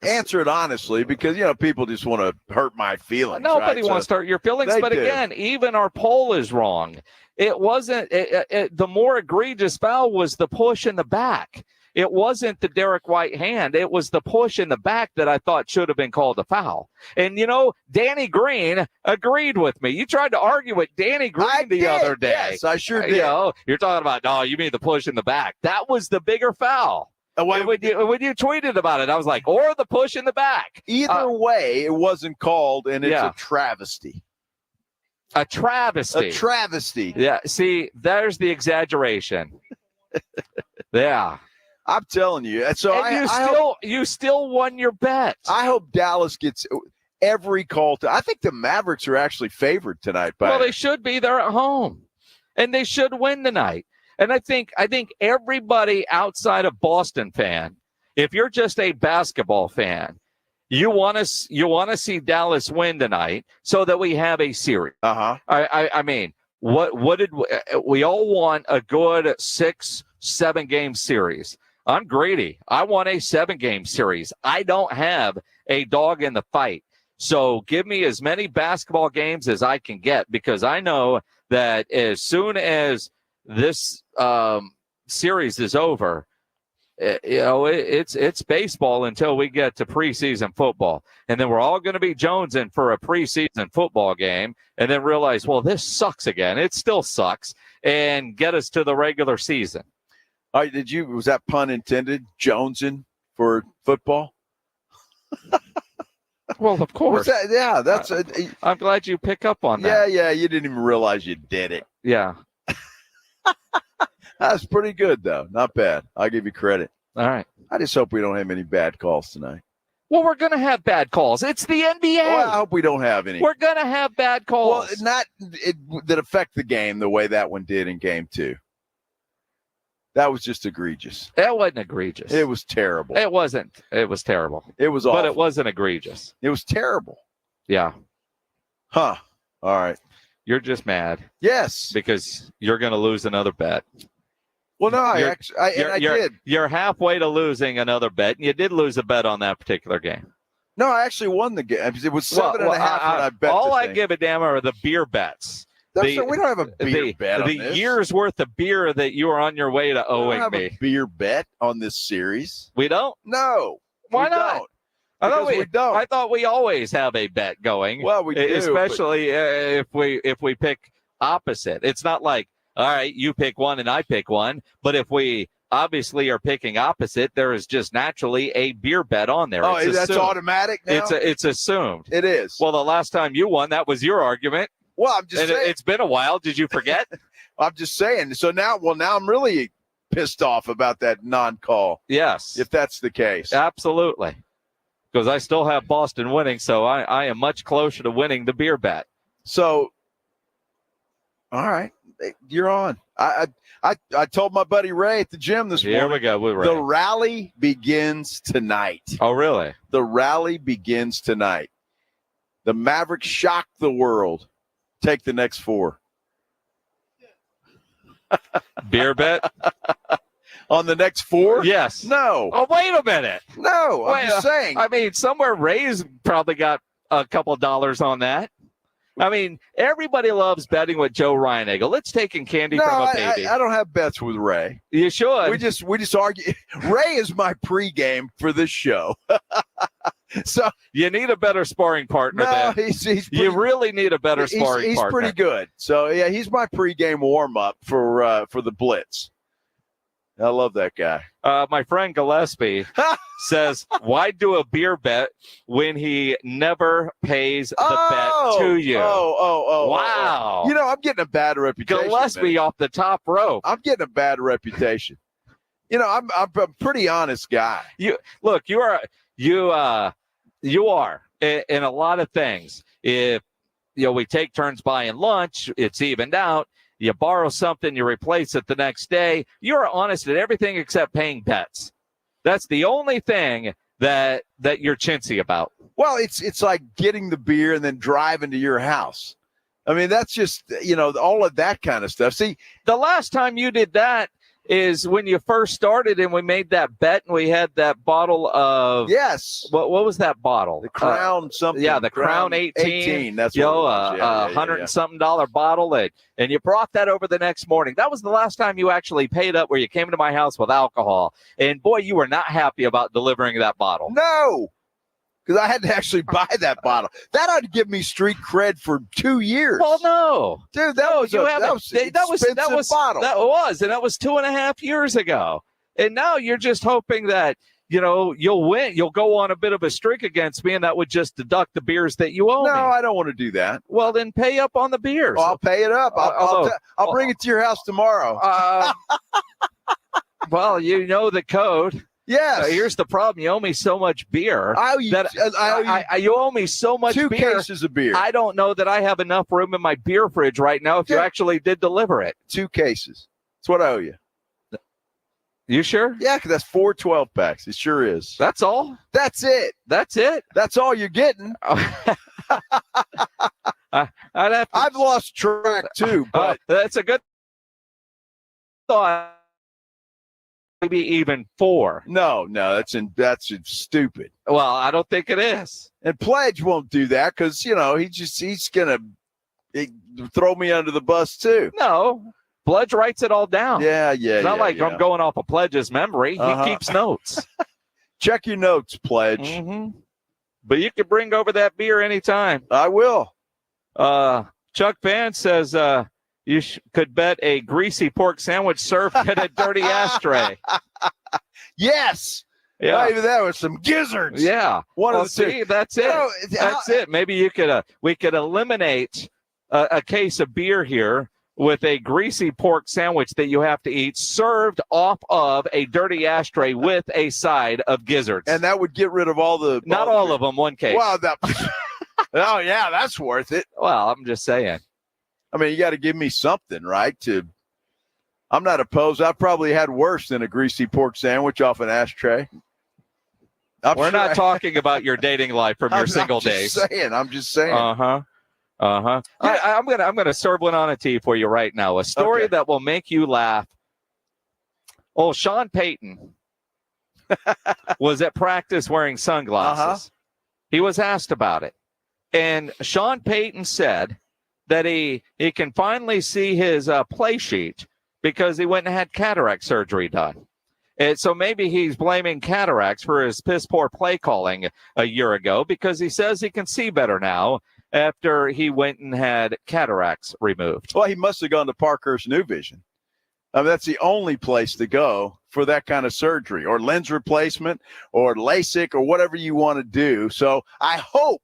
answer it honestly, because people just want to hurt my feelings. Nobody right? wants to hurt your feelings, they but do. again, even our poll is wrong. It wasn't the more egregious foul was the push in the back. It wasn't the Derek White hand. It was the push in the back that I thought should have been called a foul. And, Danny Green agreed with me. You tried to argue with Danny Green the other day. Yes, I sure did. You're talking about, no, you mean the push in the back. That was the bigger foul. When you tweeted about it, I was like, or the push in the back. Either way, it wasn't called, and it's a travesty. A travesty. A travesty. Yeah, see, there's the exaggeration. Yeah. I'm telling you. So you still won your bet. I hope Dallas gets every call. I think the Mavericks are actually favored tonight. Well, they should be. They're at home, and they should win tonight. And I think everybody outside of Boston fan, if you're just a basketball fan, you want to see Dallas win tonight so that we have a series. I mean, what did we all want? A good 6-7 game series. I'm greedy. I want a 7-game series. I don't have a dog in the fight. So give me as many basketball games as I can get, because I know that as soon as this series is over, it's baseball until we get to preseason football. And then we're all going to be jonesing for a preseason football game and then realize, well, this sucks again. It still sucks, and get us to the regular season. All right, was that pun intended? Jonesing for football? Well, of course. That's. I'm glad you pick up on that. Yeah. You didn't even realize you did it. Yeah. That's pretty good, though. Not bad. I'll give you credit. All right. I just hope we don't have any bad calls tonight. Well, we're going to have bad calls. It's the NBA. Well, I hope we don't have any. We're going to have bad calls. Well, that affect the game the way that one did in Game 2. That was just egregious. That wasn't egregious. It was terrible. It wasn't. It was terrible. It was awful. But it wasn't egregious. It was terrible. Yeah. Huh. All right. You're just mad. Yes. Because you're going to lose another bet. Well, no, I did. You're halfway to losing another bet, and you did lose a bet on that particular game. No, I actually won the game. It was 7.5 when I bet. All I give a damn are the beer bets. We don't have a beer bet on this. The year's worth of beer that you are on your way to owing me. We don't have a beer bet on this series. We don't? No. Why not? We don't. I thought we always have a bet going. Well, we do. Especially if we pick opposite. It's not like, all right, you pick one and I pick one. But if we obviously are picking opposite, there is just naturally a beer bet on there. Oh, that's automatic now? It's assumed. It is. Well, the last time you won, that was your argument. Well, I'm just saying. It's been a while. Did you forget? I'm just saying. So now I'm really pissed off about that non-call. Yes. If that's the case. Absolutely. Because I still have Boston winning, so I am much closer to winning the beer bet. So, all right. You're on. I told my buddy Ray at the gym this morning. Here we go with Ray. The rally begins tonight. Oh, really? The rally begins tonight. The Mavericks shock the world. Take the next 4. Beer bet? On the next 4? Yes. No. Oh, wait a minute. No, I'm just saying. I mean, somewhere Ray's probably got a couple $dollars on that. I mean, everybody loves betting with Joe Ryan-Eagle. Let's taking candy from a baby. I don't have bets with Ray. You should. We just argue. Ray is my pregame for this show. So you need a better sparring partner. No, then. he's pretty, you really need a better sparring partner. He's pretty good. So yeah, he's my pregame warm up for the Blitz. I love that guy. My friend Gillespie says, why do a beer bet when he never pays the bet to you? Wow. You know, I'm getting a bad reputation. Gillespie off the top rope. I'm getting a bad reputation. You know, I'm a pretty honest guy. You are in a lot of things. If we take turns buying lunch, it's evened out. You borrow something, you replace it the next day. You're honest at everything except paying bets. That's the only thing that you're chintzy about. Well, it's like getting the beer and then driving to your house. I mean, that's just, all of that kind of stuff. See, the last time you did that, is when you first started and we made that bet and we had that bottle of what was that bottle? The Crown something. Yeah, the Crown 18. That's what it was. Yeah, $100 and something bottle, and you brought that over the next morning. That was the last time you actually paid up, where you came to my house with alcohol, and boy, you were not happy about delivering that bottle. No. Because I had to actually buy that bottle. That ought to give me street cred for 2 years. Well, no, dude, that was an expensive bottle. That was, and that was 2.5 years ago. And now you're just hoping that you'll win. You'll go on a bit of a streak against me, and that would just deduct the beers that you owe me. No, I don't want to do that. Well, then pay up on the beers. Well, I'll pay it up. I'll bring it to your house tomorrow. Well, you know the code. Yes. Here's the problem. You owe me so much beer. You owe me so much beer. 2 cases of beer. I don't know that I have enough room in my beer fridge right now if you actually did deliver it. 2 cases. That's what I owe you. You sure? Yeah, because that's 4 12-packs. It sure is. That's all? That's it. That's it? That's all you're getting. I've lost track, too. But that's a good thought. Maybe even 4. No, that's stupid. Well, I don't think it is. And Pledge won't do that because he's gonna throw me under the bus too. No, Pledge writes it all down. Yeah. It's not like I'm going off of Pledge's memory. He keeps notes. Check your notes, Pledge. Mm-hmm. But you can bring over that beer anytime. I will. Chuck Van says you could bet a greasy pork sandwich served in a dirty ashtray. Yes. Yeah. Not even that, with some gizzards. Yeah. One of the two. That's it. That's it. Maybe we could eliminate a case of beer here with a greasy pork sandwich that you have to eat served off of a dirty ashtray with a side of gizzards. And that would get rid of all the... Not all of them, one case. Well, oh, yeah, that's worth it. Well, I'm just saying. I mean, you got to give me something, right? I'm not opposed. I've probably had worse than a greasy pork sandwich off an ashtray. We're not talking about your dating life from your single days. I'm just saying. I'm gonna serve one on a tee for you right now. A story that will make you laugh. Oh, Sean Payton was at practice wearing sunglasses. He was asked about it, and Sean Payton said that he can finally see his play sheet because he went and had cataract surgery done. And so maybe he's blaming cataracts for his piss-poor play calling a year ago, because he says he can see better now after he went and had cataracts removed. Well, he must have gone to Parkhurst New Vision. I mean, that's the only place to go for that kind of surgery, or lens replacement, or LASIK, or whatever you want to do. So I hope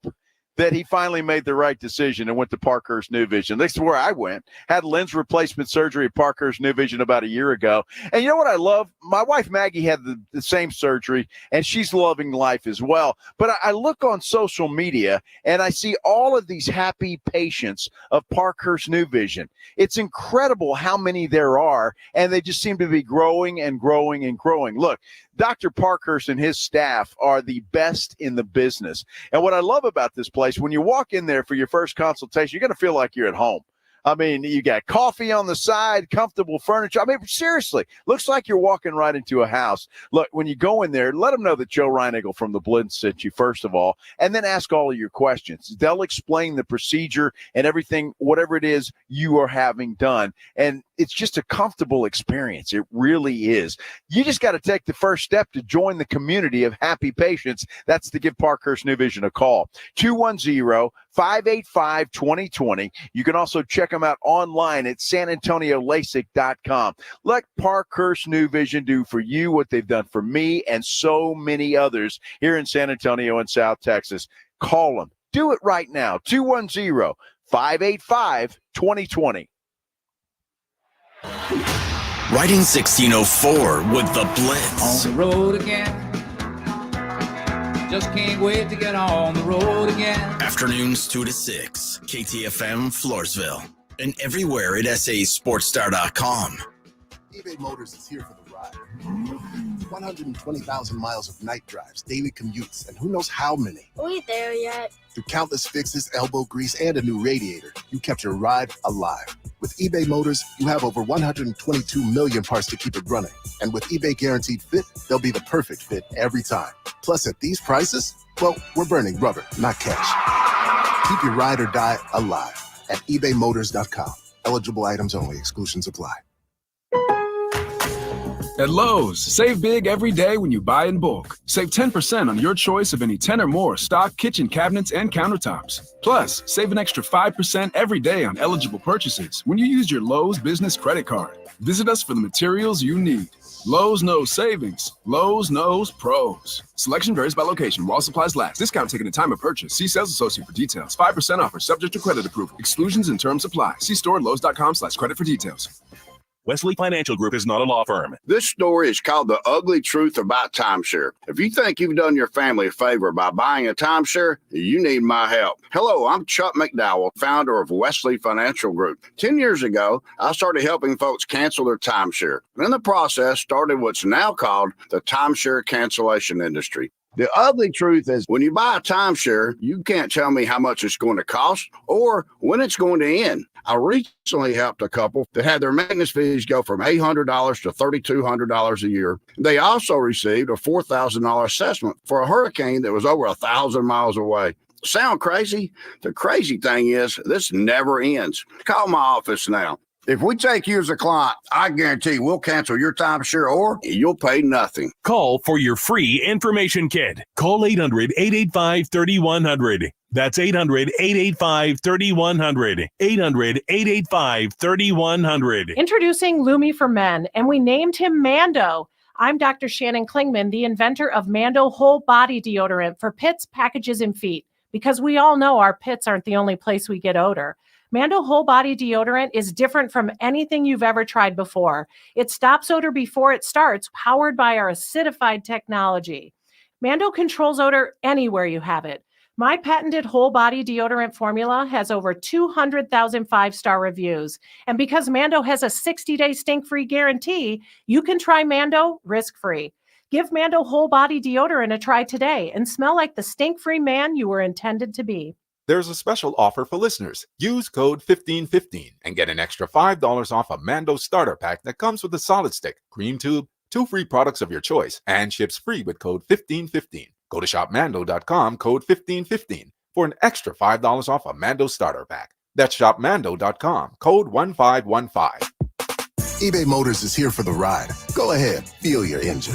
that he finally made the right decision and went to Parkhurst New Vision. That's where I went. Had lens replacement surgery at Parkhurst New Vision about a year ago. And you know what I love? My wife Maggie had the same surgery, and she's loving life as well. But I look on social media, and I see all of these happy patients of Parkhurst New Vision. It's incredible how many there are, and they just seem to be growing and growing and growing. Look, Dr. Parkhurst and his staff are the best in the business. And what I love about this place, when you walk in there for your first consultation, you're going to feel like you're at home. I mean, you got coffee on the side, comfortable furniture. I mean, seriously, looks like you're walking right into a house. Look, when you go in there, let them know that Joe Reinigle from the Blitz sent you, first of all, and then ask all of your questions. They'll explain the procedure and everything, whatever it is you are having done. And it's just a comfortable experience. It really is. You just got to take the first step to join the community of happy patients. That's to give Parkhurst New Vision a call. 210-585-2020. You can also check them out online at sanantoniolasik.com. Let Parkhurst New Vision do for you what they've done for me and so many others here in San Antonio and South Texas. Call them. Do it right now. 210-585-2020. Riding 1604 with the Blitz. On the road again. Just can't wait to get on the road again. Afternoons 2 to 6. KTFM Floresville. And everywhere at sasportstar.com. eBay Motors is here for the ride. 120,000 miles of night drives, daily commutes, and who knows how many. Are we there yet? Through countless fixes, elbow grease, and a new radiator, you kept your ride alive. With eBay Motors, you have over 122 million parts to keep it running. And with eBay Guaranteed Fit, they'll be the perfect fit every time. Plus, at these prices, well, we're burning rubber, not cash. Keep your ride or die alive at ebaymotors.com. Eligible items only. Exclusions apply. At Lowe's, save big every day when you buy in bulk. Save 10% on your choice of any 10 or more stock kitchen cabinets and countertops. Plus, save an extra 5% every day on eligible purchases when you use your Lowe's business credit card. Visit us for the materials you need. Lowe's knows savings. Lowe's knows pros. Selection varies by location while supplies last. Discount taken at time of purchase. See sales associate for details. 5% offer subject to credit approval. Exclusions and terms apply. See store at lowes.com/credit for details. Wesley Financial Group is not a law firm. This story is called The Ugly Truth About Timeshare. If you think you've done your family a favor by buying a timeshare, you need my help. Hello, I'm Chuck McDowell, founder of Wesley Financial Group. 10 years ago, I started helping folks cancel their timeshare. In the process, started what's now called the timeshare cancellation industry. The ugly truth is when you buy a timeshare, you can't tell me how much it's going to cost or when it's going to end. I recently helped a couple that had their maintenance fees go from $800 to $3,200 a year. They also received a $4,000 assessment for a hurricane that was over 1,000 miles away. Sound crazy? The crazy thing is this never ends. Call my office now. If we take you as a client, I guarantee we'll cancel your timeshare or you'll pay nothing. Call for your free information kit. Call 800-885-3100. That's 800-885-3100. 800-885-3100. Introducing Lume for Men, and we named him Mando. I'm Dr. Shannon Klingman, the inventor of Mando Whole Body Deodorant for pits, packages, and feet, because we all know our pits aren't the only place we get odor. Mando Whole Body Deodorant is different from anything you've ever tried before. It stops odor before it starts, powered by our acidified technology. Mando controls odor anywhere you have it. My patented whole body deodorant formula has over 200,000 five-star reviews. And because Mando has a 60-day stink-free guarantee, you can try Mando risk-free. Give Mando Whole Body Deodorant a try today and smell like the stink-free man you were intended to be. There's a special offer for listeners. Use code 1515 and get an extra $5 off a Mando starter pack that comes with a solid stick, cream tube, 2 free products of your choice, and ships free with code 1515. Go to shopmando.com, code 1515 for an extra $5 off a Mando starter pack. That's shopmando.com, code 1515. eBay Motors is here for the ride. Go ahead, feel your engine.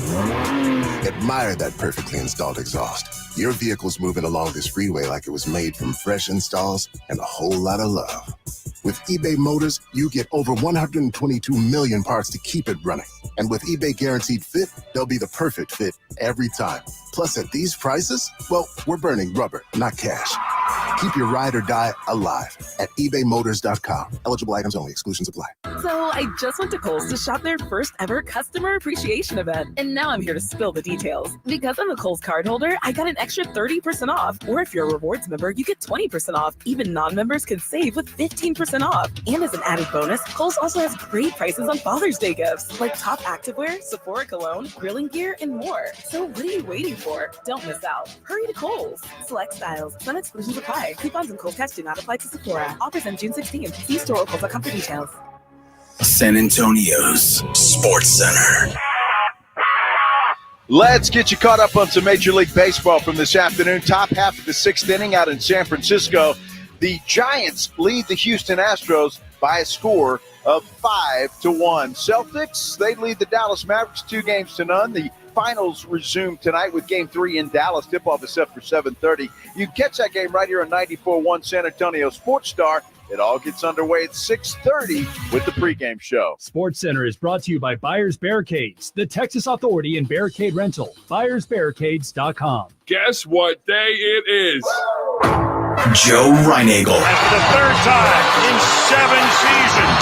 Admire that perfectly installed exhaust. Your vehicle's moving along this freeway like it was made from fresh installs and a whole lot of love. With eBay Motors, you get over 122 million parts to keep it running. And with eBay Guaranteed Fit, they'll be the perfect fit every time. Plus, at these prices, well, we're burning rubber, not cash. Keep your ride or die alive at ebaymotors.com. Eligible items only. Exclusions apply. So I just went to Kohl's to shop their first ever customer appreciation event. And now I'm here to spill the details. Because I'm a Kohl's cardholder, I got an extra 30% off. Or if you're a rewards member, you get 20% off. Even non-members can save with 15% off. And as an added bonus, Kohl's also has great prices on Father's Day gifts, like top activewear, Sephora cologne, grilling gear, and more. So what are you waiting for? Don't miss out. Hurry to Kohl's. Select styles. Some exclusions apply. Coupons and Kohl's cash do not apply to Sephora. Offers end June 16th. See store or Kohl's.com for details. San Antonio's Sports Center. Let's get you caught up on some Major League Baseball from this afternoon. Top half of the 6th inning out in San Francisco. The Giants lead the Houston Astros by a score of 5-1. Celtics, they lead the Dallas Mavericks 2-0. The finals resume tonight with Game 3 in Dallas. Tip-off is set for 7:30. You can catch that game right here on 94.1 San Antonio Sports Star. It all gets underway at 6:30 with the pregame show. Sports Center is brought to you by Buyers Barricades, the Texas Authority in Barricade Rental. BuyersBarricades.com. Guess what day it is? Joe Reinagel. And for the 3rd time in 7 seasons,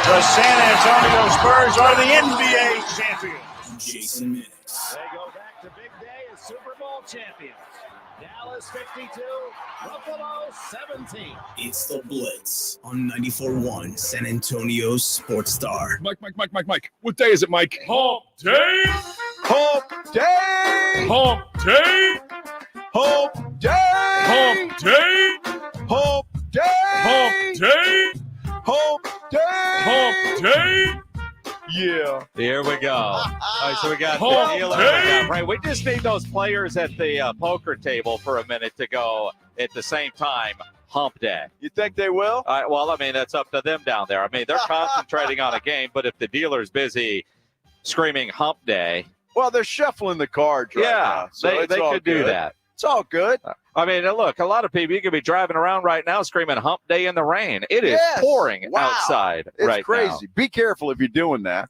the San Antonio Spurs are the NBA champions. Jason Minix. They go back to big day as Super Bowl champions. Dallas 52, Buffalo 17. It's the Blitz on 94.1 San Antonio Sports Star. Mike. What day is it, Mike? Hump day! Hump day! Hump day! Hump day! Hump day! Hump day! Hump day! Hump All right, so we got Hump the dealer. day. Right, we just need those players at the poker table for a minute to go at the same time. Hump day. You think they will? Well, I mean, that's up to them down there. I mean, they're concentrating on a game, but if the dealer's busy screaming hump day. Well, they're shuffling the cards right now. So they could do that. It's all good. I mean, look, a lot of people, you could be driving around right now screaming hump day in the rain. It is pouring outside it's right crazy. now. Be careful if you're doing that.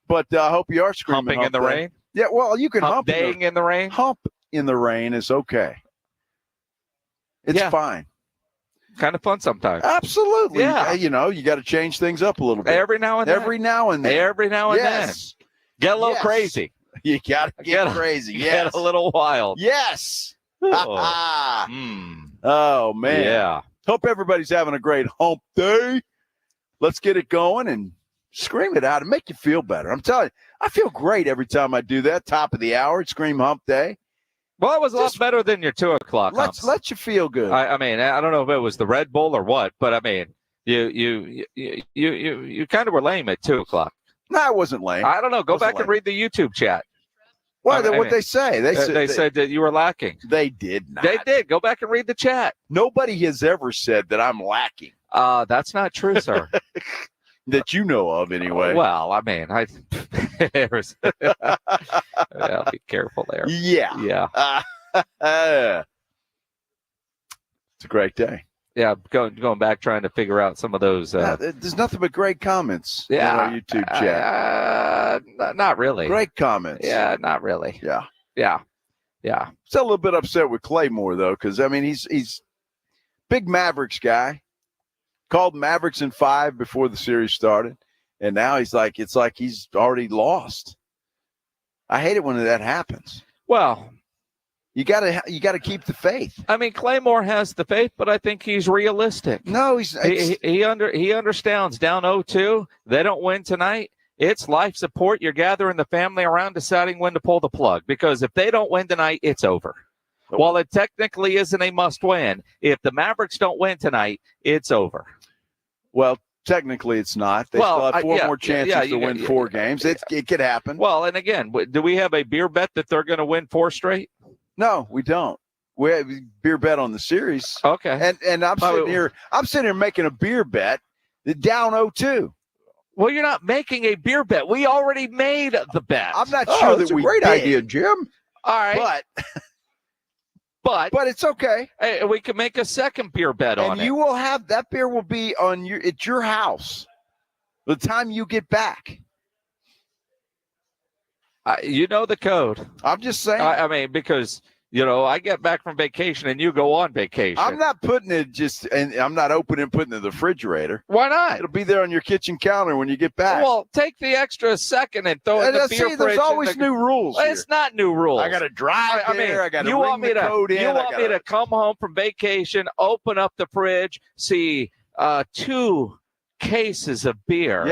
But I hope you are screaming Humping in the rain? Yeah, well, you can hump daying in the rain? Hump in the rain is okay. It's fine. Kind of fun sometimes. Absolutely. Yeah. You know, you got to change things up a little bit. Every now and then. Every now and then. Every now and then. Get a little Yes. crazy. You got to get crazy. Yes. Get a little wild. Yes. Oh. Oh, man. Yeah. Hope everybody's having a great hump day. Let's get it going and scream it out and make you feel better. I'm telling you, I feel great every time I do that. Top of the hour, scream hump day. Well, it was a lot better than your 2 o'clock. Let you feel good. I mean, I don't know if it was the Red Bull or what, but I mean, you kind of were lame at 2 o'clock. No, I wasn't lame. I don't know. Go back and read the YouTube chat. Well, what they say? They said that you were lacking. They did not. They did. Go back and read the chat. Nobody has ever said that I'm lacking. That's not true, sir. That you know of, anyway. Well, I mean, I'll be careful there. Yeah. Yeah. It's a great day. Yeah, going back trying to figure out some of those. There's nothing but great comments Yeah. on our YouTube chat. Not really. Great comments. Yeah, not really. Yeah. Yeah. Yeah. Still a little bit upset with Claymore, though, because, I mean, he's big Mavericks guy. Called Mavericks in 5 before the series started, and now it's like he's already lost. I hate it when that happens. Well, you gotta keep the faith. I mean, Claymore has the faith, but I think he's realistic. No, he understands. Down 0-2, they don't win tonight. It's life support. You're gathering the family around, deciding when to pull the plug, because if they don't win tonight, it's over. While it technically isn't a must-win, if the Mavericks don't win tonight, it's over. Well, technically it's not. They still have 4 more chances to win 4 games. It could happen. Well, and again, do we have a beer bet that they're going to win 4 straight? No, we don't. We have a beer bet on the series. Okay. And I'm sitting here making a beer bet. Down 0-2. Well, you're not making a beer bet. We already made the bet. I'm not sure that's that a we great did. idea, Jim. All right. But it's okay. Hey, we can make a second beer bet on and it. you will have that beer will be at your house the time you get back. You know the code. I'm just saying. I mean, because I get back from vacation and you go on vacation. I'm not putting it and I'm not opening and putting it in the refrigerator. Why not? It'll be there on your kitchen counter when you get back. Well, take the extra second and throw it in the beer fridge. There's always new rules. It's not new rules. I got to drive there. I got to ring the code in. You want me to come home from vacation, open up the fridge, see 2 cases of beer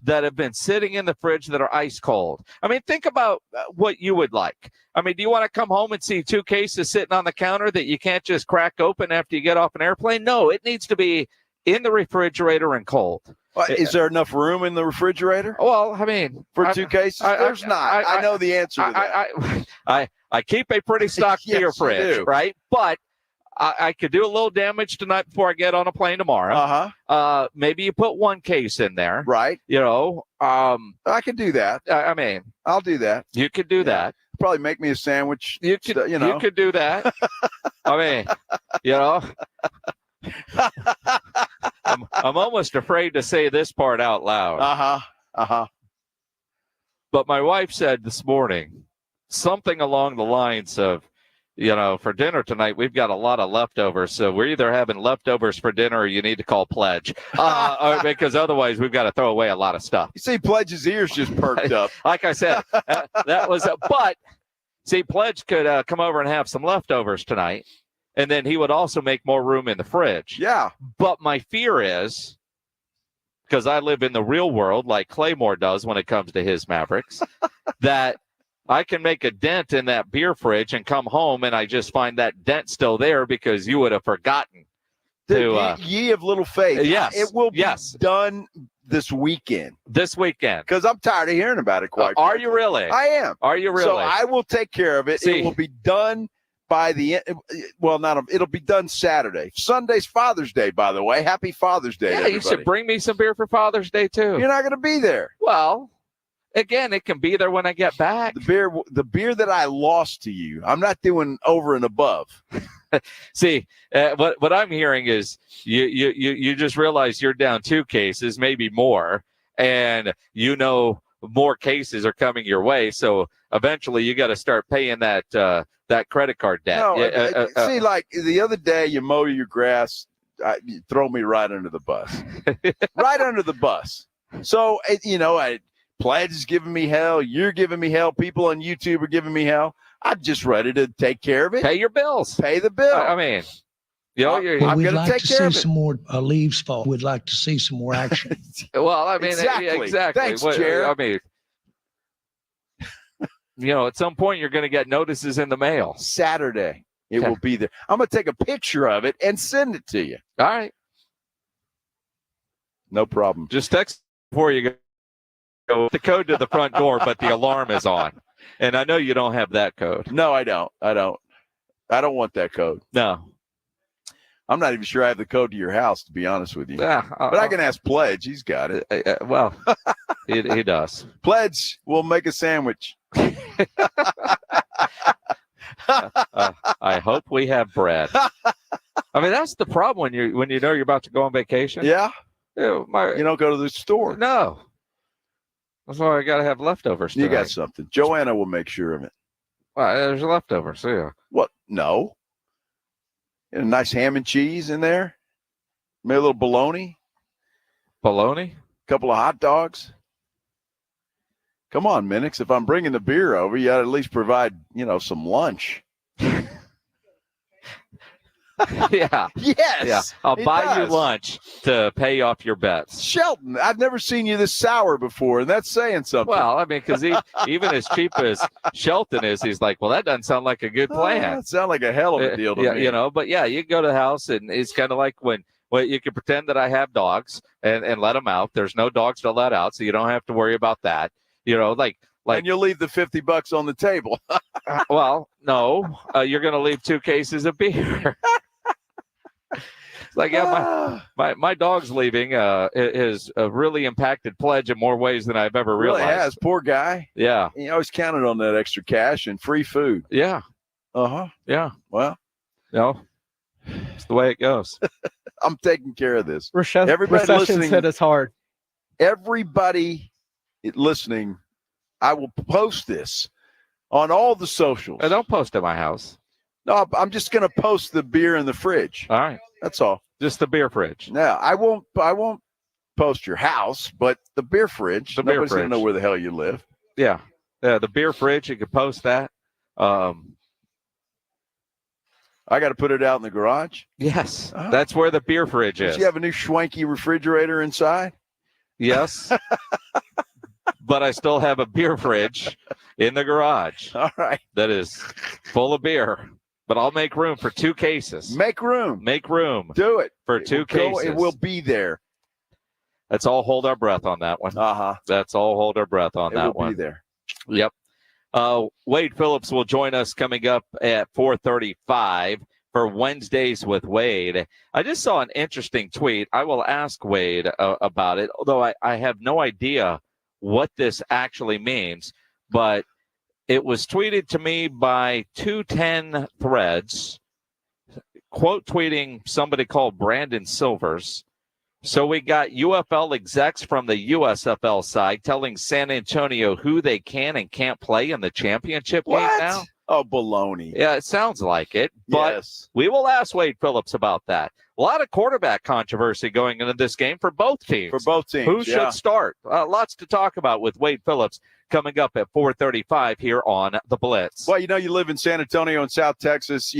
that have been sitting in the fridge that are ice cold. I mean, think about what you would like. I mean, do you want to come home and see 2 cases sitting on the counter that you can't just crack open after you get off an airplane? No, it needs to be in the refrigerator and cold. Is there enough room in the refrigerator? Well, I mean, for 2 cases, there's not. I know the answer to that. I keep a pretty stocked beer fridge, right? But I could do a little damage tonight before I get on a plane tomorrow. Maybe you put 1 case in there. Right. I can do that. I mean, I'll do that. You could do that. Probably make me a sandwich. You could do that. I mean, I'm almost afraid to say this part out loud. But my wife said this morning something along the lines of, for dinner tonight, we've got a lot of leftovers. So we're either having leftovers for dinner or you need to call Pledge. Because otherwise we've got to throw away a lot of stuff. You see Pledge's ears just perked up. Like I said, that was but see, Pledge could come over and have some leftovers tonight. And then he would also make more room in the fridge. Yeah. But my fear is, because I live in the real world like Claymore does when it comes to his Mavericks, that I can make a dent in that beer fridge and come home and I just find that dent still there because you would have forgotten. Ye of little faith. Yes. It will be done this weekend. This weekend. Because I'm tired of hearing about it, quite Are you really? I am. Are you really? So I will take care of it. See, it will be done by the end. Well, it'll be done Saturday. Sunday's Father's Day, by the way. Happy Father's Day, yeah, everybody. you should bring me some beer for Father's Day, too. You're not going to be there. Well, again, it can be there when I get back. The beer that I lost to you, I'm not doing over and above. See, what I'm hearing is you just realize you're down 2 cases, maybe more, and more cases are coming your way. So eventually, you got to start paying that credit card debt. No, see, like the other day, you mow your grass, you throw me right under the bus, right under the bus. So Pledge is giving me hell. You're giving me hell. People on YouTube are giving me hell. I'm just ready to take care of it. Pay your bills. Pay the bill. I mean, I'm we'd going like take to care see of it. some more leaves fall. We'd like to see some more action. Well, I mean, exactly. Thanks, Jared. Jared. I mean, at some point you're going to get notices in the mail. Saturday, it will be there. I'm going to take a picture of it and send it to you. All right. No problem. Just text before you go the code to the front door, but the alarm is on. And I know you don't have that code. No, I don't. I don't want that code. No. I'm not even sure I have the code to your house, to be honest with you. But I can ask Pledge. He's got it. Well, he does. Pledge, we'll make a sandwich. I hope we have bread. I mean, that's the problem when you know you're about to go on vacation. Yeah. You don't go to the store. No. That's why I got to have leftovers tonight. You got something. Joanna will make sure of it. Well, there's leftovers, yeah. What? No. A nice ham and cheese in there. Maybe a little bologna. Bologna? A couple of hot dogs. Come on, Minix. If I'm bringing the beer over, you got to at least provide, some lunch. Yeah. Yes. Yeah. I'll buy you lunch to pay off your bets. Shelton, I've never seen you this sour before, and that's saying something. Well, I mean, because even as cheap as Shelton is, he's like, well, that doesn't sound like a good plan. That sounds like a hell of a deal to me. But yeah, you go to the house, and it's kind of like when you can pretend that I have dogs and let them out. There's no dogs to let out, so you don't have to worry about that. And you'll leave the $50 on the table. Well, no, you're going to leave 2 cases of beer. It's like, yeah, my dog's leaving has really impacted Pledge in more ways than I've ever realized. Really has. Poor guy. Yeah. He always counted on that extra cash and free food. Yeah. Uh-huh. Yeah. Well. No. It's the way it goes. I'm taking care of this. Everybody listening hit us hard. Everybody listening, I will post this on all the socials. Don't post at my house. No, I'm just going to post the beer in the fridge. All right. That's all. Just the beer fridge. No, I won't post your house, but the beer fridge. Nobody's going to know where the hell you live. Yeah. The beer fridge, you could post that. I got to put it out in the garage? Yes. Oh. That's where the beer fridge is. Does you have a new schwanky refrigerator inside? Yes. But I still have a beer fridge in the garage. All right. That is full of beer. But I'll make room for 2 cases. Make room. Make room. Do it. For 2 cases. It will be there. Let's all hold our breath on that one. Uh-huh. Let's all hold our breath on that one. It will be there. Yep. Wade Phillips will join us coming up at 4:35 for Wednesdays with Wade. I just saw an interesting tweet. I will ask Wade about it, although I have no idea what this actually means. But it was tweeted to me by 210 Threads, quote tweeting somebody called Brandon Silvers. So we got UFL execs from the USFL side telling San Antonio who they can and can't play in the championship game now. Oh, baloney. Yeah, it sounds like it. But we will ask Wade Phillips about that. A lot of quarterback controversy going into this game for both teams. Who should start? Lots to talk about with Wade Phillips coming up at 4:35 here on The Blitz. Well, you live in San Antonio in South Texas.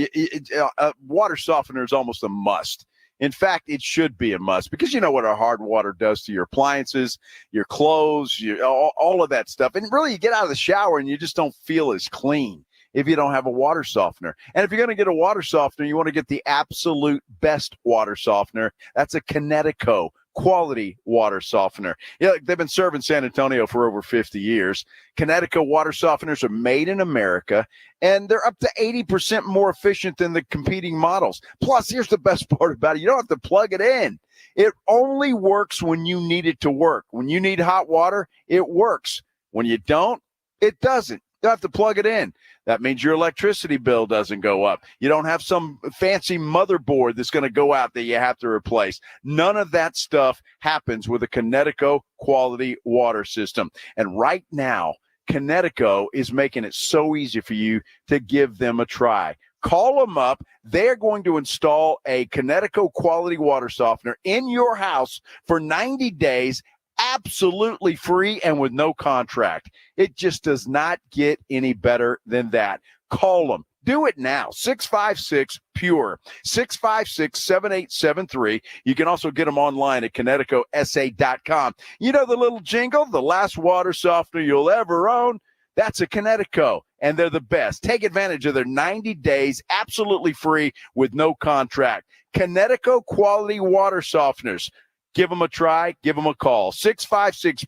Water softener is almost a must. In fact, it should be a must because you know what our hard water does to your appliances, your clothes, all of that stuff. And really, you get out of the shower and you just don't feel as clean if you don't have a water softener. And if you're going to get a water softener, you want to get the absolute best water softener. That's a Kinetico quality water softener. Yeah, they've been serving San Antonio for over 50 years. Connecticut water softeners are made in America, and they're up to 80% more efficient than the competing models. Plus, here's the best part about it. You don't have to plug it in. It only works when you need it to work. When you need hot water, it works. When you don't, it doesn't. You have to plug it in. That means your electricity bill doesn't go up. You don't have some fancy motherboard that's going to go out that you have to replace. None of that stuff happens with a Connecticut quality water system. And right now, Connecticut is making it so easy for you to give them a try. Call them up. They're going to install a Connecticut quality water softener in your house for 90 days, absolutely free and with no contract. It just does not get any better than that. Call them. Do it now. 656-PURE, 656-7873. You can also get them online at ConnecticutSA.com. You know the little jingle, the last water softener you'll ever own? That's a Connecticut, and they're the best. Take advantage of their 90 days, absolutely free with no contract. Connecticut quality water softeners. Give them a try. Give them a call. 656.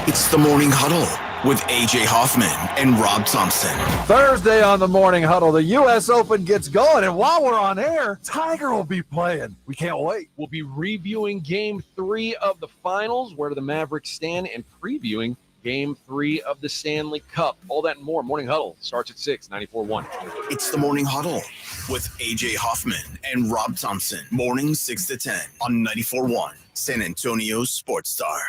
It's the Morning Huddle with A.J. Hoffman and Rob Thompson. Thursday on the Morning Huddle, the U.S. Open gets going, and while we're on air, Tiger will be playing. We can't wait. We'll be reviewing Game 3 of the finals, where do the Mavericks stand, and previewing Game 3 of the Stanley Cup. All that and more. Morning Huddle starts at 6, 94.1. It's the Morning Huddle with A.J. Hoffman and Rob Thompson. Mornings 6 to 10 on 94.1 San Antonio Sports Star.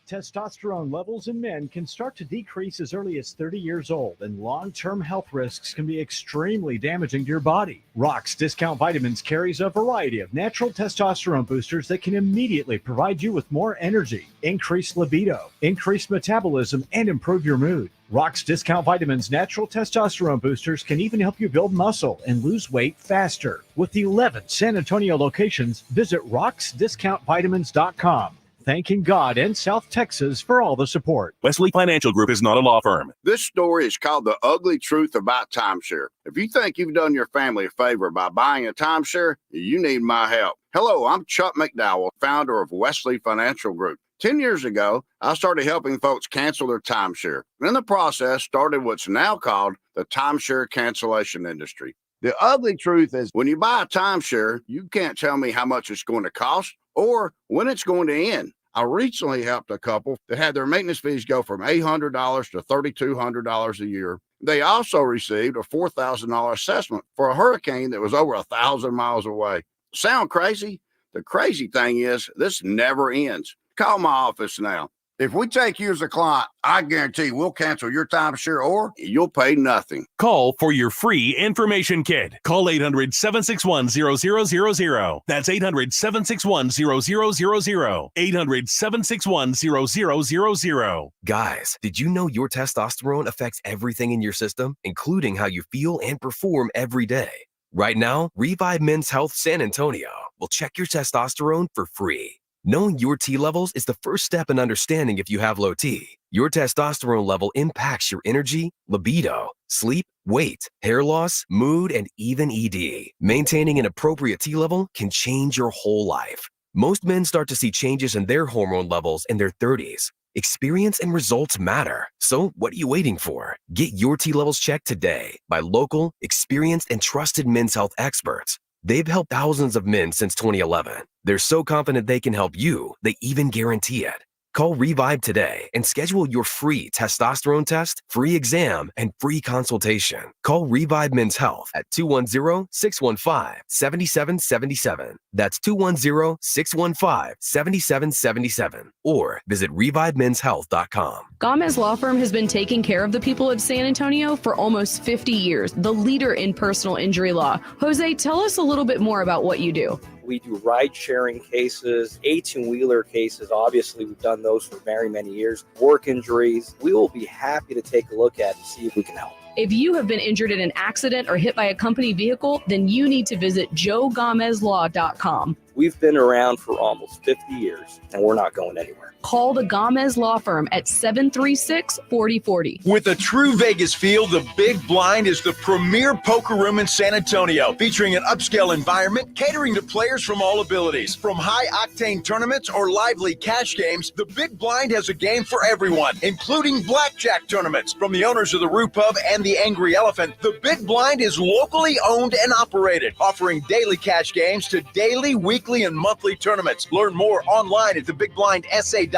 Testosterone levels in men can start to decrease as early as 30 years old, and long-term health risks can be extremely damaging to your body. Rock's Discount Vitamins carries a variety of natural testosterone boosters that can immediately provide you with more energy, increased libido, increased metabolism, and improve your mood. Rock's Discount Vitamins natural testosterone boosters can even help you build muscle and lose weight faster. With 11 San Antonio locations, visit rocksdiscountvitamins.com. Thanking God and South Texas for all the support. Wesley Financial Group is not a law firm. This story is called The Ugly Truth About Timeshare. If you think you've done your family a favor by buying a timeshare, you need my help. Hello, I'm Chuck McDowell, founder of Wesley Financial Group. 10 years ago, I started helping folks cancel their timeshare. In the process, started what's now called the timeshare cancellation industry. The ugly truth is when you buy a timeshare, you can't tell me how much it's going to cost or when it's going to end. I recently helped a couple that had their maintenance fees go from $800 to $3,200 a year. They also received a $4,000 assessment for a hurricane that was over 1,000 miles away. Sound crazy? The crazy thing is this never ends. Call my office now. If we take you as a client, I guarantee we'll cancel your timeshare or you'll pay nothing. Call for your free information kit. Call 800-761-0000. That's 800-761-0000. 800-761-0000. Guys, did you know your testosterone affects everything in your system, including how you feel and perform every day? Right now, Revive Men's Health San Antonio will check your testosterone for free. Knowing your T levels is the first step in understanding if you have low T. Your testosterone level impacts your energy, libido, sleep, weight, hair loss, mood, and even ED. Maintaining an appropriate T level can change your whole life. Most men start to see changes in their hormone levels in their 30s. Experience and results matter. So what are you waiting for? Get your T levels checked today by local, experienced, and trusted men's health experts. They've helped thousands of men since 2011. They're so confident they can help you, they even guarantee it. Call Revive today and schedule your free testosterone test, free exam, and free consultation. Call Revive Men's Health at 210-615-7777. That's 210-615-7777. Or visit ReviveMen'sHealth.com. Gomez Law Firm has been taking care of the people of San Antonio for almost 50 years, the leader in personal injury law. Jose, tell us a little bit more about what you do. We do ride-sharing cases, 18-wheeler cases. Obviously, we've done those for very many years. Work injuries. We will be happy to take a look at and see if we can help. If you have been injured in an accident or hit by a company vehicle, then you need to visit JoeGomezLaw.com. We've been around for almost 50 years, and we're not going anywhere. Call the Gomez Law Firm at 736-4040. With a true Vegas feel, the Big Blind is the premier poker room in San Antonio, featuring an upscale environment catering to players from all abilities. From high-octane tournaments or lively cash games, the Big Blind has a game for everyone, including blackjack tournaments. From the owners of the Roo Pub and the Angry Elephant, the Big Blind is locally owned and operated, offering daily cash games to daily, weekly, and monthly tournaments. Learn more online at thebigblindsa.com.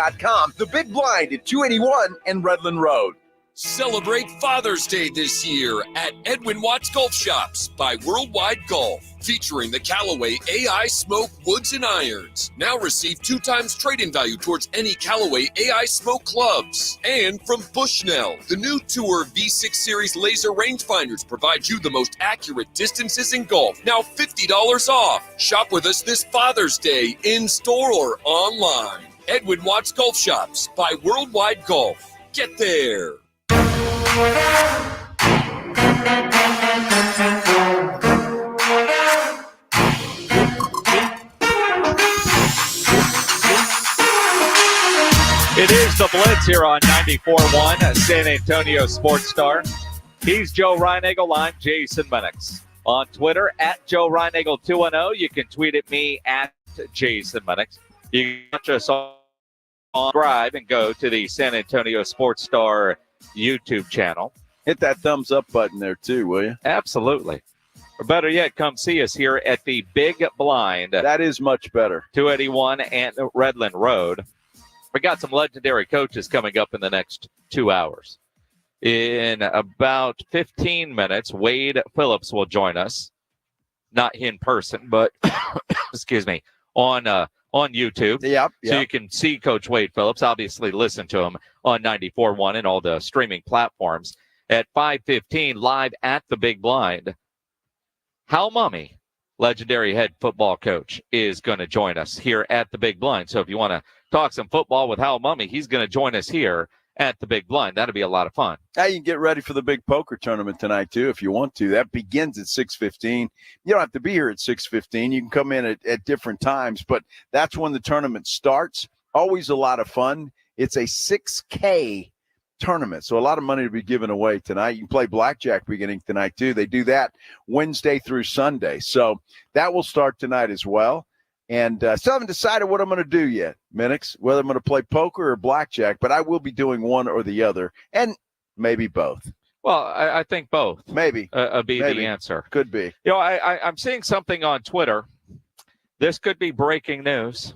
The Big Blind at 281 and Redland Road. Celebrate Father's Day this year at Edwin Watts Golf Shops by Worldwide Golf, featuring the Callaway AI Smoke Woods and Irons. Now receive 2 times trade-in value towards any Callaway AI Smoke clubs. And from Bushnell, the new Tour V6 Series laser rangefinders provide you the most accurate distances in golf. Now $50 off. Shop with us this Father's Day in store or online. Edwin Watts Golf Shops by Worldwide Golf. Get there. It is the Blitz here on 94.1 San Antonio Sports Star. He's Joe Reinagel. I'm Jason Minix. On Twitter, at Joe Reinagel 210. You can tweet at me at Jason Minix. You can watch us on Drive and go to the San Antonio Sports Star YouTube channel. Hit that thumbs up button there too, will you? Absolutely. Or better yet, come see us here at the Big Blind. That is much better. 281 and Redland Road. We got some legendary coaches coming up in the next 2 hours. In about 15 minutes, Wade Phillips will join us. Not in person, but excuse me, on YouTube. Yep. So you can see Coach Wade Phillips, obviously listen to him on 94.1 and all the streaming platforms. At 5:15, live at the Big Blind, Hal Mumme, legendary head football coach, is going to join us here at the Big Blind. So if you want to talk some football with Hal Mumme, he's going to join us here at the Big Blind. That'll be a lot of fun. Now you can get ready for the big poker tournament tonight, too, if you want to. That begins at 6:15. You don't have to be here at 6:15. You can come in at different times, but that's when the tournament starts. Always a lot of fun. It's a $6K tournament, so a lot of money to be given away tonight. You can play blackjack beginning tonight, too. They do that Wednesday through Sunday. So that will start tonight as well. And still haven't decided what I'm going to do yet, Minix, whether I'm going to play poker or blackjack, but I will be doing one or the other, and maybe both. Well, I think both. Maybe. Be the answer. Could be. You know, I'm seeing something on Twitter. This could be breaking news.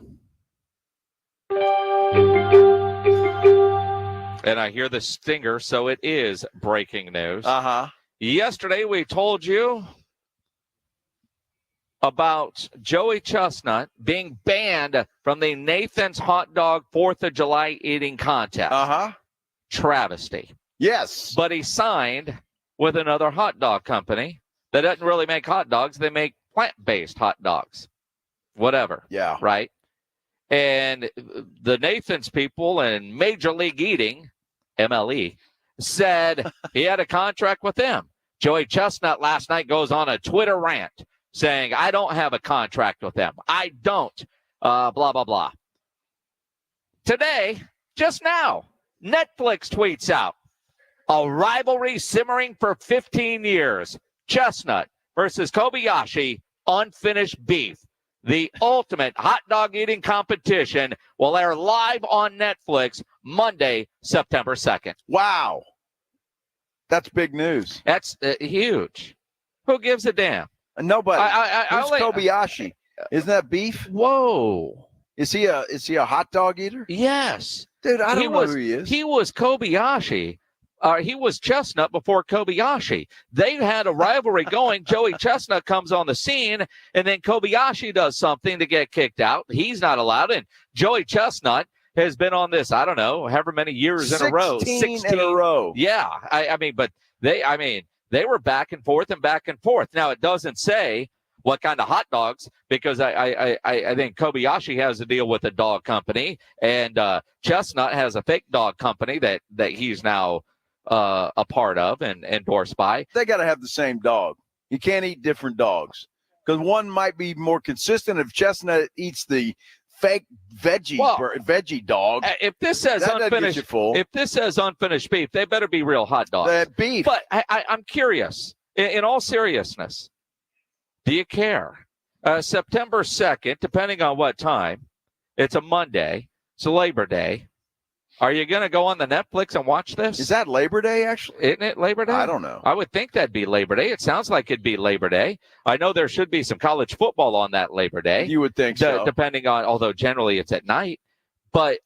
And I hear the stinger, so it is breaking news. Uh-huh. Yesterday, we told you about Joey Chestnut being banned from the Nathan's Hot Dog 4th of July eating contest. Uh-huh. Travesty. Yes. But he signed with another hot dog company that doesn't really make hot dogs. They make plant-based hot dogs. Whatever. Yeah. Right? And the Nathan's people and Major League Eating, MLE, said he had a contract with them. Joey Chestnut last night goes on a Twitter rant saying, I don't have a contract with them. I don't. Blah, blah, blah. Today, just now, Netflix tweets out, a rivalry simmering for 15 years. Chestnut versus Kobayashi, unfinished beef. The ultimate hot dog eating competition will air live on Netflix Monday, September 2nd. Wow. That's big news. That's huge. Who gives a damn? Nobody. Who's Kobayashi? Isn't that beef? Whoa. Is he a hot dog eater? Yes. Dude, I don't know who he is. He was Kobayashi. He was Chestnut before Kobayashi. They had a rivalry going. Joey Chestnut comes on the scene, and then Kobayashi does something to get kicked out. He's not allowed. And Joey Chestnut has been on this, I don't know, however many years in a row. 16 in a row. Yeah. But they were back and forth and back and forth. Now, it doesn't say what kind of hot dogs, because I think Kobayashi has a deal with a dog company, and Chestnut has a fake dog company that he's now a part of and endorsed by. They got to have the same dog. You can't eat different dogs. because one might be more consistent. If Chestnut eats the fake veggie dog, if this says unfinished beef, they better be real hot dogs. That beef. But I'm curious. In all seriousness, do you care? September 2nd, depending on what time, it's a Monday. It's a Labor Day. Are you going to go on the Netflix and watch this? Is that Labor Day, actually? Isn't it Labor Day? I don't know. I would think that'd be Labor Day. It sounds like it'd be Labor Day. I know there should be some college football on that Labor Day. You would think so. Depending on, although generally it's at night. But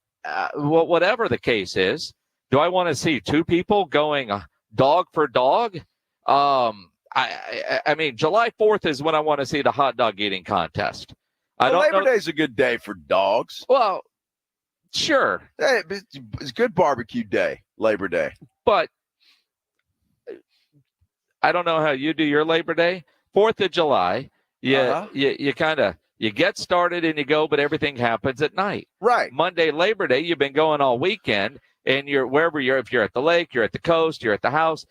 whatever the case is, do I want to see two people going dog for dog? I mean, July 4th is when I want to see the hot dog eating contest. Labor Day is a good day for dogs. Well, sure. Hey, it's a good barbecue day, Labor Day. But I don't know how you do your Labor Day. 4th of July, you kind of get started and you go, but everything happens at night. Right. Monday, Labor Day, you've been going all weekend, and you're wherever you're. If you're at the lake, you're at the coast, you're at the house.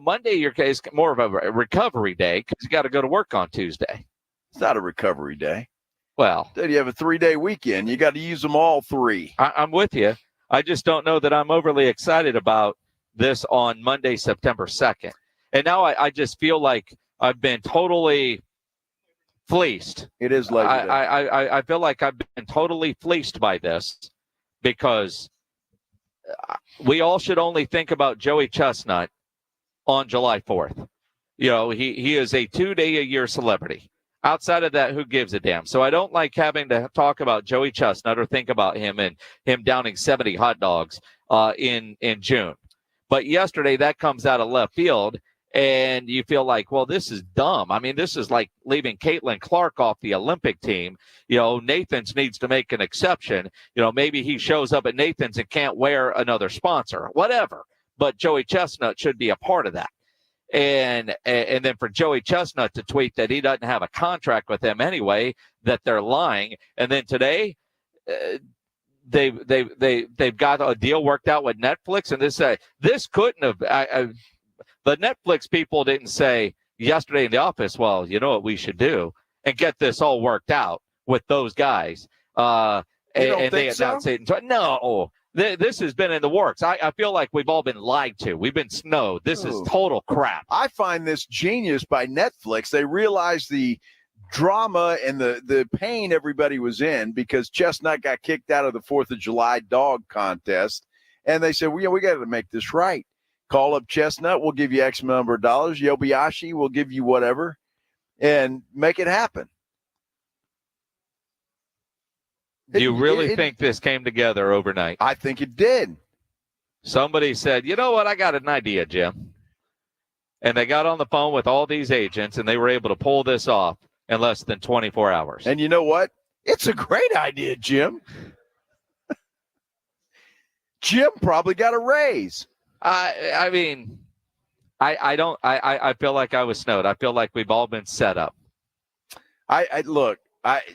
Monday, your case more of a recovery day because you got to go to work on Tuesday. It's not a recovery day. Well, then you have a 3-day weekend. You got to use them all 3. I'm with you. I just don't know that I'm overly excited about this on Monday, September 2nd. And now I just feel like I've been totally fleeced. It is Labor Day. I feel like I've been totally fleeced by this because we all should only think about Joey Chestnut on July 4th. He is a 2-day-a-year celebrity. Outside of that, who gives a damn? So I don't like having to talk about Joey Chestnut or think about him and him downing 70 hot dogs in June. But yesterday, that comes out of left field, and you feel like, well, this is dumb. I mean, this is like leaving Caitlin Clark off the Olympic team. Nathan's needs to make an exception. Maybe he shows up at Nathan's and can't wear another sponsor, whatever. But Joey Chestnut should be a part of that. And then for Joey Chestnut to tweet that he doesn't have a contract with them anyway, that they're lying. And then today, they've got a deal worked out with Netflix, and this couldn't have. The Netflix people didn't say yesterday in the office, well, you know what we should do, and get this all worked out with those guys. And they announced it. No. This has been in the works. I feel like we've all been lied to. We've been snowed. This is total crap. I find this genius by Netflix. They realized the drama and the pain everybody was in because Chestnut got kicked out of the 4th of July dog contest. And they said, we got to make this right. Call up Chestnut. We'll give you X number of dollars. Yobayashi will give you whatever and make it happen. Do you really think this came together overnight? I think it did. Somebody said, you know what? I got an idea, Jim. And they got on the phone with all these agents, and they were able to pull this off in less than 24 hours. And you know what? It's a great idea, Jim. Jim probably got a raise. I mean, I feel like I was snowed. I feel like we've all been set up. Look.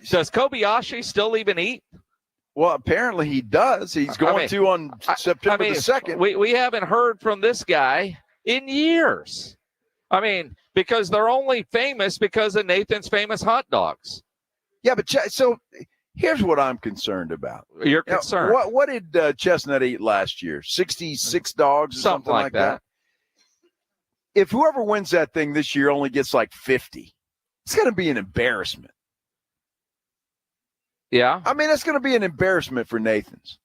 Does Kobayashi still even eat? Well, apparently he does. He's going to on September the 2nd. We haven't heard from this guy in years. I mean, because they're only famous because of Nathan's famous hot dogs. Yeah, but so here's what I'm concerned about. You're concerned. What did Chestnut eat last year? 66 dogs or something like that? If whoever wins that thing this year only gets like 50, it's going to be an embarrassment. Yeah. I mean, it's going to be an embarrassment for Nathan's.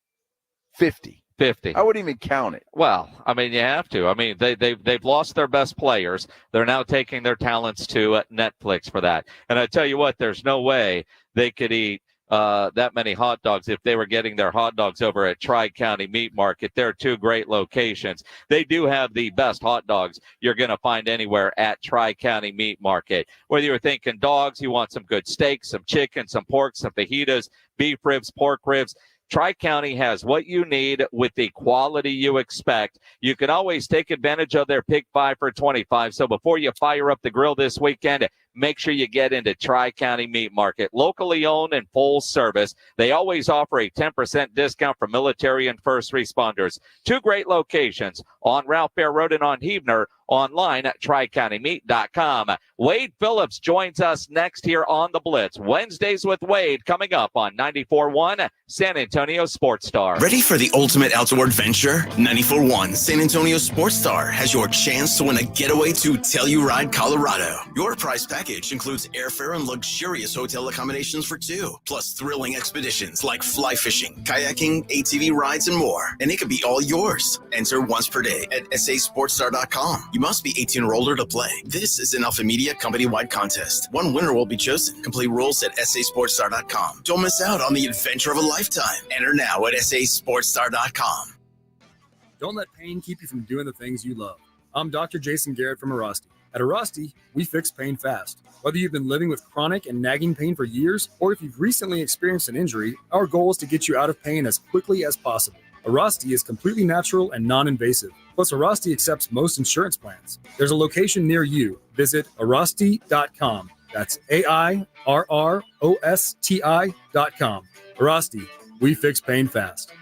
50. I wouldn't even count it. Well, I mean, you have to. I mean, they've lost their best players. They're now taking their talents to Netflix for that. And I tell you what, there's no way they could eat that many hot dogs if they were getting their hot dogs over at Tri-County Meat Market. They're 2 great locations. They do have the best hot dogs you're going to find anywhere at Tri-County Meat Market. Whether you're thinking dogs, you want some good steaks, some chicken, some pork, some fajitas, beef ribs, pork ribs, Tri-County has what you need with the quality you expect. You can always take advantage of their Pick 5 for $25. So before you fire up the grill this weekend, make sure you get into Tri-County Meat Market. Locally owned and full service. They always offer a 10% discount for military and first responders. 2 great locations on Ralph Fair Road and on Heavener. Online at tricountymeat.com. Wade Phillips joins us next here on the Blitz. Wednesdays with Wade coming up on 94.1 San Antonio Sports Star. Ready for the ultimate outdoor adventure? 94.1 San Antonio Sports Star has your chance to win a getaway to Telluride, Colorado. Your prize package includes airfare and luxurious hotel accommodations for 2, plus thrilling expeditions like fly fishing, kayaking, ATV rides, and more. And it could be all yours. Enter once per day at sasportstar.com. You must be 18 or older to play. This is an Alpha Media company-wide contest. One winner will be chosen. Complete rules at sasportstar.com. Don't miss out on the adventure of a lifetime. Enter now at sasportstar.com. Don't let pain keep you from doing the things you love. I'm Dr. Jason Garrett from Arasti. At Arasti, we fix pain fast. Whether you've been living with chronic and nagging pain for years, or if you've recently experienced an injury, our goal is to get you out of pain as quickly as possible. Arasti is completely natural and non-invasive. Plus, Arasti accepts most insurance plans. There's a location near you. Visit Arasti.com. That's AIRROSTI.com. Arasti, we fix pain fast.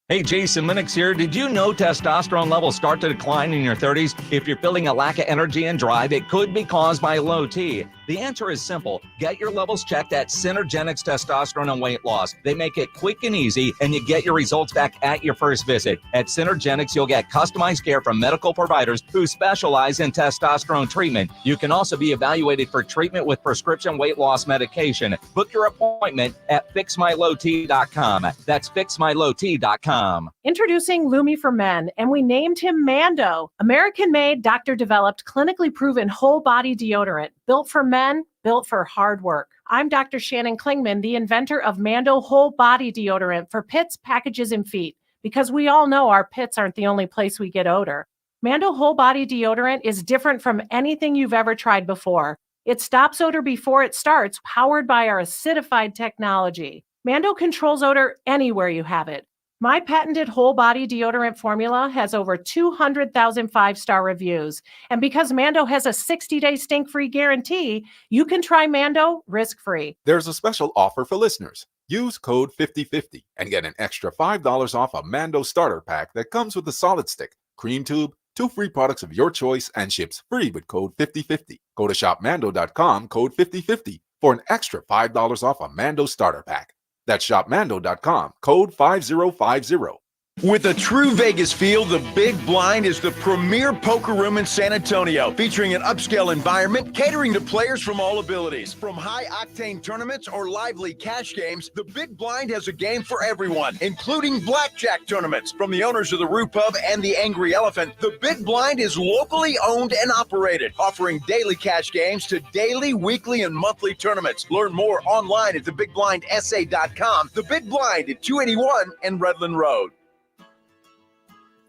Hey, Jason Linux here. Did you know testosterone levels start to decline in your 30s? If you're feeling a lack of energy and drive, it could be caused by low T. The answer is simple. Get your levels checked at Synergenics Testosterone and Weight Loss. They make it quick and easy, and you get your results back at your first visit. At Synergenics, you'll get customized care from medical providers who specialize in testosterone treatment. You can also be evaluated for treatment with prescription weight loss medication. Book your appointment at fixmylowt.com. That's fixmylowt.com. Introducing Lume for Men, and we named him Mando. American-made, doctor-developed, clinically proven whole-body deodorant, built for men, built for hard work. I'm Dr. Shannon Klingman, the inventor of Mando Whole Body Deodorant for pits, packages, and feet, because we all know our pits aren't the only place we get odor. Mando Whole Body Deodorant is different from anything you've ever tried before. It stops odor before it starts, powered by our acidified technology. Mando controls odor anywhere you have it. My patented whole body deodorant formula has over 200,000 5-star reviews. And because Mando has a 60-day stink-free guarantee, you can try Mando risk-free. There's a special offer for listeners. Use code 5050 and get an extra $5 off a Mando starter pack that comes with a solid stick, cream tube, 2 free products of your choice, and ships free with code 5050. Go to shopmando.com, code 5050 for an extra $5 off a Mando starter pack. That's shopmando.com, code 5050. With a true Vegas feel, the Big Blind is the premier poker room in San Antonio, featuring an upscale environment catering to players from all abilities. From high-octane tournaments or lively cash games, the Big Blind has a game for everyone, including blackjack tournaments. From the owners of the Roo Pub and the Angry Elephant, the Big Blind is locally owned and operated, offering daily cash games to daily, weekly, and monthly tournaments. Learn more online at thebigblindsa.com. The Big Blind at 281 and Redland Road.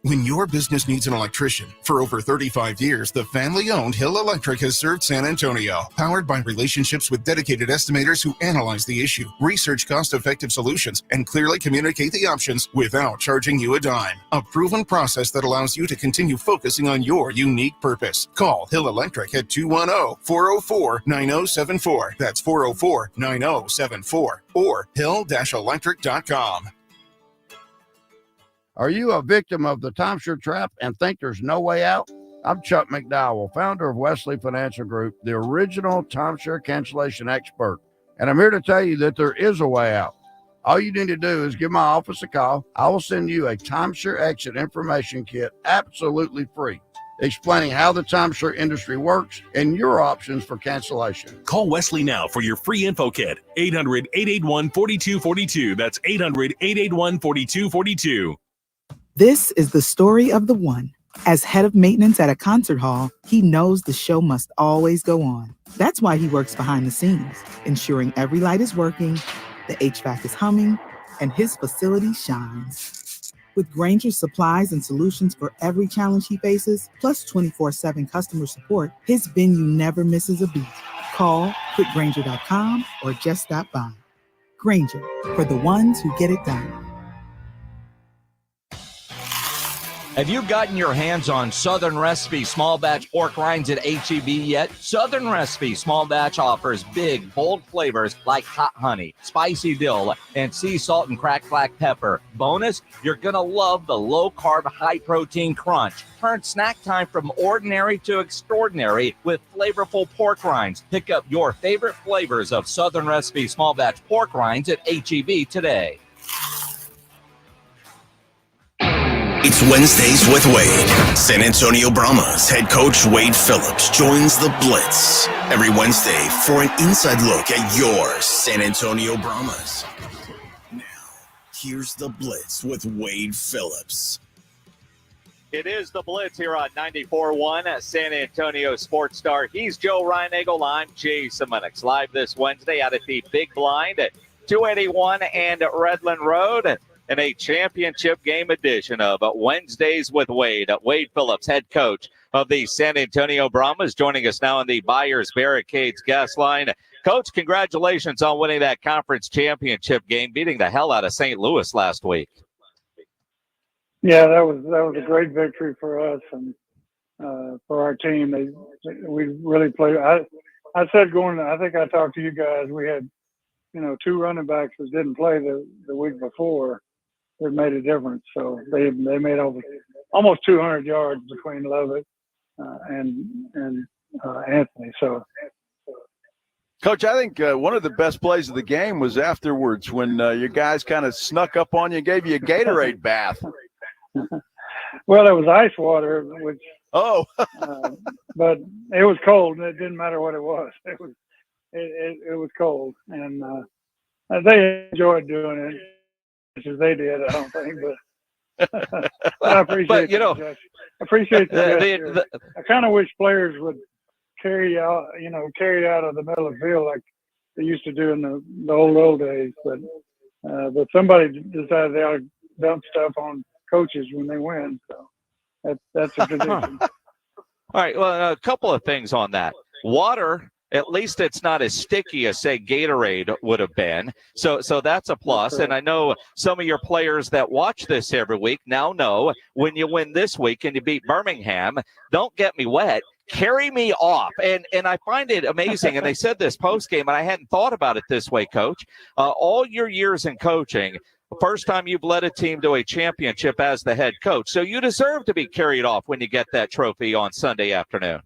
When your business needs an electrician, for over 35 years, the family-owned Hill Electric has served San Antonio. Powered by relationships with dedicated estimators who analyze the issue, research cost-effective solutions, and clearly communicate the options without charging you a dime. A proven process that allows you to continue focusing on your unique purpose. Call Hill Electric at 210-404-9074. That's 404-9074. Or hill-electric.com. Are you a victim of the timeshare trap and think there's no way out? I'm Chuck McDowell, founder of Wesley Financial Group, the original timeshare cancellation expert. And I'm here to tell you that there is a way out. All you need to do is give my office a call. I will send you a timeshare exit information kit absolutely free, explaining how the timeshare industry works and your options for cancellation. Call Wesley now for your free info kit. 800-881-4242. That's 800-881-4242. This is the story of the one. As head of maintenance at a concert hall, he knows the show must always go on. That's why he works behind the scenes, ensuring every light is working, the HVAC is humming, and his facility shines. With Grainger's supplies and solutions for every challenge he faces, plus 24/7 customer support, his venue never misses a beat. Call quickgrainger.com or just stop by. Grainger, for the ones who get it done. Have you gotten your hands on Southern Recipe small batch pork rinds at HEB yet? Southern Recipe small batch offers big, bold flavors like hot honey, spicy dill, and sea salt and cracked black pepper. Bonus, you're going to love the low-carb, high-protein crunch. Turn snack time from ordinary to extraordinary with flavorful pork rinds. Pick up your favorite flavors of Southern Recipe small batch pork rinds at HEB today. It's Wednesdays with Wade. San Antonio Brahmas head coach Wade Phillips joins the Blitz every Wednesday for an inside look at your San Antonio Brahmas. Now, here's the Blitz with Wade Phillips. It is the Blitz here on 94.1 San Antonio Sports Star. He's Joe Reinagel. I'm Jason Minix. Live this Wednesday out at the Big Blind at 281 and Redland Road. In a championship game edition of Wednesdays with Wade. Wade Phillips, head coach of the San Antonio Brahmas, joining us now on the Buyers Barricades guest line. Coach, congratulations on winning that conference championship game, beating the hell out of St. Louis last week. Yeah, that was a great victory for us and for our team. We really played. I said I think I talked to you guys. We had, two running backs that didn't play the week before. It made a difference. So they made over almost 200 yards between Lovett and Anthony. So, Coach, I think one of the best plays of the game was afterwards when your guys kind of snuck up on you and gave you a Gatorade bath. Well, it was ice water, which but it was cold, and it didn't matter what it was. It was cold, and they enjoyed doing it. As they did, I don't think, but I appreciate it. I appreciate the I kind of wish players would carry out of the middle of the field like they used to do in the old days. But somebody decided they ought to dump stuff on coaches when they win. So that's a tradition. All right. Well, a couple of things on that. Water. At least it's not as sticky as, say, Gatorade would have been. So that's a plus. And I know some of your players that watch this every week now know when you win this week and you beat Birmingham, don't get me wet, carry me off. And I find it amazing. And they said this post-game, and I hadn't thought about it this way, Coach. All your years in coaching, first time you've led a team to a championship as the head coach. So you deserve to be carried off when you get that trophy on Sunday afternoon.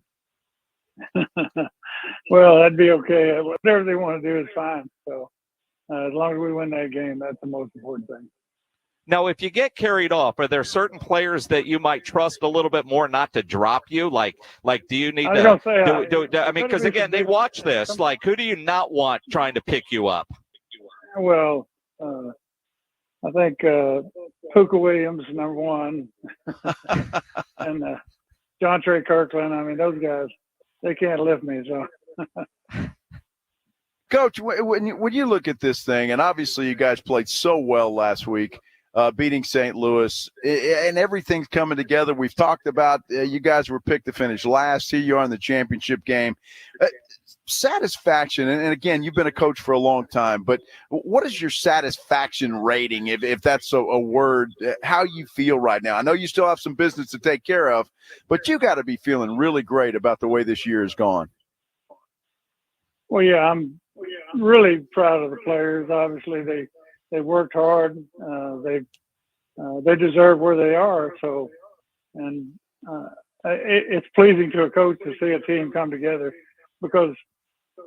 Well, that'd be okay. Whatever they want to do is fine. So as long as we win that game, that's the most important thing. Now, if you get carried off, are there certain players that you might trust a little bit more not to drop you? Like, do you need to? I mean, because again, they watch this. Like, who do you not want trying to pick you up? Well, I think Puka Williams, number one, and John Trey Kirkland. I mean, those guys. They can't lift me, so. Coach, when you look at this thing, and obviously you guys played so well last week, beating St. Louis, and everything's coming together. We've talked about you guys were picked to finish last. Here you are in the championship game. Satisfaction, and again, you've been a coach for a long time, but what is your satisfaction rating, if that's a word, how you feel right now? I know you still have some business to take care of, but you got to be feeling really great about the way this year has gone. Well, yeah, I'm really proud of the players. Obviously, they worked hard. They deserve where they are. So, and it's pleasing to a coach to see a team come together because,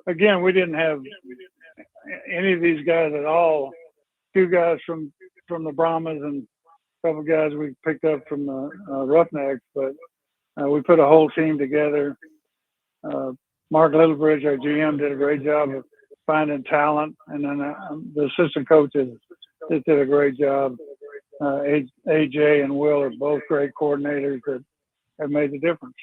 again, we didn't have any of these guys at all. Two guys from the Brahmas and a couple guys we picked up from the Roughnecks, but we put a whole team together. Mark Littlebridge, our GM, did a great job of finding talent, and then the assistant coaches did a great job. AJ and Will are both great coordinators that have made the difference.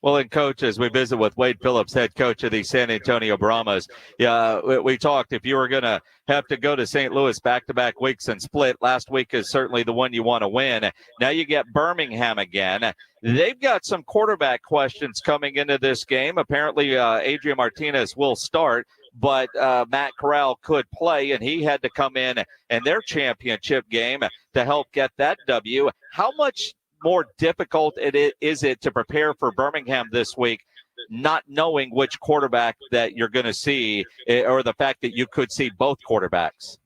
Well, and Coach, as we visit with Wade Phillips, head coach of the San Antonio Brahmas, we talked if you were going to have to go to St. Louis back-to-back weeks and split, last week is certainly the one you want to win. Now you get Birmingham again. They've got some quarterback questions coming into this game. Apparently, Adrian Martinez will start. but Matt Corral could play, and he had to come in their championship game to help get that W. How much more difficult is it to prepare for Birmingham this week, not knowing which quarterback that you're going to see, or the fact that you could see both quarterbacks?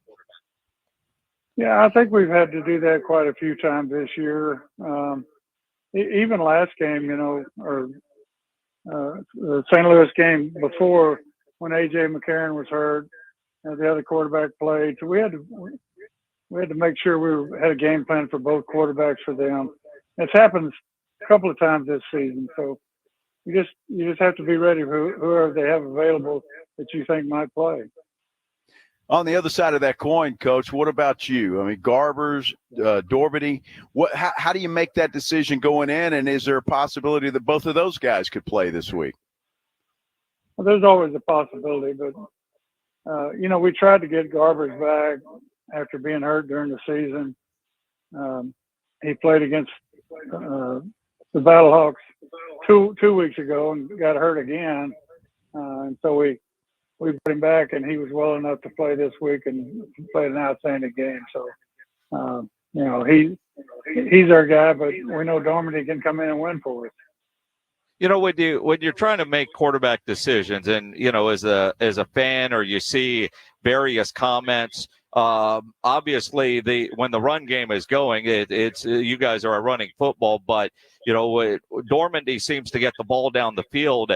Yeah, I think we've had to do that quite a few times this year. Even last game, or the St. Louis game before, when A.J. McCarron was hurt, the other quarterback played. So we had to make sure we had a game plan for both quarterbacks for them. It's happened a couple of times this season. So you just have to be ready for whoever they have available that you think might play. On the other side of that coin, Coach, what about you? I mean, Garbers, Dorvity, how do you make that decision going in, and is there a possibility that both of those guys could play this week? Well, there's always a possibility, but, we tried to get Garbers back after being hurt during the season. He played against the Battlehawks two weeks ago and got hurt again, and so we brought him back, and he was well enough to play this week and played an outstanding game. So, he's our guy, but we know Dormady can come in and win for us. When you're trying to make quarterback decisions, and as a fan, or you see various comments, obviously when the run game is going, it's you guys are running football, but Dormady seems to get the ball down the field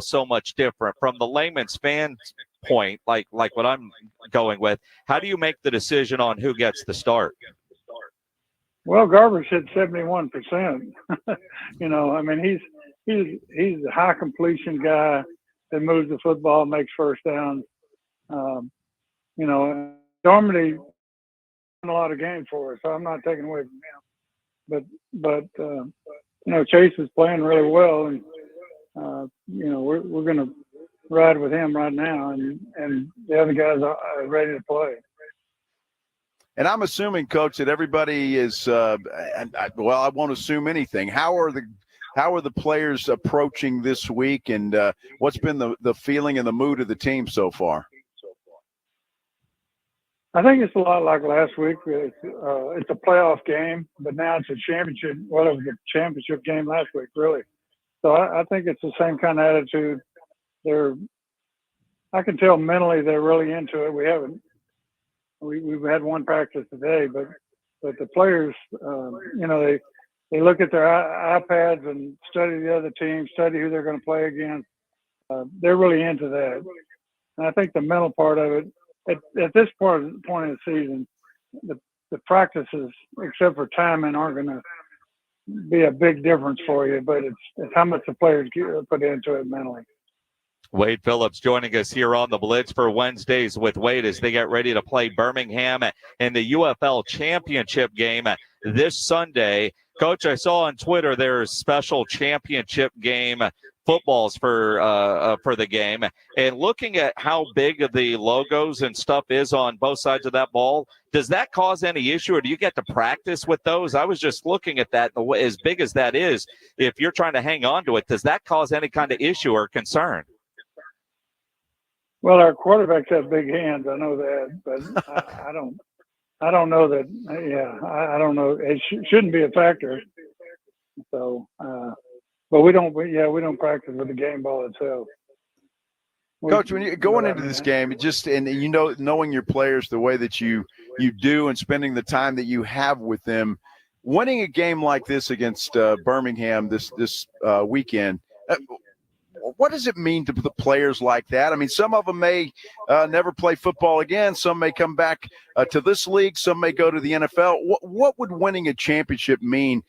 so much different. From the layman's fan point, like what I'm going with, how do you make the decision on who gets the start? Well, Garbers hit 71%. I mean, he's a high completion guy that moves the football, makes first downs. Dormady won a lot of games for us, so I'm not taking away from him. But Chase is playing really well, and we're going to ride with him right now, and the other guys are ready to play. And I'm assuming, Coach, that everybody is. I won't assume anything. How are the players approaching this week, and what's been the feeling and the mood of the team so far? I think it's a lot like last week. It's a playoff game, but now it's a championship. Well, it was a championship game last week, really. So I think it's the same kind of attitude. I can tell mentally they're really into it. We've had one practice today, but the players, they look at their iPads and study the other team, study who they're going to play against. They're really into that. And I think the mental part of it, at this point in the season, the practices, except for timing, aren't going to be a big difference for you, but it's how much the players put into it mentally. Wade Phillips joining us here on the Blitz for Wednesdays with Wade as they get ready to play Birmingham in the UFL championship game this Sunday. Coach, I saw on Twitter there's special championship game footballs for the game, and looking at how big the logos and stuff is on both sides of that ball, does that cause any issue, or do you get to practice with those? I was just looking at that, as big as that is, if you're trying to hang on to it, does that cause any kind of issue or concern? Well, our quarterbacks have big hands. I know that, but I don't know that. Yeah, I don't know. It shouldn't be a factor. So, but we don't practice with the game ball itself. Coach, when you're going into this game, knowing your players the way that you do, and spending the time that you have with them, winning a game like this against Birmingham this weekend. What does it mean to the players like that? I mean, some of them may never play football again. Some may come back to this league. Some may go to the NFL. What would winning a championship mean?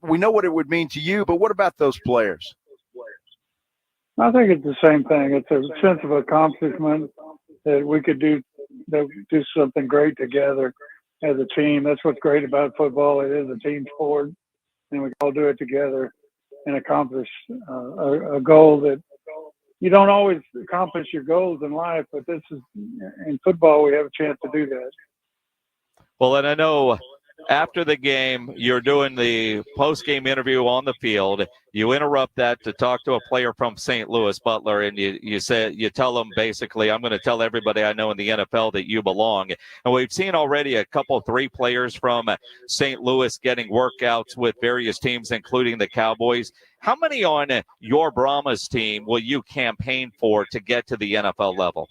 We know what it would mean to you, but what about those players? I think it's the same thing. It's a sense of accomplishment that we could do something great together as a team. That's what's great about football. It is a team sport, and we all do it together and accomplish a goal that you don't always accomplish your goals in life, but in football we have a chance to do that. Well, and I know after the game, you're doing the post-game interview on the field. You interrupt that to talk to a player from St. Louis, Butler, and you tell them basically, I'm going to tell everybody I know in the NFL that you belong. And we've seen already a couple, 3 players from St. Louis getting workouts with various teams, including the Cowboys. How many on your Brahmas team will you campaign for to get to the NFL level?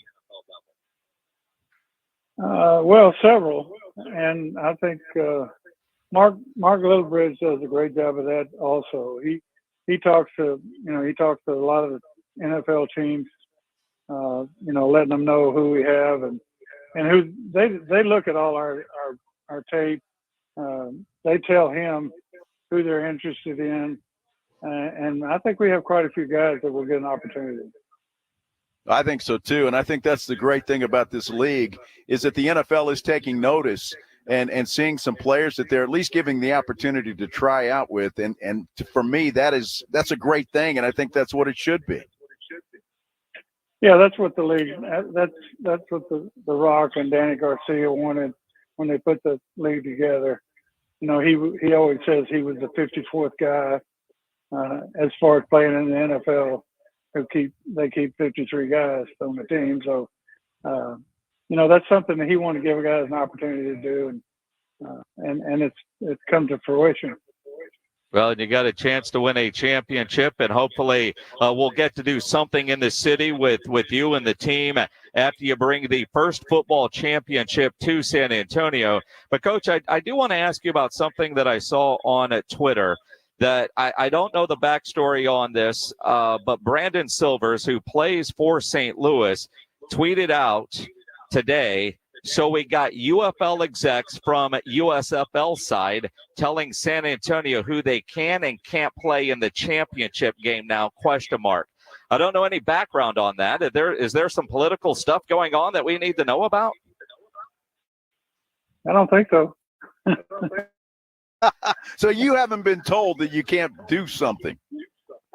Well, several, and I think Mark Littlebridge does a great job of that. Also, he talks to a lot of the NFL teams, letting them know who we have and who they look at all our tape. They tell him who they're interested in, and I think we have quite a few guys that will get an opportunity. I think so too, and I think that's the great thing about this league is that the NFL is taking notice and seeing some players that they're at least giving the opportunity to try out with, and for me that's a great thing, and I think that's what it should be. Yeah, that's what the league. That's what the Rock and Danny Garcia wanted when they put the league together. He always says he was the 54th guy as far as playing in the NFL. They keep 53 guys on the team, so that's something that he wanted to give guys an opportunity to do, and it's come to fruition. Well, and you got a chance to win a championship, and hopefully we'll get to do something in the city with you and the team after you bring the first football championship to San Antonio. But, Coach, I do want to ask you about something that I saw on Twitter. That I don't know the backstory on this, but Brandon Silvers, who plays for St. Louis, tweeted out today, so we got UFL execs from USFL side telling San Antonio who they can and can't play in the championship game now, ? I don't know any background on that. Is there some political stuff going on that we need to know about? I don't think so. So you haven't been told that you can't do something?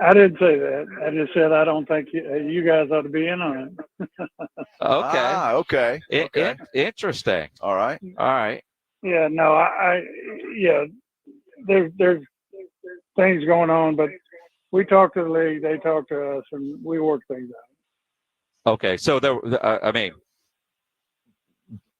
I didn't say that. I just said I don't think you guys ought to be in on it. Okay. Okay. Interesting. All right. Yeah, no, there's things going on, but we talk to the league, they talk to us, and we work things out. Okay, so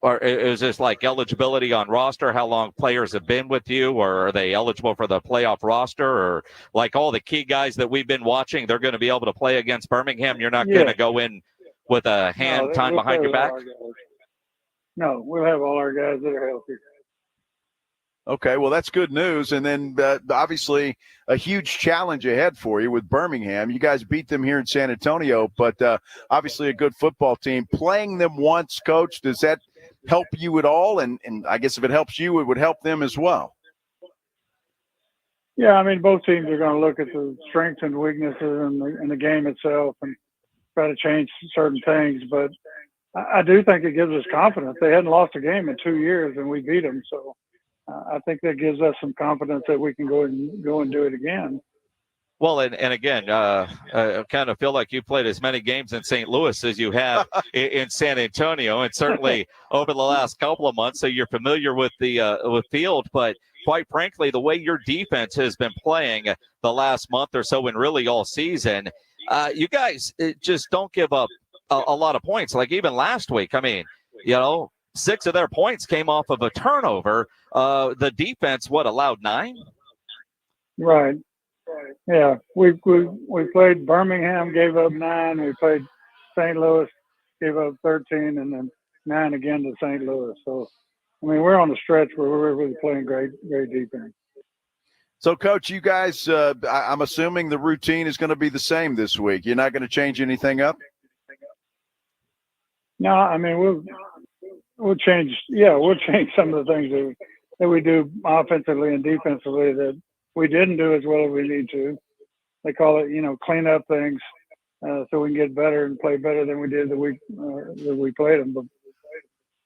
or is this like eligibility on roster, how long players have been with you, or are they eligible for the playoff roster, or like all the key guys that we've been watching, they're going to be able to play against Birmingham? You're not going to go in with a hand tied behind your back? No, we'll have all our guys that are healthy. Okay, well, that's good news. And then obviously a huge challenge ahead for you with Birmingham. You guys beat them here in San Antonio, but obviously a good football team. Playing them once, Coach, does that help you at all? And I guess if it helps you, it would help them as well. Yeah, I mean, both teams are going to look at the strengths and weaknesses in the game itself and try to change certain things. But I do think it gives us confidence. They hadn't lost a game in 2 years, and we beat them. So I think that gives us some confidence that we can go and do it again. Well, and again, I kind of feel like you played as many games in St. Louis as you have in San Antonio, and certainly over the last couple of months, so you're familiar with the field. But quite frankly, the way your defense has been playing the last month or so and really all season, you guys just don't give up a lot of points. Like even last week, I mean, 6 of their points came off of a turnover. The defense, allowed 9? Right. Yeah, we played Birmingham, gave up 9. We played St. Louis, gave up 13, and then 9 again to St. Louis. So, I mean, we're on a stretch where we're really playing great defense. So, Coach, you guys, I'm assuming the routine is going to be the same this week. You're not going to change anything up? No, I mean, we'll change. Yeah, we'll change some of the things that we do offensively and defensively that we didn't do as well as we need to. They call it, clean up things so we can get better and play better than we did the week that we played them.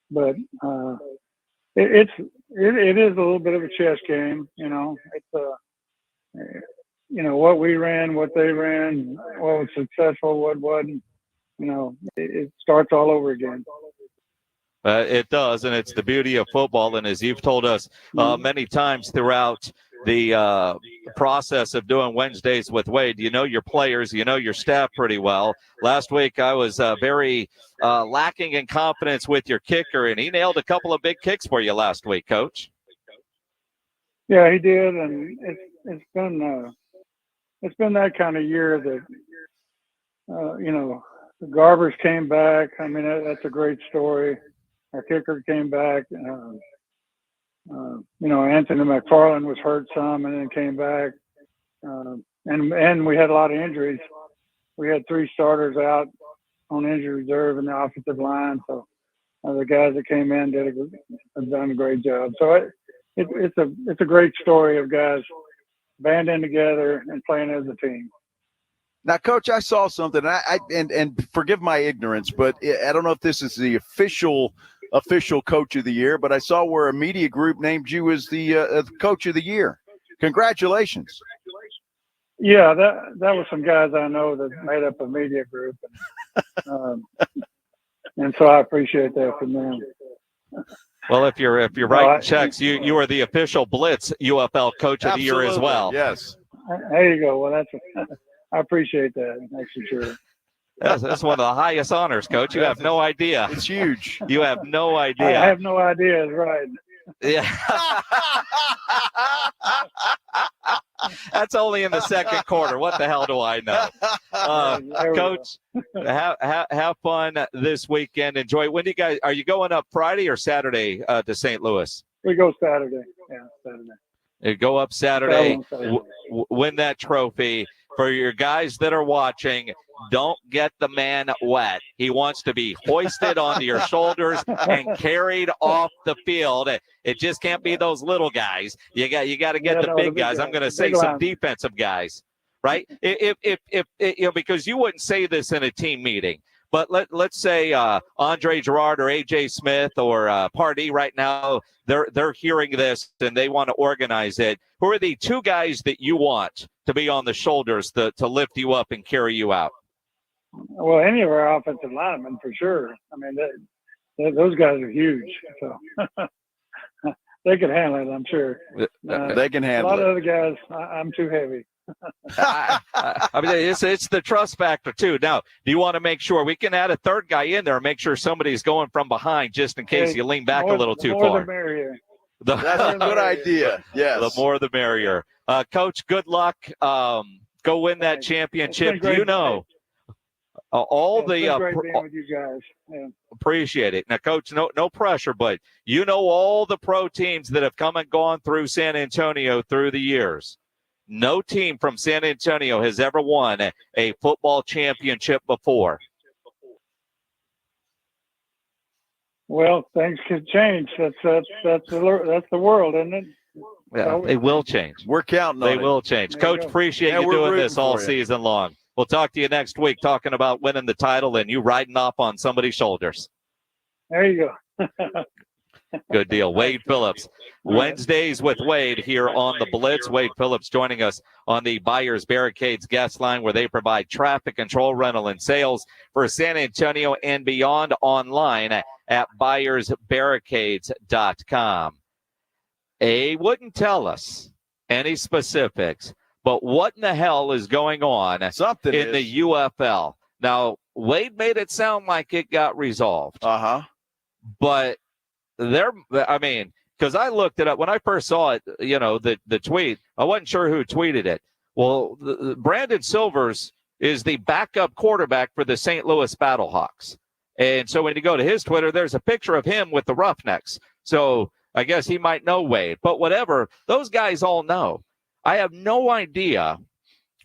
But it is a little bit of a chess game. It's what we ran, what they ran, what was successful, what wasn't. It starts all over again. It does, and it's the beauty of football. And as you've told us many times throughout the process of doing Wednesdays with Wade, you know your players, you know your staff pretty well. Last week I was very lacking in confidence with your kicker, and he nailed a couple of big kicks for you last week, Coach. Yeah, he did, and it's been that kind of year that the Garbers came back. I mean, that's a great story. Our kicker came back. Anthony McFarland was hurt some and then came back. And we had a lot of injuries. We had 3 starters out on injury reserve in the offensive line. So the guys that came in have done a great job. So it's a great story of guys banding together and playing as a team. Now, Coach, I saw something, and forgive my ignorance, but I don't know if this is the official Coach of the Year, but I saw where a media group named you as the Coach of the Year. Congratulations. Yeah, that was some guys I know that made up a media group, and so I appreciate that from them. Well, if you're writing checks, you are the official Blitz UFL Coach of the Year as well. Yes. There you go. Well, I appreciate that. That's for sure. That's one of the highest honors, Coach. You have no idea. It's huge. You have no idea. I have no idea. Right. Yeah. That's only in the second quarter. What the hell do I know? Coach, have fun this weekend. Enjoy. When are you going up Friday or Saturday to St. Louis? We go Saturday. Yeah, Saturday. You go up Saturday, win that trophy. For your guys that are watching, don't get the man wet. He wants to be hoisted onto your shoulders and carried off the field. It just can't be those little guys. You got to get the big guys. I'm going to say some defensive guys, right? If because you wouldn't say this in a team meeting, but let's say Andre Gerard or AJ Smith or Pardee right now, they're hearing this and they want to organize it. Who are the 2 guys that you want to be on the shoulders to lift you up and carry you out? Well, any of our offensive linemen for sure. I mean, those guys are huge, so they can handle it. I'm sure they can handle it. A lot of other guys, I'm too heavy. I mean, it's the trust factor too. Now, do you want to make sure we can add a 3rd guy in there and make sure somebody's going from behind just in case you lean back a little too far? The merrier. That's a good idea. Yes. The more the merrier. Coach, good luck. Go win that championship. Do you know great being with you guys. Yeah. Appreciate it. Now, Coach, no pressure, but you know all the pro teams that have come and gone through San Antonio through the years. No team from San Antonio has ever won a football championship before. Well, things could change. That's the world, isn't it? Yeah, they will change. We're counting on it. They will change. Coach, appreciate you doing this all season long. We'll talk to you next week talking about winning the title and you riding off on somebody's shoulders. There you go. Good deal. Wade Phillips. Wednesdays with Wade here on the Blitz. Wade Phillips joining us on the Buyers Barricades guest line where they provide traffic control, rental, and sales for San Antonio and beyond online at buyersbarricades.com. He wouldn't tell us any specifics, but what in the hell is going on in the UFL? Now, Wade made it sound like it got resolved. But because I looked it up when I first saw it, the tweet, I wasn't sure who tweeted it. Well, Brandon Silvers is the backup quarterback for the St. Louis Battlehawks. And so when you go to his Twitter, there's a picture of him with the Roughnecks. So I guess he might know Wade. But whatever, those guys all know. I have no idea,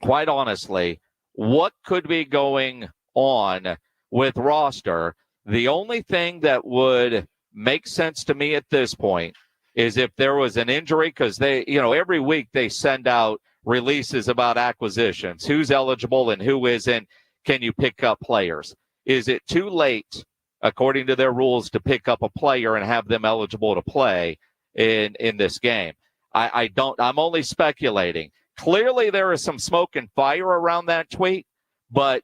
quite honestly, what could be going on with roster. The only thing that would make sense to me at this point is if there was an injury, because they, every week they send out releases about acquisitions, who's eligible and who isn't. Can you pick up players? Is it too late, according to their rules, to pick up a player and have them eligible to play in this game? I'm only speculating. Clearly there is some smoke and fire around that tweet, but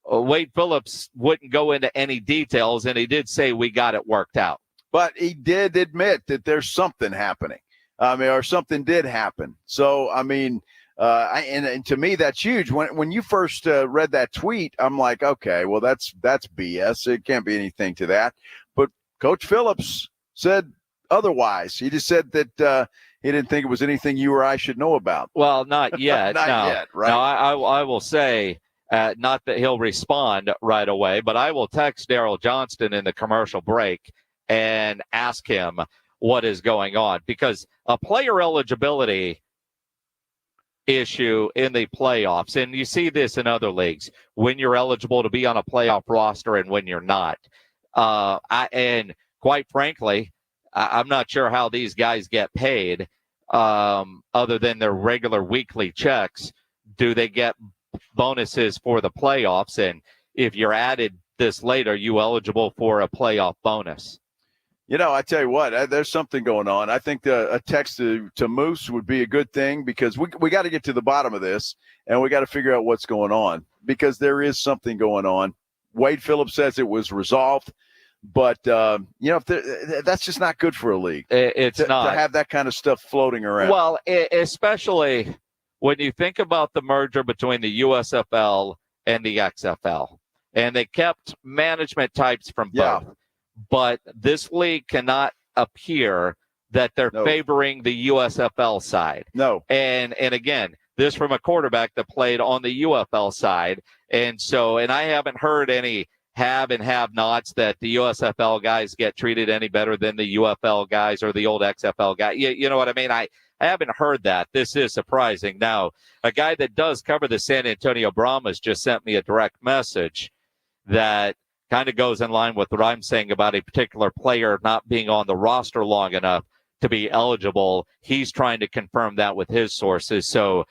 Wade Phillips wouldn't go into any details, and he did say we got it worked out. But he did admit that there's something happening. Or something did happen. So, and to me, that's huge. When you first read that tweet, I'm like, okay, well, that's BS. It can't be anything to that. But Coach Phillips said otherwise. He just said that he didn't think it was anything you or I should know about. Well, not yet. Not yet, right? Now, I will say, not that he'll respond right away, but I will text Daryl Johnston in the commercial break and ask him what is going on, because a player eligibility issue in the playoffs, and you see this in other leagues, when you're eligible to be on a playoff roster and when you're not. And quite frankly, I'm not sure how these guys get paid other than their regular weekly checks. Do they get bonuses for the playoffs? And if you're added this late, are you eligible for a playoff bonus? I tell you what, there's something going on. I think a text to Moose would be a good thing, because we got to get to the bottom of this, and we got to figure out what's going on, because there is something going on. Wade Phillips says it was resolved, but if that's just not good for a league. It's not to have that kind of stuff floating around. Well, especially when you think about the merger between the USFL and the XFL, and they kept management types from both. But this league cannot appear that they're favoring the USFL side. No. And again, this from a quarterback that played on the UFL side. And I haven't heard any have and have nots that the USFL guys get treated any better than the UFL guys or the old XFL guy. You know what I mean? I haven't heard that. This is surprising. Now, a guy that does cover the San Antonio Brahmas just sent me a direct message that kind of goes in line with what I'm saying about a particular player not being on the roster long enough to be eligible. He's trying to confirm that with his sources, so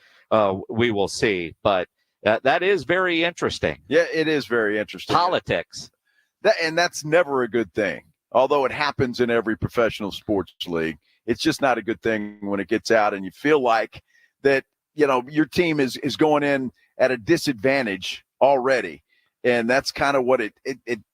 we will see. But that is very interesting. Yeah, it is very interesting. Politics. And that's never a good thing. Although it happens in every professional sports league, it's just not a good thing when it gets out and you feel like that, your team is going in at a disadvantage already. And that's kind of what it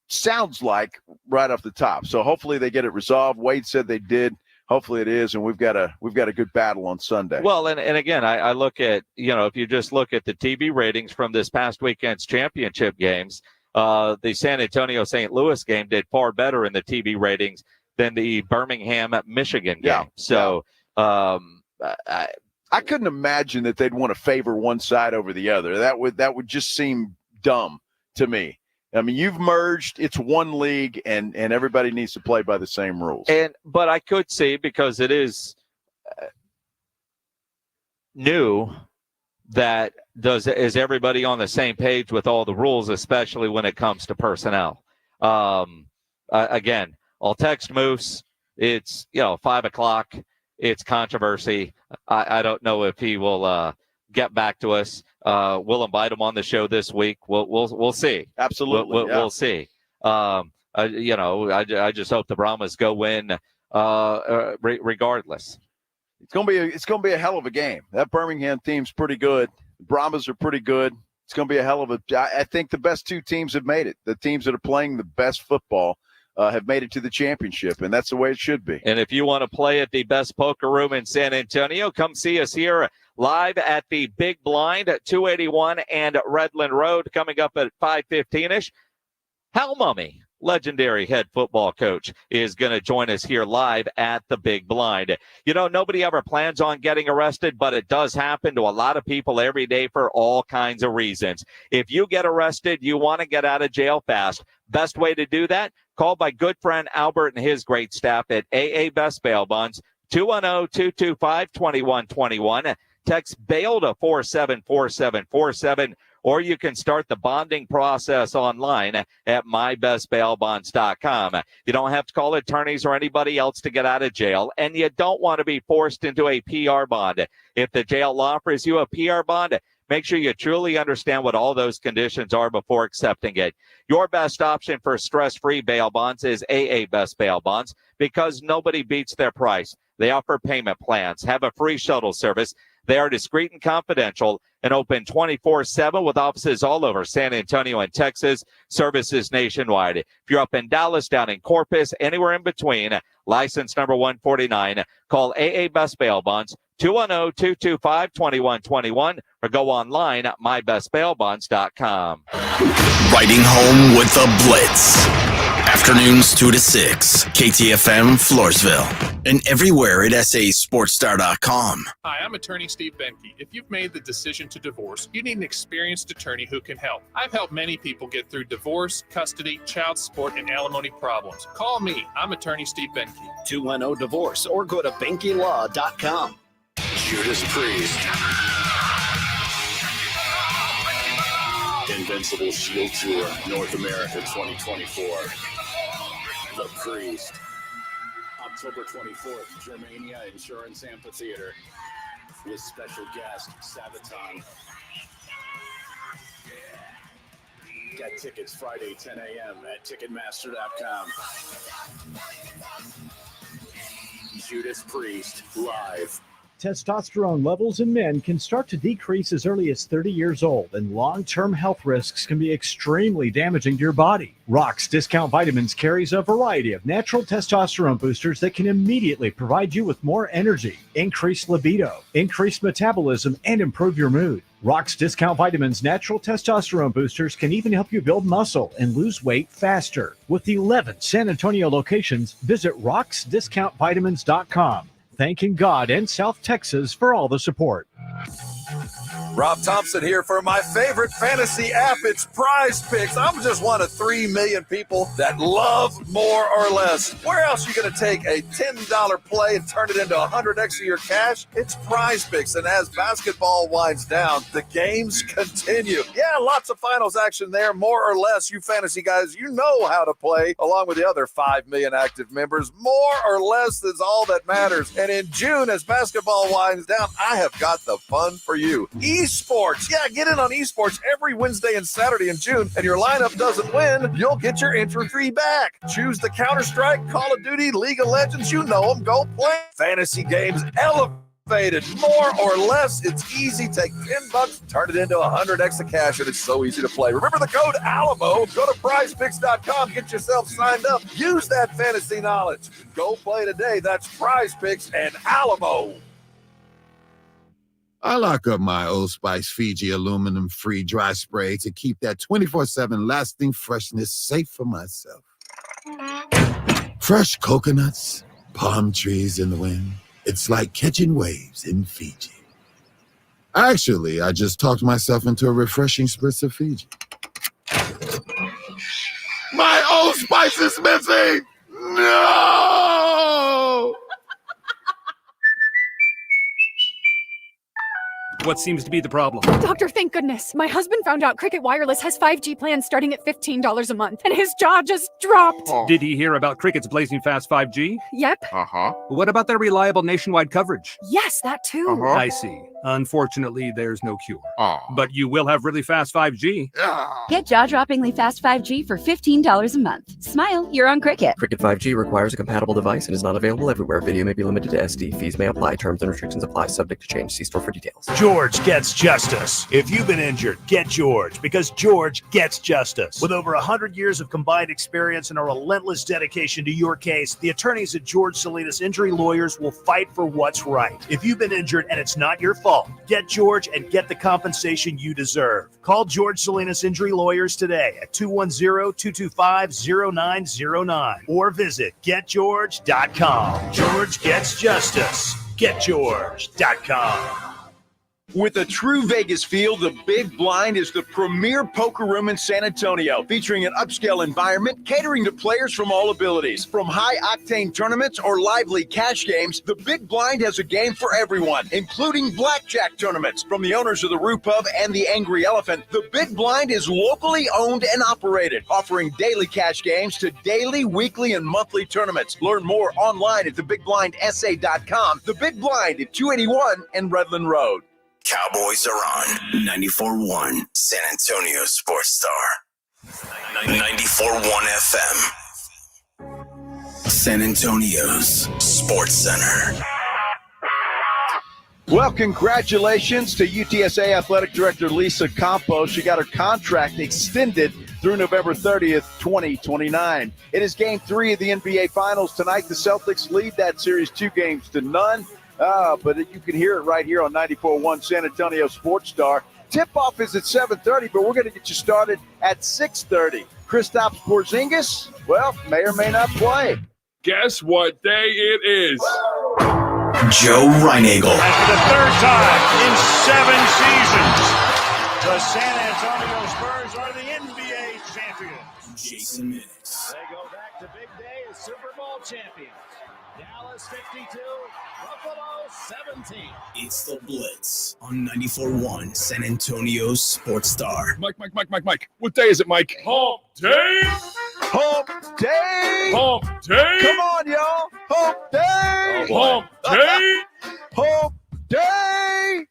sounds like right off the top. So hopefully they get it resolved. Wade said they did. Hopefully it is, and we've got a good battle on Sunday. Well, and again, I look at, if you just look at the TV ratings from this past weekend's championship games, the San Antonio St. Louis game did far better in the TV ratings than the Birmingham Michigan game. Yeah. So I couldn't imagine that they'd want to favor one side over the other. That would just seem dumb to me. I mean, you've merged, it's one league, and everybody needs to play by the same rules. But I could see, because it is new, that is everybody on the same page with all the rules, especially when it comes to personnel. Again, I'll text Moose. It's 5:00. It's controversy. I don't know if he will get back to us. We'll invite him on the show this week. We'll see. Absolutely, we'll see. I just hope the Brahmas go win regardless. It's gonna be a hell of a game. That Birmingham team's pretty good. The Brahmas are pretty good. It's gonna be a hell of a. I think the best two teams have made it. The teams that are playing the best football have made it to the championship, and that's the way it should be. And if you want to play at the best poker room in San Antonio, come see us here live at the Big Blind at 281 and Redland Road, coming up at 5:15-ish. Hal Mumme, legendary head football coach, is going to join us here live at the Big Blind. Nobody ever plans on getting arrested, but it does happen to a lot of people every day for all kinds of reasons. If you get arrested, you want to get out of jail fast. Best way to do that? Call my good friend Albert and his great staff at AA Best Bail Bonds, 210-225-2121. Text bail to 474747, or you can start the bonding process online at mybestbailbonds.com. You don't have to call attorneys or anybody else to get out of jail, and you don't want to be forced into a PR bond. If the jail offers you a PR bond, make sure you truly understand what all those conditions are before accepting it. Your best option for stress-free bail bonds is AA Best Bail Bonds, because nobody beats their price. They offer payment plans, have a free shuttle service. They are discreet and confidential and open 24/7 with offices all over San Antonio and Texas, services nationwide. If you're up in Dallas, down in Corpus, anywhere in between, license number 149, call AA Best Bail Bonds, 210-225-2121, or go online at mybestbailbonds.com. Riding home with the Blitz. Afternoons 2 to 6, KTFM Floresville, and everywhere at sasportstar.com. Hi, I'm attorney Steve Benke. If you've made the decision to divorce, you need an experienced attorney who can help. I've helped many people get through divorce, custody, child support, and alimony problems. Call me. I'm attorney Steve Benke. 210-DIVORCE or go to BenkeLaw.com. Judas Priest. Invincible Shield Tour, North America 2024. The Priest. October 24th, Germania Insurance Amphitheater. With special guest, Sabaton. Get tickets Friday, 10 a.m. at Ticketmaster.com. Judas Priest, live. Testosterone levels in men can start to decrease as early as 30 years old, and long-term health risks can be extremely damaging to your body. Rock's Discount Vitamins carries a variety of natural testosterone boosters that can immediately provide you with more energy, increased libido, increased metabolism, and improve your mood. Rock's Discount Vitamins natural testosterone boosters can even help you build muscle and lose weight faster. With 11 San Antonio locations, visit rocksdiscountvitamins.com. Thanking God and South Texas for all the support. Rob Thompson here for my favorite fantasy app. It's Prize Picks. I'm just one of 3 million people that love more or less. Where else are you going to take a $10 play and turn it into 100x of your cash? It's Prize Picks. And as basketball winds down, the games continue. Yeah, lots of finals action there. More or less, you fantasy guys, you know how to play along with the other 5 million active members. More or less is all that matters. And in June, as basketball winds down, I have got the fun for you. Esports. Yeah, get in on esports every Wednesday and Saturday in June, and your lineup doesn't win, you'll get your entry fee back. Choose the Counter-Strike, Call of Duty, League of Legends, you know them, go play. Fantasy games elevated. More or less, it's easy. Take $10, turn it into 100x of cash, and it's so easy to play. Remember the code ALAMO. Go to prizepicks.com, get yourself signed up. Use that fantasy knowledge. Go play today. That's Prize Picks and Alamo. I lock up my Old Spice Fiji aluminum-free dry spray to keep that 24/7 lasting freshness safe for myself. Fresh coconuts, palm trees in the wind. It's like catching waves in Fiji. Actually, I just talked myself into a refreshing spritz of Fiji. My Old Spice is missing! No! What seems to be the problem? Doctor, thank goodness. My husband found out Cricket Wireless has 5G plans starting at $15 a month, and his jaw just dropped. Did he hear about Cricket's blazing fast 5G? Yep. What about their reliable nationwide coverage? Yes, that too. I see. Unfortunately, there's no cure. But you will have really fast 5G. Get jaw-droppingly fast 5G for $15 a month. Smile, you're on Cricket. Cricket 5G requires a compatible device and is not available everywhere. Video may be limited to SD. Fees may apply. Terms and restrictions apply. Subject to change. See store for details. George gets justice. If you've been injured, get George, because George gets justice. With over 100 years of combined experience and a relentless dedication to your case, the attorneys at George Salinas Injury Lawyers will fight for what's right. If you've been injured and it's not your fault, get George and get the compensation you deserve. Call George Salinas Injury Lawyers today at 210-225-0909 or visit getgeorge.com. George gets justice. Getgeorge.com. With a true Vegas feel, the Big Blind is the premier poker room in San Antonio, featuring an upscale environment catering to players from all abilities. From high-octane tournaments or lively cash games, the Big Blind has a game for everyone, including blackjack tournaments. From the owners of the Roo Pub and the Angry Elephant, the Big Blind is locally owned and operated, offering daily cash games to daily, weekly, and monthly tournaments. Learn more online at thebigblindsa.com. The Big Blind at 281 and Redland Road. Cowboys are on 94.1 San Antonio Sports Star. 94.1 FM. San Antonio's Sports Center. Well, congratulations to UTSA Athletic Director Lisa Campos. She got her contract extended through November 30th, 2029. It is Game 3 of the NBA Finals tonight. The Celtics lead that series 2-0. But you can hear it right here on 94.1 San Antonio Sports Star. Tip-off is at 7:30, but we're going to get you started at 6:30. Kristaps Porzingis, well, may or may not play. Guess what day it is? Joe Reinagel. And for the third time in 7 seasons, the San Antonio Spurs are the NBA champions. Jason Minix. They go back to big day as Super Bowl champions. Dallas 52, Buffalo 17. It's the Blitz on 94.1 San Antonio Sports Star. Mike. What day is it, Mike? Hump day. Hump day. Hump day. Come on, y'all. Hump day. Hump day. Hump day.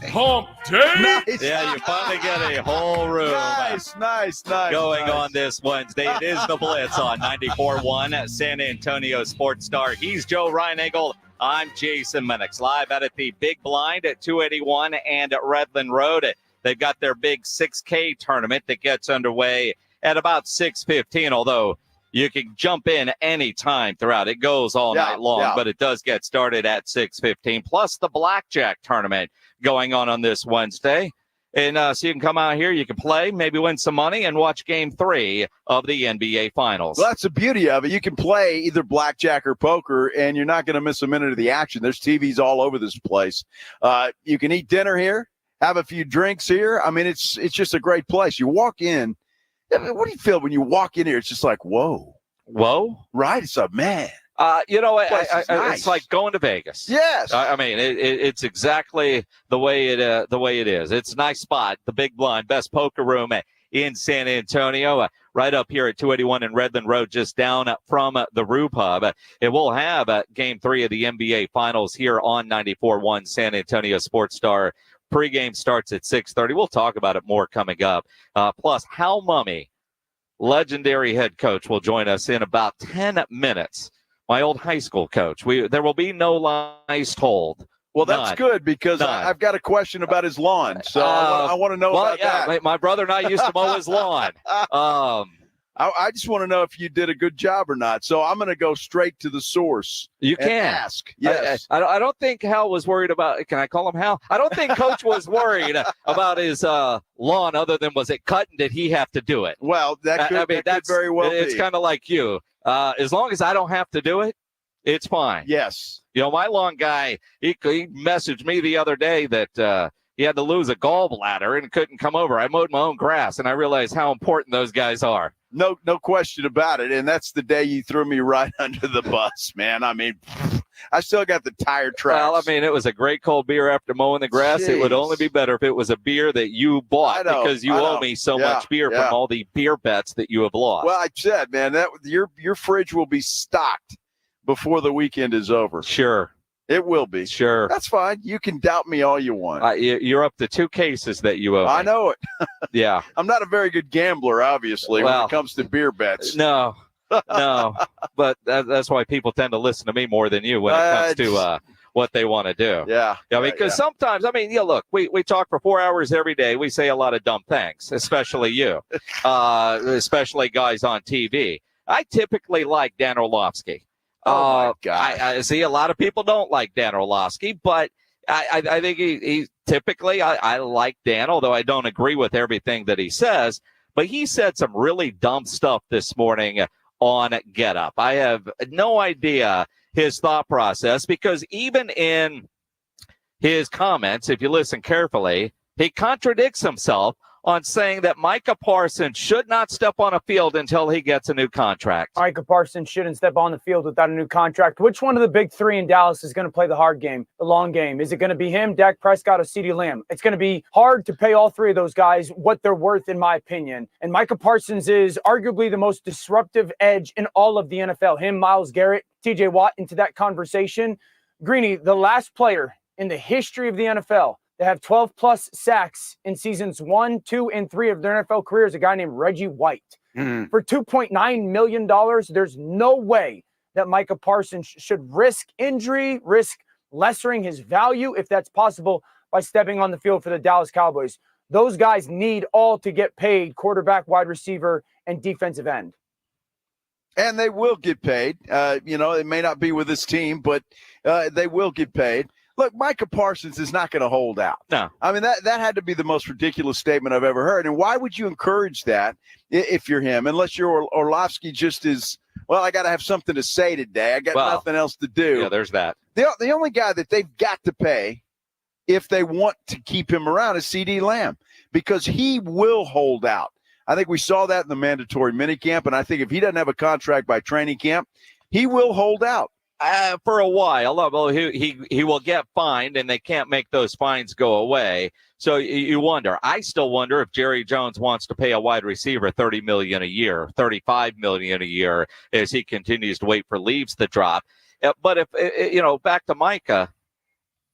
Hump day. Nice. Yeah, you finally get a whole room. Nice. Going on this Wednesday. It is the Blitz on 94.1 San Antonio Sports Star. He's Joe Reinagel. I'm Jason Minix. Live out at the Big Blind at 281 and at Redland Road. They've got their big 6K tournament that gets underway at about 6:15, although you can jump in any time throughout. It goes all night long, but it does get started at 6:15, plus the blackjack tournament going on this Wednesday. And so you can come out here, you can play, maybe win some money, and watch Game 3 of the NBA Finals. Well, that's the beauty of it. You can play either blackjack or poker, and you're not going to miss a minute of the action. There's TVs all over this place. You can eat dinner here, have a few drinks here. I mean, it's just a great place. You walk in. What do you feel when you walk in here? It's just like, whoa. Right? It's like, man. It's like going to Vegas. Yes. I mean, it's exactly the way it is. It's a nice spot. The Big Blind, best poker room in San Antonio, right up here at 281 and Redland Road, just down from the Rue Pub. It will have Game 3 of the NBA Finals here on 94.1 San Antonio Sports Star. Pregame starts at 6:30. We'll talk about it more coming up. Plus, Hal Mumme, legendary head coach, will join us in about 10 minutes. My old high school coach. There will be no lice told. Well, that's good because I've got a question about his lawn. So I want to know about that. My brother and I used to mow his lawn. I just want to know if you did a good job or not. So I'm going to go straight to the source. You can ask. Yes. I don't think Hal was worried about. Can I call him Hal? I don't think Coach was worried about his lawn. Other than, was it cut and did he have to do it? Well, that could very well be. It's kind of like you. As long as I don't have to do it, it's fine. Yes. You know, my lawn guy, he messaged me the other day that he had to lose a gallbladder and couldn't come over. I mowed my own grass, and I realized how important those guys are. No question about it. And that's the day you threw me right under the bus, man. I mean, I still got the tire tracks. Well, I mean, it was a great cold beer after mowing the grass. Jeez. It would only be better if it was a beer that you bought, because you owe me so much beer from all the beer bets that you have lost. Well, I said, man, that your fridge will be stocked before the weekend is over. Sure. It will be. Sure. That's fine. You can doubt me all you want. You're up to 2 cases that you owe me. I know it. Yeah. I'm not a very good gambler, obviously, when it comes to beer bets. No. But that's why people tend to listen to me more than you when it comes to what they want to do. Yeah. Because sometimes, I mean, look, we talk for 4 hours every day. We say a lot of dumb things, especially you, especially guys on TV. I typically like Dan Orlovsky. Oh, my God. I see a lot of people don't like Dan Orlovsky, but I think he typically, I like Dan, although I don't agree with everything that he says. But he said some really dumb stuff this morning on Get Up. I have no idea his thought process, because even in his comments, if you listen carefully, he contradicts himself on saying that Micah Parsons should not step on a field until he gets a new contract. Micah Parsons shouldn't step on the field without a new contract. Which one of the big three in Dallas is going to play the hard game, the long game? Is it going to be him, Dak Prescott, or CeeDee Lamb? It's going to be hard to pay all three of those guys what they're worth, in my opinion. And Micah Parsons is arguably the most disruptive edge in all of the NFL. Him, Myles Garrett, TJ Watt into that conversation. Greeny, the last player in the history of the NFL to have 12-plus sacks in seasons 1, 2, and 3 of their NFL career is a guy named Reggie White. For $2.9 million, there's no way that Micah Parsons should risk injury, risk lessening his value, if that's possible, by stepping on the field for the Dallas Cowboys. Those guys need all to get paid: quarterback, wide receiver, and defensive end. And they will get paid. It may not be with this team, but they will get paid. Look, Micah Parsons is not going to hold out. No. I mean, that had to be the most ridiculous statement I've ever heard. And why would you encourage that if you're him? Unless you're Orlovsky, just is, well, I got to have something to say today. I got nothing else to do. Yeah, there's that. The only guy that they've got to pay if they want to keep him around is CD Lamb, because he will hold out. I think we saw that in the mandatory minicamp, and I think if he doesn't have a contract by training camp, he will hold out. For a while. Well, he will get fined, and they can't make those fines go away. So you wonder. I still wonder if Jerry Jones wants to pay a wide receiver $30 million a year, $35 million a year, as he continues to wait for leaves to drop. But if back to Micah,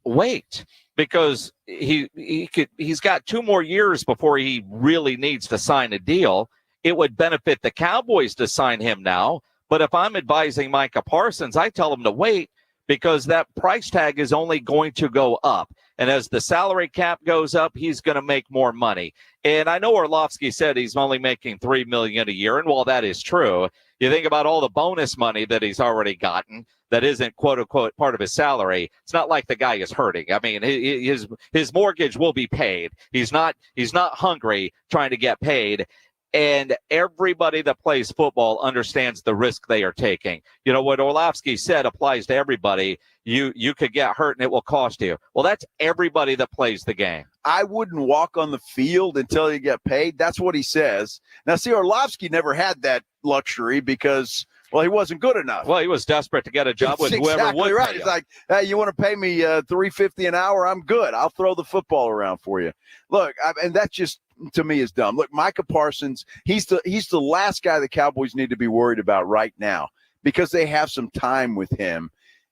wait, because he's got 2 more years before he really needs to sign a deal. It would benefit the Cowboys to sign him now. But if I'm advising Micah Parsons, I tell him to wait, because that price tag is only going to go up. And as the salary cap goes up, he's going to make more money. And I know Orlovsky said he's only making $3 million a year. And while that is true, you think about all the bonus money that he's already gotten that isn't, quote unquote, part of his salary. It's not like the guy is hurting. I mean, his mortgage will be paid. He's not hungry trying to get paid. And everybody that plays football understands the risk they are taking. You know, what Orlovsky said applies to everybody. You could get hurt and it will cost you. Well, that's everybody that plays the game. I wouldn't walk on the field until you get paid. That's what he says. Now, see, Orlovsky never had that luxury because, well, he wasn't good enough. Well, he was desperate to get a job with whoever exactly would. Right. He's like, hey, you want to pay me $3.50 an hour? I'm good. I'll throw the football around for you. Look, and that just, to me, is dumb. Look, Micah Parsons, he's the last guy the Cowboys need to be worried about right now, because they have some time with him.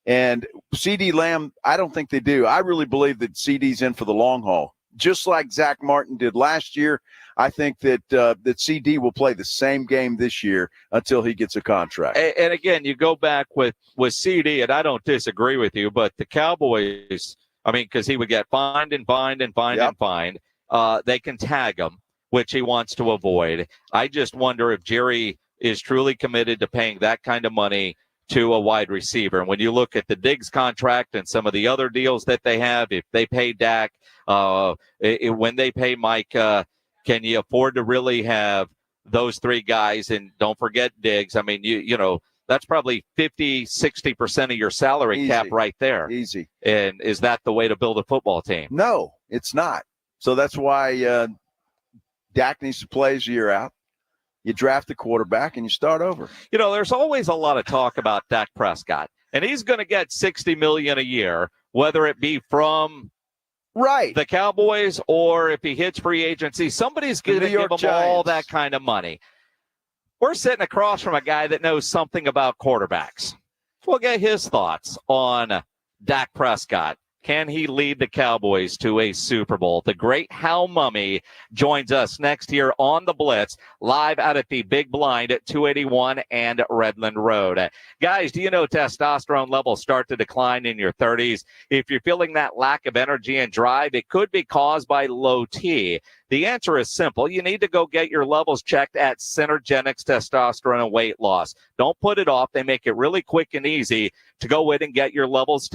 And CD Lamb, I don't think they do. I really believe that CD's in for the long haul. Just like Zach Martin did last year, I think that CD will play the same game this year until he gets a contract. And again, you go back with CD, and I don't disagree with you, but the Cowboys, I mean, because he would get fined and fined and fined and fined. They can tag him, which he wants to avoid. I just wonder if Jerry is truly committed to paying that kind of money to a wide receiver. And when you look at the Diggs contract and some of the other deals that they have, if they pay Dak, when they pay Micah, can you afford to really have those 3 guys? And don't forget Diggs. I mean, you know, that's probably 50-60% of your salary cap right there. Easy. And is that the way to build a football team? No, it's not. So that's why Dak needs to play his year out. You draft the quarterback and you start over. You know, there's always a lot of talk about Dak Prescott, and he's going to get $60 million a year, whether it be from the Cowboys or if he hits free agency. Somebody's going to give him all that kind of money. We're sitting across from a guy that knows something about quarterbacks. We'll get his thoughts on Dak Prescott. Can he lead the Cowboys to a Super Bowl? The great Hal Mumme joins us next here on the Blitz, live out at the Big Blind at 281 and Redland Road. Guys, do you know testosterone levels start to decline in your 30s? If you're feeling that lack of energy and drive, it could be caused by low T. The answer is simple. You need to go get your levels checked at Synergenics Testosterone and Weight Loss. Don't put it off. They make it really quick and easy to go in and get your levels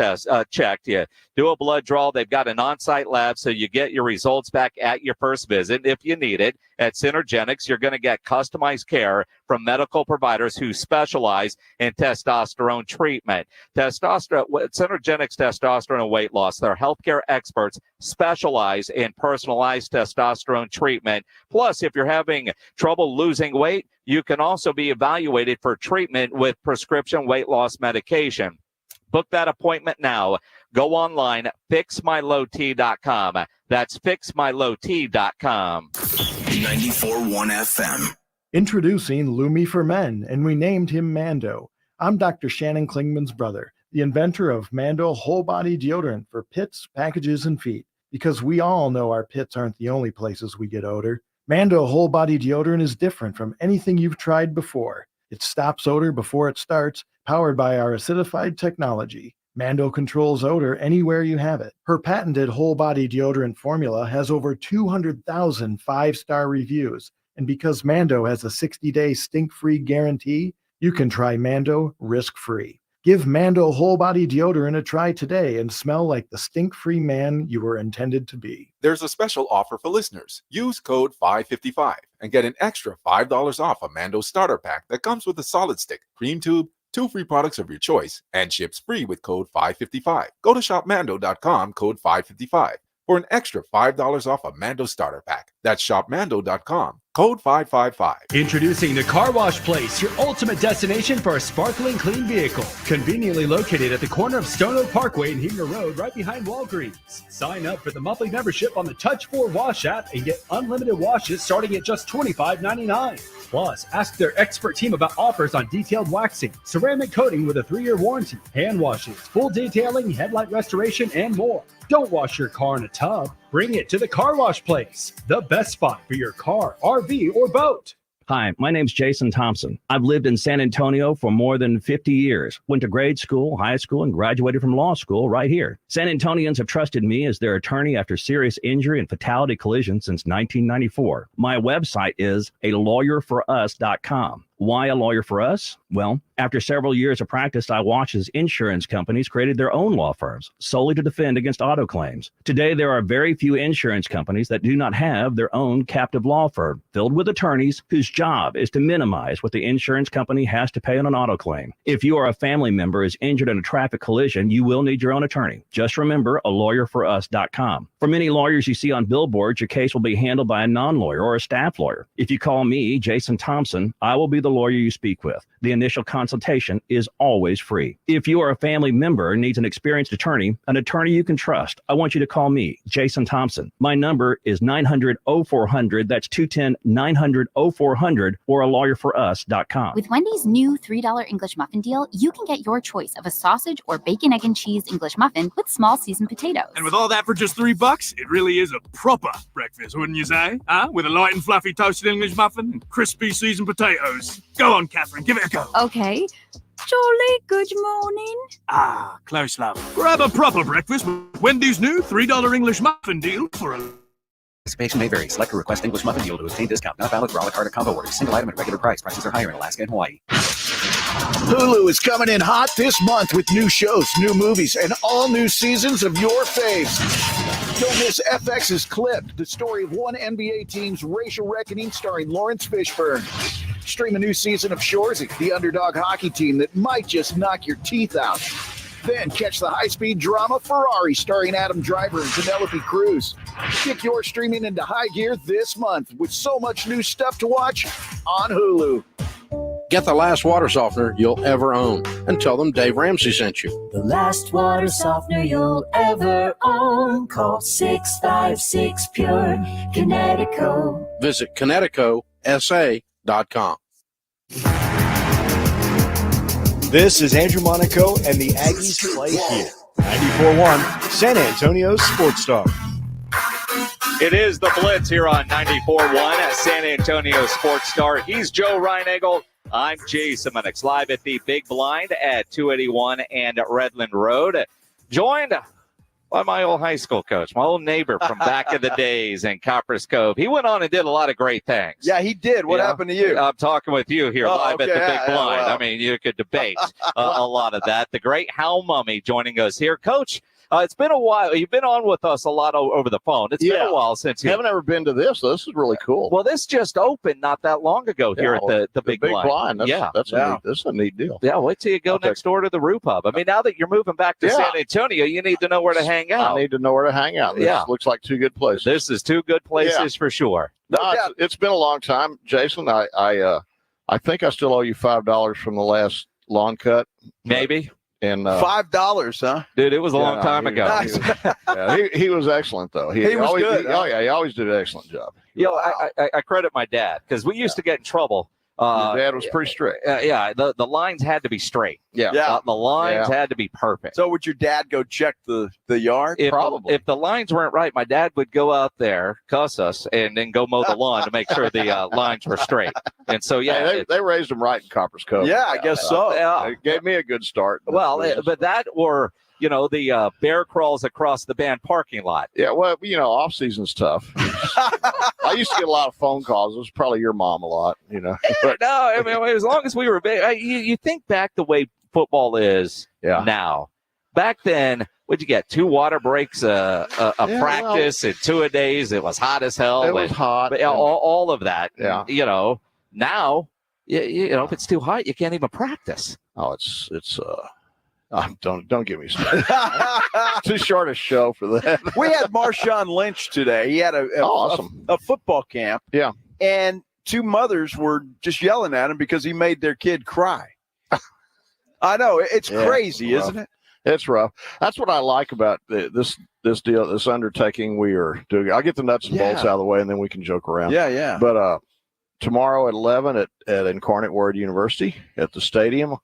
checked. You do a blood draw. They've got an on-site lab, so you get your results back at your first visit if you need it. At Synergenics, you're going to get customized care from medical providers who specialize in testosterone treatment. Synergenics Testosterone and Weight Loss, their healthcare experts specialize in personalized testosterone treatment. Plus, if you're having trouble losing weight, you can also be evaluated for treatment with prescription weight loss medication. Book that appointment now. Go online, fixmylowt.com. That's fixmylowt.com. 94.1 FM. Introducing Lumi for Men, and we named him Mando. I'm Dr. Shannon Klingman's brother, the inventor of Mando Whole Body Deodorant for pits, packages, and feet. Because we all know our pits aren't the only places we get odor. Mando Whole Body Deodorant is different from anything you've tried before. It stops odor before it starts, powered by our acidified technology. Mando controls odor anywhere you have it. Her patented whole-body deodorant formula has over 200,000 five-star reviews. And because Mando has a 60-day stink-free guarantee, you can try Mando risk-free. Give Mando whole-body deodorant a try today and smell like the stink-free man you were intended to be. There's a special offer for listeners. Use code 555 and get an extra $5 off a Mando starter pack that comes with a solid stick, cream tube, 2 free products of your choice, and ships free with code 555. Go to shopmando.com, code 555, for an extra $5 off a Mando starter pack. That's shopmando.com, code 555. Introducing the Car Wash Place, your ultimate destination for a sparkling clean vehicle. Conveniently located at the corner of Stone Oak Parkway and Heater Road, right behind Walgreens. Sign up for the monthly membership on the Touch 4 Wash app and get unlimited washes starting at just $25.99. Plus, ask their expert team about offers on detailed waxing, ceramic coating with a 3-year warranty, hand washes, full detailing, headlight restoration, and more. Don't wash your car in a tub. Bring it to the Car Wash Place, the best spot for your car, RV, or boat. Hi, my name's Jason Thompson. I've lived in San Antonio for more than 50 years. Went to grade school, high school, and graduated from law school right here. San Antonians have trusted me as their attorney after serious injury and fatality collisions since 1994. My website is alawyerforus.com. Why a lawyer for us? Well, after several years of practice, I watched as insurance companies created their own law firms solely to defend against auto claims. Today, there are very few insurance companies that do not have their own captive law firm filled with attorneys whose job is to minimize what the insurance company has to pay on an auto claim. If you or a family member is injured in a traffic collision, you will need your own attorney. Just remember alawyerforus.com. For many lawyers you see on billboards, your case will be handled by a non-lawyer or a staff lawyer. If you call me, Jason Thompson, I will be the lawyer you speak with. The initial consultation is always free. If you are a family member and needs an experienced attorney you can trust, I want you to call me, Jason Thompson. My number is 900-0400. That's 210-900-0400 or alawyerforus.com. With Wendy's new $3 English muffin deal, you can get your choice of a sausage or bacon, egg, and cheese English muffin with small seasoned potatoes. And with all that for just $3, it really is a proper breakfast, wouldn't you say? Huh? With a light and fluffy toasted English muffin and crispy seasoned potatoes. Go on, Catherine, give it a go. Okay. Jolly good morning. Ah, close, love. Grab a proper breakfast with Wendy's new $3 English muffin deal for a... Participation may vary. Select a request English muffin deal to obtain discount. Not valid for a la carte combo orders. Single item at regular price. Prices are higher in Alaska and Hawaii. Hulu is coming in hot this month with new shows, new movies, and all new seasons of your faves. Don't miss FX's Clipped, the story of one NBA team's racial reckoning starring Lawrence Fishburne. Stream a new season of Shoresy, the underdog hockey team that might just knock your teeth out. Then catch the high-speed drama Ferrari starring Adam Driver and Penelope Cruz. Kick your streaming into high gear this month with so much new stuff to watch on Hulu. Get the last water softener you'll ever own and tell them Dave Ramsey sent you. The last water softener you'll ever own. Call 656-PURE Kinetico. Visit KineticoSA.com. This is Andrew Monaco and the Aggies play here. 94.1 San Antonio Sports Star. It is the Blitz here on 94.1 at San Antonio Sports Star. He's Joe Reinagel. I'm Jason Minix, live at the Big Blind at 281 and Redland Road. Joined by my old high school coach, my old neighbor from back in the days in Copper's Cove. He went on and did a lot of great things. Yeah, he did. What happened to you? I'm talking with you here live at the Big Blind. Well. I mean, you could debate a lot of that. The great Hal Mumme joining us here. Coach, it's been a while. You've been on with us a lot over the phone. It's been a while since you haven't ever been to this. This is really cool. Well, this just opened not that long ago here at the Big Blind. That's a neat deal. Yeah, wait till you go next door to the Roo Pub. I mean, now that you're moving back to San Antonio, you need to know where to hang out. I need to know where to hang out. This looks like two good places. This is two good places for sure. No, it's been a long time, Jason. I think I still owe you $5 from the last lawn cut. Maybe. And $5, huh? Dude, it was a long time ago. He was excellent, though. He was always good. He always did an excellent job. I credit my dad because we used to get in trouble Your dad was pretty strict. Yeah, the lines had to be straight. Yeah. The lines had to be perfect. So would your dad go check the yard? If the lines weren't right, my dad would go out there, cuss us, and then go mow the lawn to make sure the lines were straight. And so, they raised them right in Copper's Cove. Yeah, I guess so. It gave me a good start. Well, but that or, the bear crawls across the band parking lot. Yeah, well, off season's tough. I used to get a lot of phone calls. It was probably your mom a lot, But, no, I mean, as long as we were big, you think back the way football is now. Back then, what'd you get? 2 water breaks a practice and 2 a days. It was hot as hell. It was hot. But, all of that. Yeah. Now, if it's too hot, you can't even practice. Oh, it's don't get me started. Too short a show for that. We had Marshawn Lynch today. He had a football camp. Yeah. And 2 mothers were just yelling at him because he made their kid cry. I know. It's crazy, isn't it? It's rough. That's what I like about this deal, this undertaking we are doing. I'll get the nuts and bolts out of the way, and then we can joke around. Yeah. But tomorrow at 11 at Incarnate Word University at the stadium,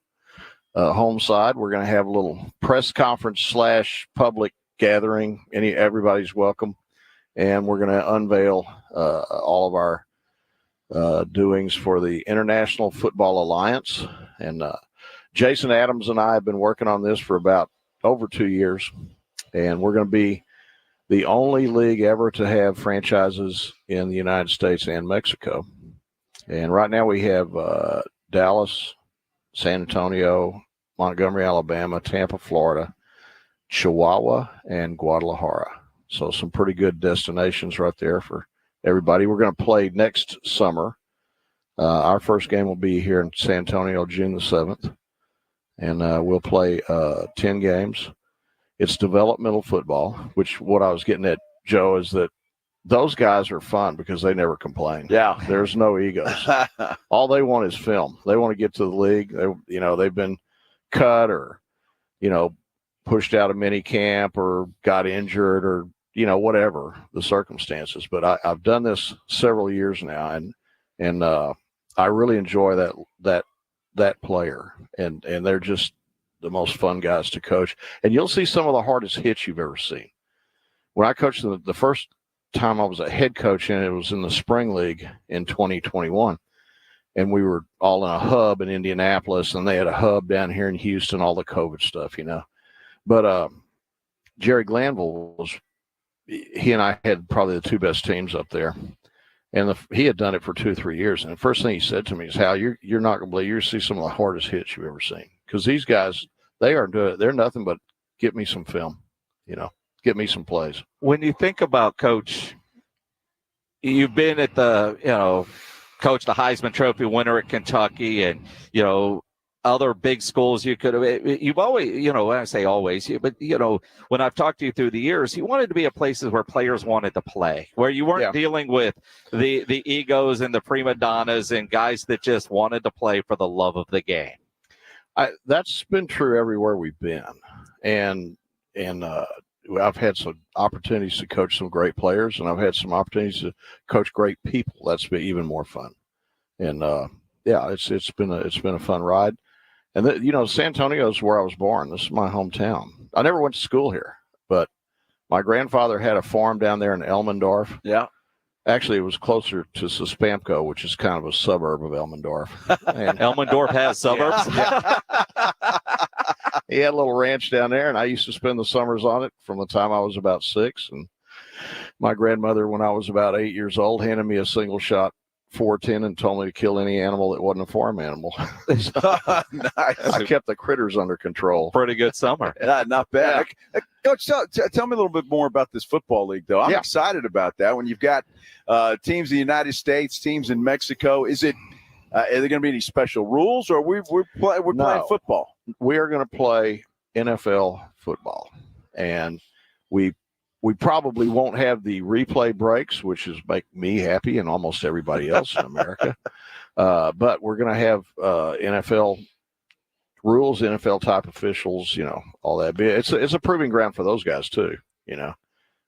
home side, we're going to have a little press conference / public gathering. Everybody's welcome, and we're going to unveil all of our doings for the International Football Alliance. And Jason Adams and I have been working on this for about over 2 years, and we're going to be the only league ever to have franchises in the United States and Mexico. And right now we have Dallas, San Antonio, Montgomery, Alabama, Tampa, Florida, Chihuahua, and Guadalajara. So some pretty good destinations right there for everybody. We're going to play next summer. Our first game will be here in San Antonio, June the 7th. And we'll play 10 games. It's developmental football, which what I was getting at, Joe, is that those guys are fun because they never complain. Yeah. There's no egos. All they want is film. They want to get to the league. They've been cut or, pushed out of mini camp or got injured or, whatever the circumstances. But I've done this several years now, and I really enjoy that player, and they're just the most fun guys to coach. And you'll see some of the hardest hits you've ever seen. When I coached the first time I was a head coach, and it was in the spring league in 2021, and we were all in a hub in Indianapolis, and they had a hub down here in Houston, all the COVID stuff, But Jerry Glanville he and I had probably the 2 best teams up there. And he had done it for 2 or 3 years. And the first thing he said to me is, Hal, you're not going to believe, you're going to see some of the hardest hits you've ever seen. Because these guys, they're nothing but get me some film, get me some plays. When you think about, Coach, you've been at coach the Heisman Trophy winner at Kentucky and, other big schools you've always, when I say always, but, when I've talked to you through the years, you wanted to be at places where players wanted to play, where you weren't dealing with the egos and the prima donnas and guys that just wanted to play for the love of the game. That's been true everywhere we've been. And I've had some opportunities to coach some great players, and I've had some opportunities to coach great people. That's been even more fun. And it's been a fun ride. And San Antonio is where I was born. This is my hometown. I never went to school here, but my grandfather had a farm down there in Elmendorf. Yeah. Actually, it was closer to Suspamco, which is kind of a suburb of Elmendorf. And Elmendorf has suburbs. Yeah. He had a little ranch down there, and I used to spend the summers on it from the time I was about 6. And my grandmother, when I was about 8 years old, handed me a single shot 410 and told me to kill any animal that wasn't a farm animal. Nice. I kept the critters under control. Pretty good summer. Yeah, not bad. Yeah. Coach, tell me a little bit more about this football league, though. I'm excited about that. When you've got teams in the United States, teams in Mexico, are there going to be any special rules, or we're playing football? We are going to play NFL football, and we probably won't have the replay breaks, which is make me happy and almost everybody else in America. But we're going to have NFL rules, NFL type officials, all that. It's a proving ground for those guys too,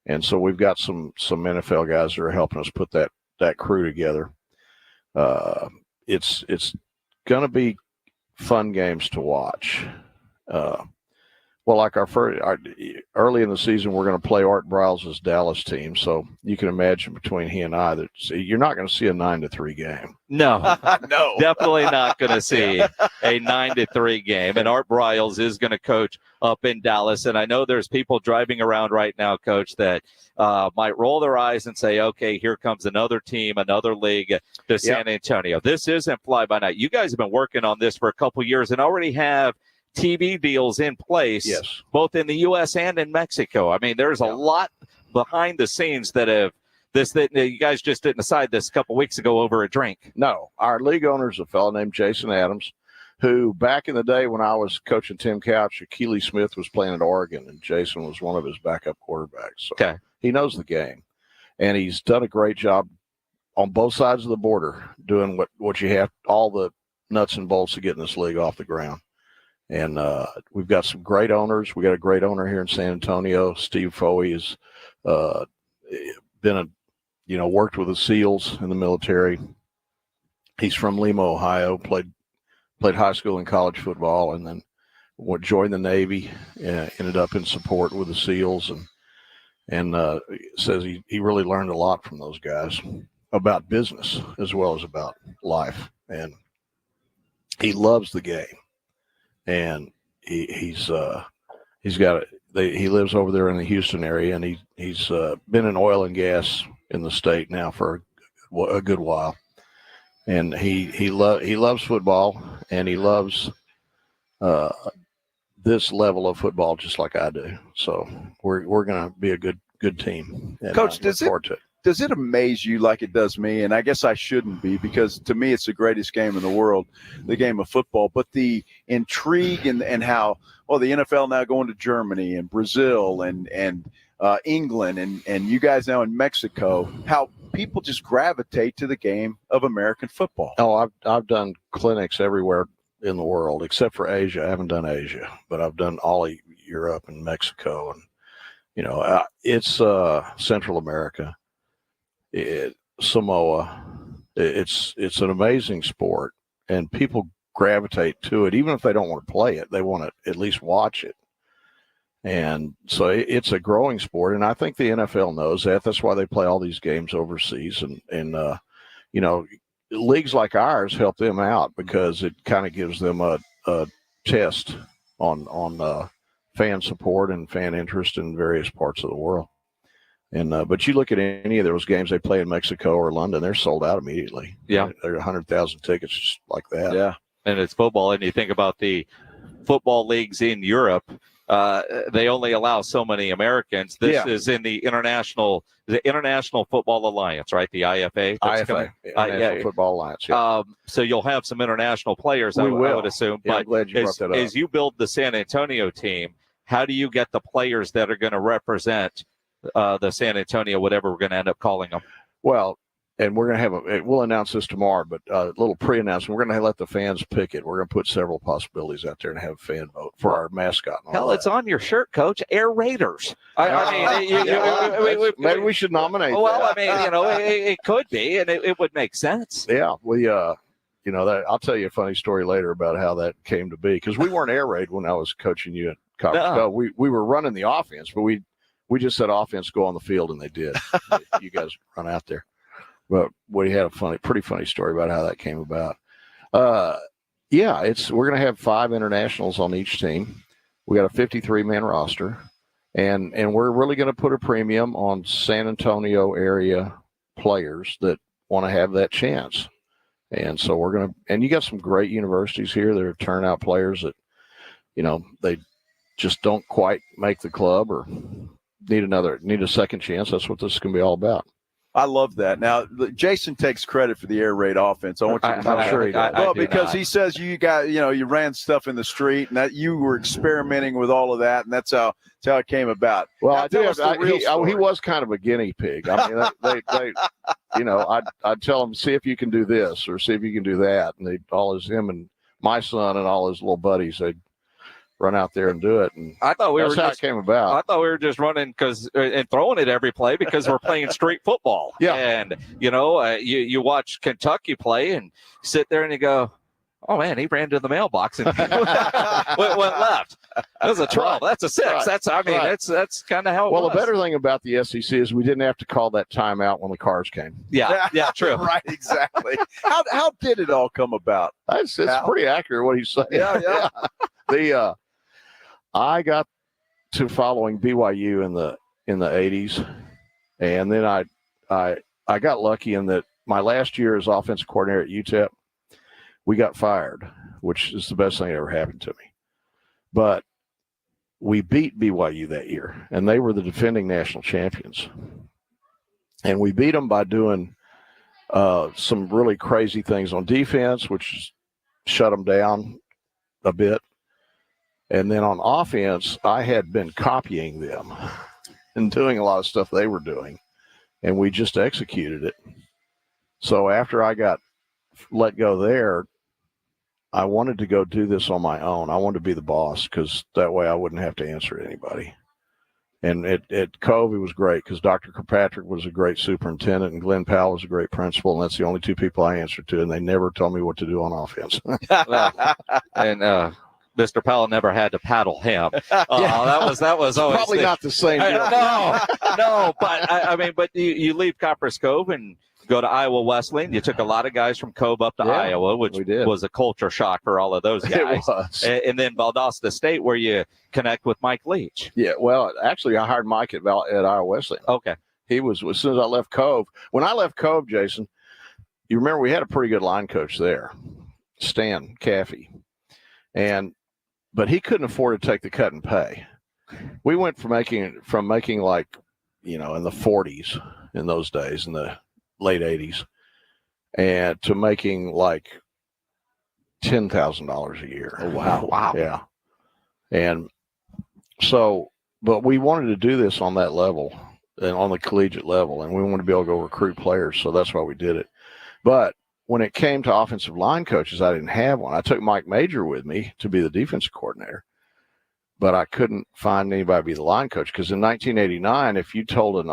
And so we've got some NFL guys that are helping us put that crew together. it's going to be fun games to watch. Well, like early in the season, we're going to play Art Briles' Dallas team. So you can imagine between he and I that you're not going to see a 9-3 game. No, no, definitely not going to see a 9-3 game. And Art Briles is going to coach up in Dallas. And I know there's people driving around right now, Coach, that might roll their eyes and say, okay, here comes another team, another league to San Antonio. This isn't fly by night. You guys have been working on this for a couple years and already have TV deals in place, both in the U.S. and in Mexico. I mean, there's a lot behind the scenes that you guys just didn't decide this a couple weeks ago over a drink. No, our league owner is a fellow named Jason Adams, who back in the day when I was coaching Tim Couch, Keely Smith was playing at Oregon, and Jason was one of his backup quarterbacks. So he knows the game, and he's done a great job on both sides of the border doing what you have, all the nuts and bolts to getting this league off the ground. And we've got some great owners. We got a great owner here in San Antonio. Steve Foey has worked with the SEALs in the military. He's from Lima, Ohio. Played high school and college football, and then joined the Navy. Ended up in support with the SEALs, and says he really learned a lot from those guys about business as well as about life. And he loves the game. And he lives over there in the Houston area, and he's been in oil and gas in the state now for a good while. And he loves football, and he loves this level of football just like I do. So we're going to be a good team. And Coach, does it amaze you like it does me? And I guess I shouldn't be, because to me it's the greatest game in the world, the game of football. But the intrigue and how, the NFL now going to Germany and Brazil and England and you guys now in Mexico, how people just gravitate to the game of American football. Oh, I've done clinics everywhere in the world except for Asia. I haven't done Asia, but I've done all of Europe and Mexico, and it's Central America. Samoa, it's an amazing sport, and people gravitate to it. Even if they don't want to play it, they want to at least watch it. And so it's a growing sport, and I think the NFL knows that. That's why they play all these games overseas, and leagues like ours help them out because it kind of gives them a test on fan support and fan interest in various parts of the world. And but you look at any of those games they play in Mexico or London, they're sold out immediately. Yeah, there are 100,000 tickets just like that. Yeah, and it's football. And you think about the football leagues in Europe, they only allow so many Americans. This is in the International Football Alliance, right? The IFA. International Football Alliance. Yeah. So you'll have some international players, I would assume. Yeah, but I'm glad you brought that up. As you build the San Antonio team, how do you get the players that are going to represent the San Antonio, whatever we're going to end up calling them? Well, and we're going to have we'll announce this tomorrow, but a little pre-announcement. We're going to let the fans pick it. We're going to put several possibilities out there and have a fan vote for our mascot. Hell, it's on your shirt, Coach. Air Raiders. Maybe we should nominate. Well, that. It could be, and it would make sense. Yeah, that I'll tell you a funny story later about how that came to be, because we weren't air raid when I was coaching you at College. No. We were running the offense, but we just said offense go on the field, and they did. You guys run out there. But we had a pretty funny story about how that came about. We're going to have 5 internationals on each team. We got a 53-man roster, and we're really going to put a premium on San Antonio area players that want to have that chance. And so we're going to, and you got some great universities here that are turnout players that, they just don't quite make the club or need a second chance. That's what this is going to be all about. I love that. Now, Jason takes credit for the air raid offense. I want you to know. I'm sure he does. Well, because he says you ran stuff in the street, and that you were experimenting with all of that, and that's how it came about. Well, now, he was kind of a guinea pig. I mean, I'd tell him, see if you can do this or see if you can do that, and him and my son and all his little buddies, run out there and do it. And I thought that's how it came about. I thought we were just running and throwing it every play because we're playing street football. Yeah. And, you watch Kentucky play and sit there and you go, oh, man, he ran to the mailbox and went left. That was a 12. That's a 6. Right. That's kind of how it was. Well, the better thing about the SEC is we didn't have to call that timeout when the cars came. Yeah, true. Right, exactly. How did it all come about? It's pretty accurate what he's saying. Yeah. I got to following BYU in the 80s, and then I got lucky in that my last year as offensive coordinator at UTEP, we got fired, which is the best thing that ever happened to me. But we beat BYU that year, and they were the defending national champions. And we beat them by doing some really crazy things on defense, which shut them down a bit. And then on offense, I had been copying them and doing a lot of stuff they were doing, and we just executed it. So after I got let go there, I wanted to go do this on my own. I wanted to be the boss because that way I wouldn't have to answer to anybody. And at Cove, it was great because Dr. Kirkpatrick was a great superintendent and Glenn Powell was a great principal, and that's the only two people I answered to, and they never told me what to do on offense. And Mr. Powell never had to paddle him. That was always probably not the same. No, but you leave Copperas Cove and go to Iowa Wesleyan. You took a lot of guys from Cove up to Iowa, which was a culture shock for all of those guys. It was. And then Valdosta State, where you connect with Mike Leach. Yeah, well, actually, I hired Mike at Iowa Wesleyan. Okay. He was, as soon as I left Cove. When I left Cove, Jason, you remember we had a pretty good line coach there, Stan Caffey. But he couldn't afford to take the cut and pay. We went from making like, in the 40s in those days, in the late 80s, and to making like $10,000 a year. Oh, wow. Yeah. And so, but we wanted to do this on that level and on the collegiate level, and we wanted to be able to go recruit players. So that's why we did it. But when it came to offensive line coaches, I didn't have one. I took Mike Major with me to be the defensive coordinator, but I couldn't find anybody to be the line coach because in 1989, if you told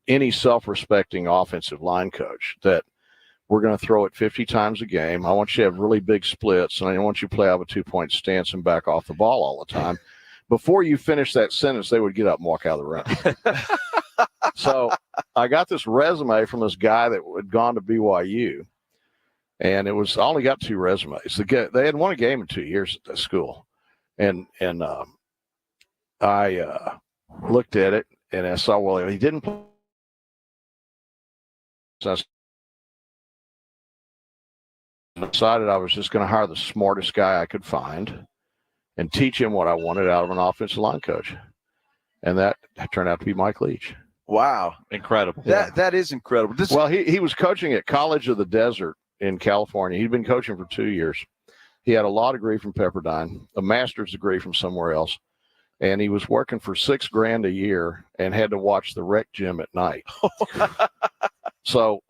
any self-respecting offensive line coach that we're going to throw it 50 times a game, I want you to have really big splits, and I want you to play out of a 2-point stance and back off the ball all the time, before you finish that sentence, they would get up and walk out of the room. So I got this resume from this guy that had gone to BYU. And I only got 2 resumes. They had won a game in 2 years at that school. And I looked at it and I saw, well, he didn't play. So I decided I was just going to hire the smartest guy I could find and teach him what I wanted out of an offensive line coach. And that turned out to be Mike Leach. Wow. Incredible. That is incredible. Well, he was coaching at College of the Desert in California. He'd been coaching for 2 years. He had a law degree from Pepperdine, a master's degree from somewhere else, and he was working for $6,000 a year and had to watch the rec gym at night. So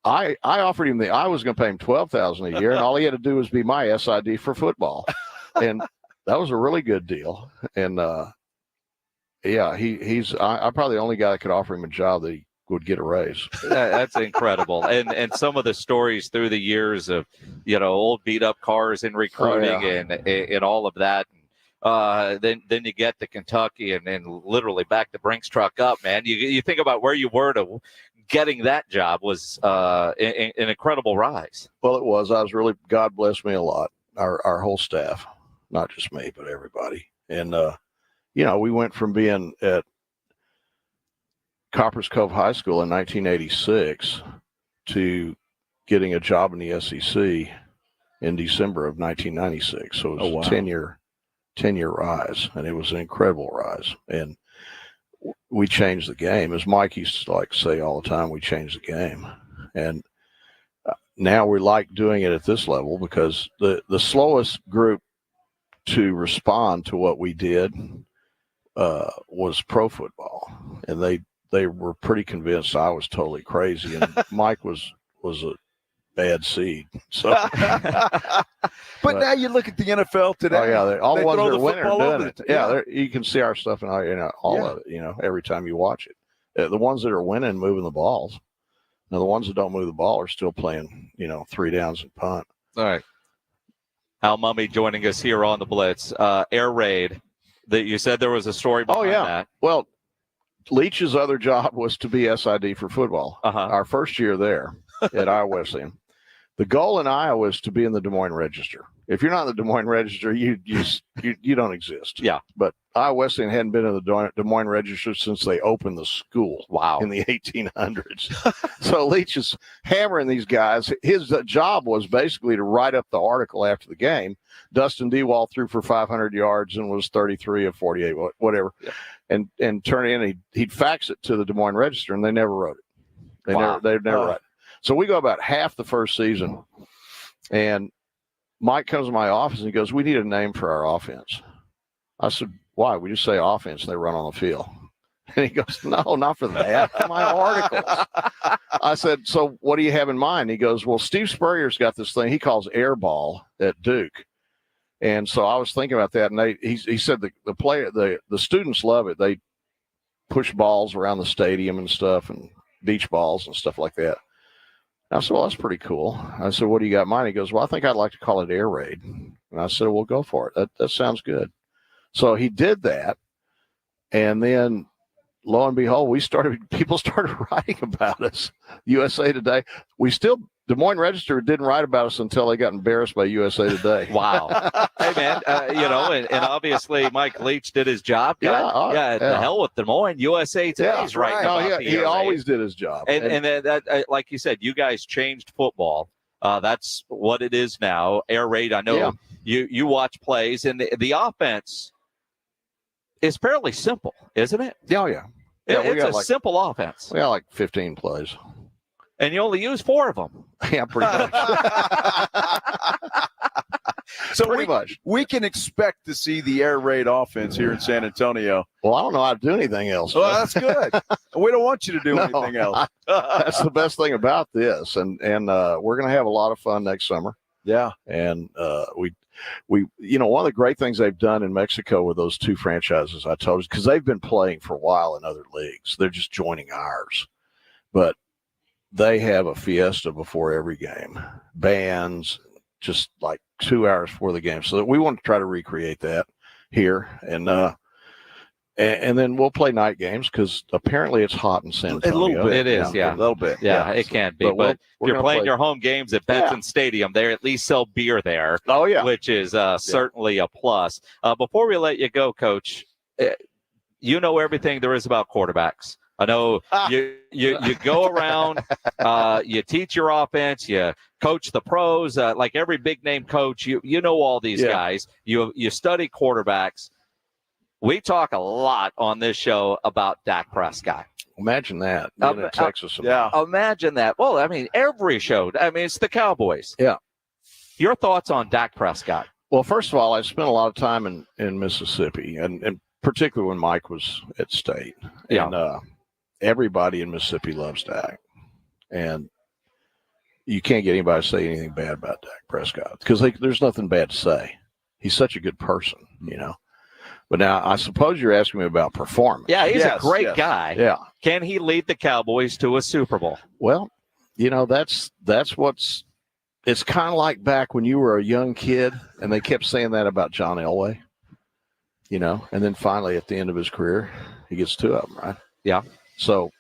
I offered him I was going to pay him $12,000 a year, and all he had to do was be my SID for football, and that was a really good deal. And he's I'm probably the only guy that could offer him a job that he would get a raise. That's incredible. And some of the stories through the years of, old beat up cars and recruiting and all of that. Then you get to Kentucky and then literally back the Brinks truck up, man. You think about where you were to getting that job was an incredible rise. Well, it was. God blessed me a lot. Our whole staff, not just me, but everybody. And, we went from being at Copperas Cove High School in 1986 to getting a job in the SEC in December of 1996. So it was a 10-year rise, and it was an incredible rise. And we changed the game. As Mike used to like to say all the time, we changed the game. And now we like doing it at this level because the slowest group to respond to what we did was pro football. And they were pretty convinced I was totally crazy. And Mike was a bad seed. So, but now you look at the NFL today. Oh yeah, all the ones that are winning are football doing it. Yeah, you can see our stuff and all of it. Every time you watch it, the ones that are winning moving the balls. Now the ones that don't move the ball are still playing. 3 downs and punt. All right. Hal Mumme joining us here on the Blitz. Air raid. That you said there was a story behind that. Well, Leach's other job was to be SID for football. Our first year there at Iowa Wesleyan. The goal in Iowa is to be in the Des Moines Register. If you're not in the Des Moines Register, you don't exist. Yeah. But Iowa Wesleyan hadn't been in the Des Moines Register since they opened the school. Wow. In the 1800s. So Leach is hammering these guys. His job was basically to write up the article after the game. Dustin Dewall threw for 500 yards and was 33 of 48, whatever. Yeah. And turn it in. He'd fax it to the Des Moines Register, and they never wrote it. They never wrote it. So we go about half the first season, and Mike comes to my office and he goes, "We need a name for our offense." I said, "Why?" "We just say offense and they run on the field." And he goes, "No, not for that. My articles." I said, "So what do you have in mind?" He goes, "Well, Steve Spurrier's got this thing he calls air ball at Duke." And so I was thinking about that, and he said the students love it. They push balls around the stadium and stuff, and beach balls and stuff like that. I said, "Well, that's pretty cool." I said, "What do you got in mind?" He goes, "Well, I think I'd like to call it air raid." And I said, "Well, go for it. That sounds good." So he did that, and then lo and behold, people started writing about us. USA Today. Des Moines Register didn't write about us until they got embarrassed by USA Today. Wow. Hey, man, and obviously Mike Leach did his job. The hell with Des Moines. USA Today's right now. He always did his job. And that, like you said, you guys changed football. That's what it is now. Air raid. I know you watch plays, and the offense is fairly simple, isn't it? Oh, yeah. It's a simple offense. We got like 15 plays. And you only use 4 of them. Yeah, pretty much. So pretty much. We can expect to see the air raid offense here in San Antonio. Well, I don't know how to do anything else. Well, that's good. We don't want you to do anything else. That's the best thing about this. And we're going to have a lot of fun next summer. Yeah. And we one of the great things they've done in Mexico with those 2 franchises I told you, because they've been playing for a while in other leagues. They're just joining ours. But they have a fiesta before every game, bands, just like 2 hours before the game. So we want to try to recreate that here, and then we'll play night games because apparently it's hot in San Antonio. A little bit, it is, a little bit. Yeah, it can be. But if you're playing your home games at Benson Stadium, they at least sell beer there. Oh yeah, which is certainly a plus. Before we let you go, Coach, you know everything there is about quarterbacks. I know you go around, you teach your offense, you coach the pros, like every big name coach, you know all these guys. You study quarterbacks. We talk a lot on this show about Dak Prescott. Imagine that. In Texas. Imagine that. Well, I mean, every show. I mean, it's the Cowboys. Yeah. Your thoughts on Dak Prescott? Well, first of all, I spent a lot of time in Mississippi, and particularly when Mike was at State. Yeah. And everybody in Mississippi loves Dak. And you can't get anybody to say anything bad about Dak Prescott because there's nothing bad to say. He's such a good person, But now I suppose you're asking me about performance. Yeah, he's a great guy. Yeah. Can he lead the Cowboys to a Super Bowl? Well, that's it's kind of like back when you were a young kid and they kept saying that about John Elway, and then finally at the end of his career, he gets 2 of them, right? Yeah. So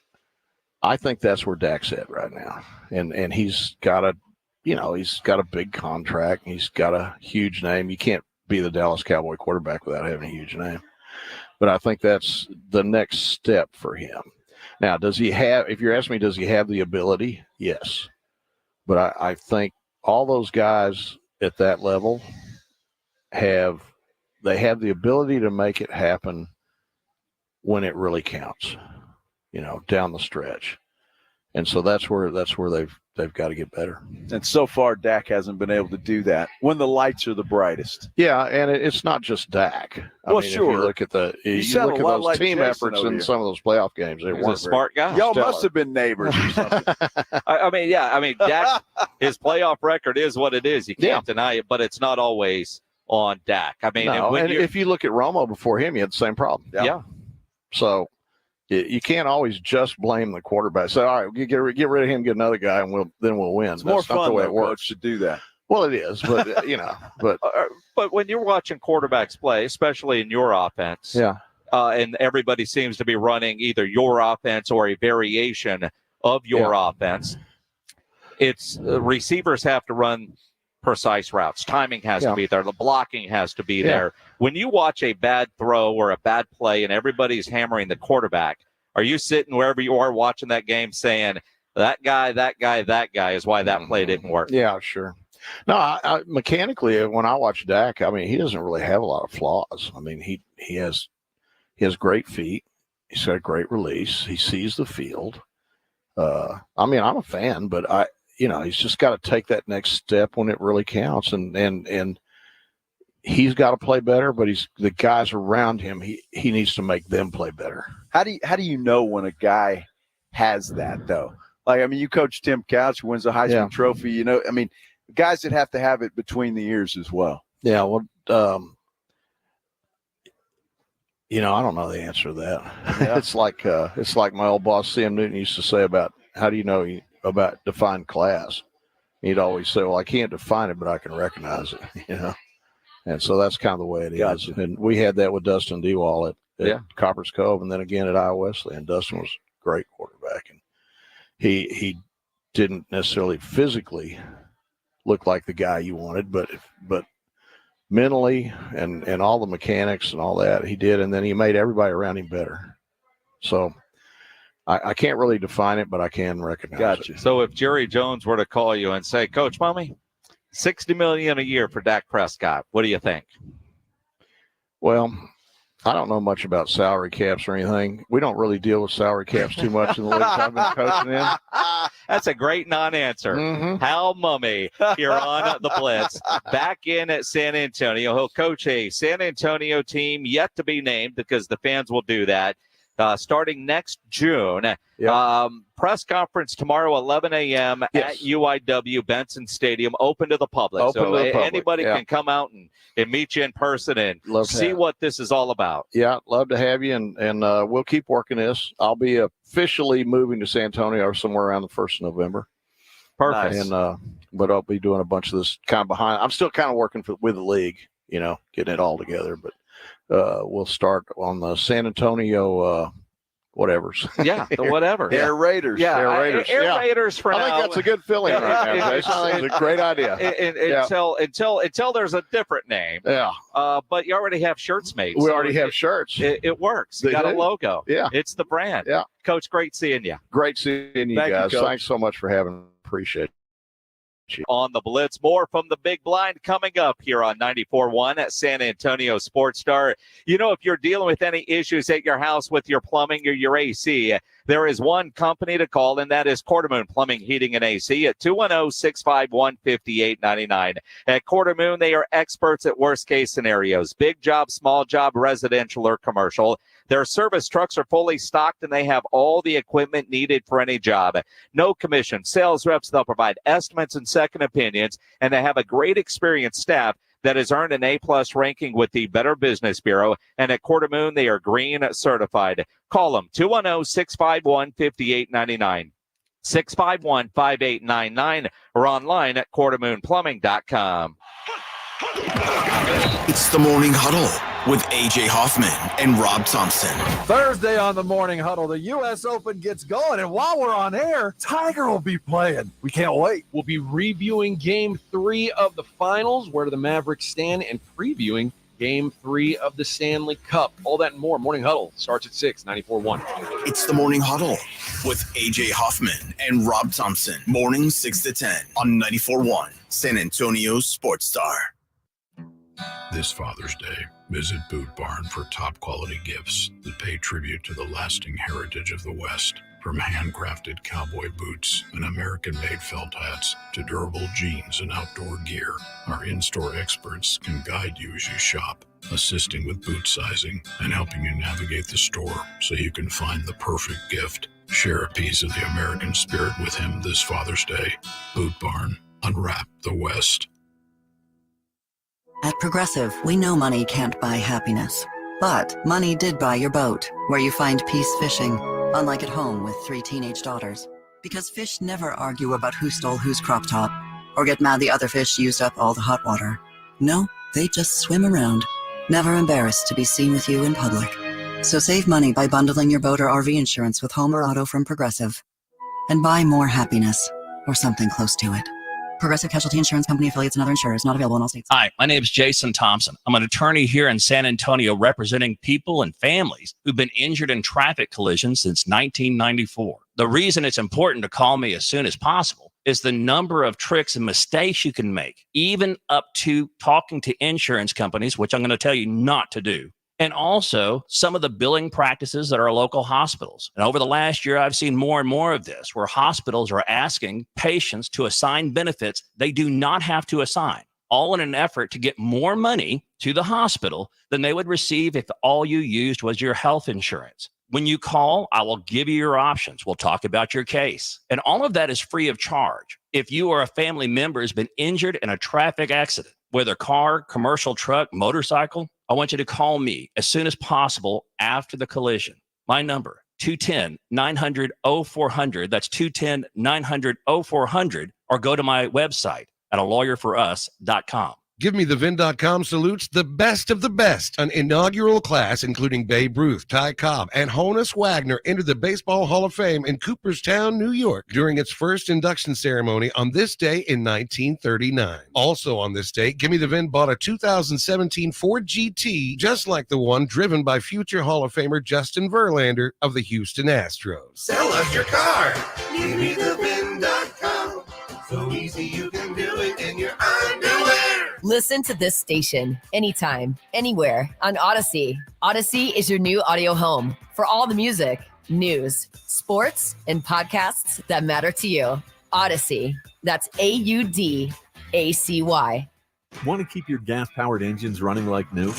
I think that's where Dak's at right now. And he's got he's got a big contract. He's got a huge name. You can't be the Dallas Cowboy quarterback without having a huge name. But I think that's the next step for him. Now, if you're asking me, does he have the ability? Yes. But I think all those guys at that level have the ability to make it happen when it really counts, down the stretch. And so that's where they've got to get better. And so far, Dak hasn't been able to do that when the lights are the brightest. Yeah, and it's not just Dak. Well, sure. If you look at those team efforts in some of those playoff games, they weren't a smart guy. Y'all must have been neighbors or something. I mean, Dak, his playoff record is what it is. You can't deny it, but it's not always on Dak. I mean, and if you look at Romo before him, he had the same problem. Yeah. So you can't always just blame the quarterback. So, all right, get rid of him, get another guy, and we'll win. It's more fun, not the way though, it works Coach, to do that. Well, it is, but but when you're watching quarterbacks play, especially in your offense, and everybody seems to be running either your offense or a variation of your offense, it's receivers have to run precise routes. Timing has to be there. The blocking has to be there. When you watch a bad throw or a bad play and everybody's hammering the quarterback, are you sitting wherever you are watching that game saying, that guy is why that play didn't work? Yeah, sure. No, I mechanically, when I watch Dak, I mean, he doesn't really have a lot of flaws. I mean, he has great feet. He's got a great release. He sees the field. I mean, I'm a fan, but he's just got to take that next step when it really counts. And he's got to play better, but the guys around him, he needs to make them play better. How do you know when a guy has that, though? Like, I mean, you coach Tim Couch, who wins the Heisman Trophy. I mean, guys that have to have it between the ears as well. Yeah, well, I don't know the answer to that. Yeah. It's like my old boss, Sam Newton, used to say about how do you know about defined class? He'd always say, well, I can't define it, but I can recognize it, And so that's kind of the way it is. And we had that with Dustin Dewall at Copper's Cove, and then again at Iowa Wesleyan. Dustin was a great quarterback, and he didn't necessarily physically look like the guy you wanted, but mentally and all the mechanics and all that he did, and then he made everybody around him better. So I can't really define it, but I can recognize it. So if Jerry Jones were to call you and say, Coach Mumme, $60 million a year for Dak Prescott, what do you think? Well, I don't know much about salary caps or anything. We don't really deal with salary caps too much in the leagues I've been coaching in. That's a great non-answer. Mm-hmm. Hal Mumme here on the Blitz, back in at San Antonio. He'll coach a San Antonio team yet to be named because the fans will do that. Starting next June. Press conference tomorrow, 11 a.m. at UIW Benson Stadium, open to the public. Anybody can come out and meet you in person and see what this is all about. Yeah, love to have you, and we'll keep working this. I'll be officially moving to San Antonio somewhere around the 1st of November. Perfect. And but I'll be doing a bunch of this kind of behind. I'm still kind of working with the league, getting it all together, but we'll start on the San Antonio whatever's. Yeah, the whatever. Air Raiders. Yeah, Air Raiders. Air Raiders for now. I think that's a good feeling right now, Jason. I think it's a great idea. Until there's a different name. Yeah. But you already have shirts made. We already have shirts. It works. You got a logo. Yeah. It's the brand. Yeah. Coach, great seeing you. Great seeing you guys. Thanks so much for having me. Appreciate it. On the Blitz, more from the Big Blind coming up here on 94.1 at San Antonio Sports Star. If you're dealing with any issues at your house with your plumbing or your AC, there is one company to call, and that is Quartermoon Plumbing, Heating, and AC at 210-651-5899. At Quartermoon, they are experts at worst-case scenarios, big job, small job, residential, or commercial. Their service trucks are fully stocked, and they have all the equipment needed for any job. No commission. Sales reps, they'll provide estimates and second opinions, and they have a great experienced staff that has earned an A-plus ranking with the Better Business Bureau. And at Quartermoon, they are green certified. Call them 210-651-5899. 651-5899 or online at quartermoonplumbing.com. It's the Morning Huddle with A.J. Hoffman and Rob Thompson. Thursday on the Morning Huddle, the U.S. Open gets going, and while we're on air, Tiger will be playing. We can't wait. We'll be reviewing Game 3 of the finals, where do the Mavericks stand, and previewing Game 3 of the Stanley Cup. All that and more. Morning Huddle starts at 6, 94.1. It's the Morning Huddle with A.J. Hoffman and Rob Thompson. Mornings 6 to 10 on 94.1 San Antonio Sports Star. This Father's Day, visit Boot Barn for top quality gifts that pay tribute to the lasting heritage of the West. From handcrafted cowboy boots and American-made felt hats to durable jeans and outdoor gear, our in-store experts can guide you as you shop, assisting with boot sizing and helping you navigate the store so you can find the perfect gift. Share a piece of the American spirit with him this Father's Day. Boot Barn. Unwrap the West. At Progressive, we know money can't buy happiness. But money did buy your boat, where you find peace fishing, unlike at home with 3 teenage daughters. Because fish never argue about who stole whose crop top, or get mad the other fish used up all the hot water. No, they just swim around, never embarrassed to be seen with you in public. So save money by bundling your boat or RV insurance with home or auto from Progressive. And buy more happiness, or something close to it. Progressive Casualty Insurance Company, affiliates, and other insurers. Not available in all states. Hi, my name is Jason Thompson. I'm an attorney here in San Antonio representing people and families who've been injured in traffic collisions since 1994. The reason it's important to call me as soon as possible is the number of tricks and mistakes you can make, even up to talking to insurance companies, which I'm going to tell you not to do. And also some of the billing practices at our local hospitals. And over the last year, I've seen more and more of this, where hospitals are asking patients to assign benefits they do not have to assign, all in an effort to get more money to the hospital than they would receive if all you used was your health insurance. When you call, I will give you your options. We'll talk about your case. And all of that is free of charge. If you or a family member has been injured in a traffic accident, whether car, commercial truck, motorcycle, I want you to call me as soon as possible after the collision. My number, 210-900-0400. That's 210-900-0400. Or go to my website at alawyerforus.com. GiveMeTheVin.com salutes the best of the best. An inaugural class including Babe Ruth, Ty Cobb, and Honus Wagner entered the Baseball Hall of Fame in Cooperstown, New York during its first induction ceremony on this day in 1939. Also on this day, Gimme the Vin bought a 2017 Ford GT just like the one driven by future Hall of Famer Justin Verlander of the Houston Astros. Sell us your car. GiveMeTheVin.com. So easy you can do it in your underwear. Listen to this station anytime, anywhere on Odyssey. Odyssey is your new audio home for all the music, news, sports, and podcasts that matter to you. Odyssey. That's AUDACY. Want to keep your gas-powered engines running like new?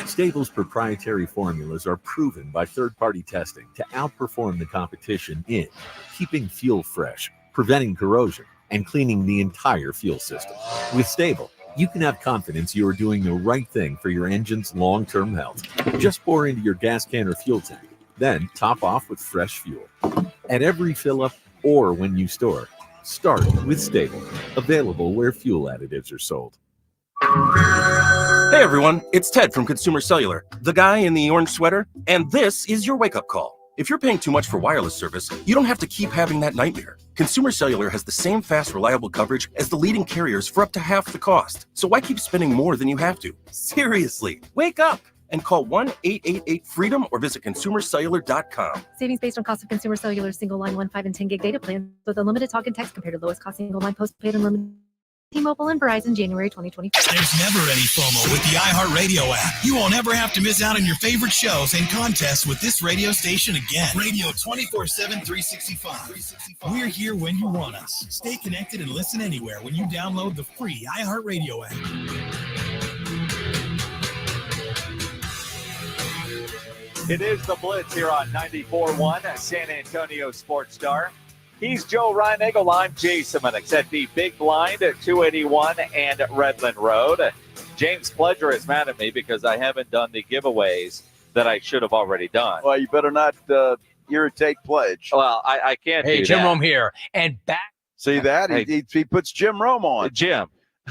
Stable's proprietary formulas are proven by third-party testing to outperform the competition in keeping fuel fresh, preventing corrosion, and cleaning the entire fuel system. With Stable, you can have confidence you are doing the right thing for your engine's long-term health. Just pour into your gas can or fuel tank, then top off with fresh fuel. At every fill-up or when you store, start with Stable. Available where fuel additives are sold. Hey everyone, it's Ted from Consumer Cellular, the guy in the orange sweater, and this is your wake-up call. If you're paying too much for wireless service, you don't have to keep having that nightmare. Consumer Cellular has the same fast, reliable coverage as the leading carriers for up to half the cost. So why keep spending more than you have to? Seriously, wake up and call 1-888-FREEDOM or visit consumercellular.com. Savings based on cost of Consumer Cellular single line 1, 5, and 10 gig data plans with unlimited talk and text compared to lowest cost single line postpaid unlimited. T-Mobile and Verizon, January 2024. There's never any FOMO with the iHeartRadio app. You won't ever have to miss out on your favorite shows and contests with this radio station again. Radio 24/7, 365. We're here when you want us. Stay connected and listen anywhere when you download the free iHeartRadio app. It is the Blitz here on 94.1 San Antonio Sports Star. He's Joe Reinagle. I'm Jason Minix at the Big Blind at 281 and Redland Road. James Pledger is mad at me because I haven't done the giveaways that I should have already done. Well, you better not irritate Pledge. Well, I can't do that. Hey, Jim Rome here. And back. See that? Hey. He puts Jim Rome on. Jim,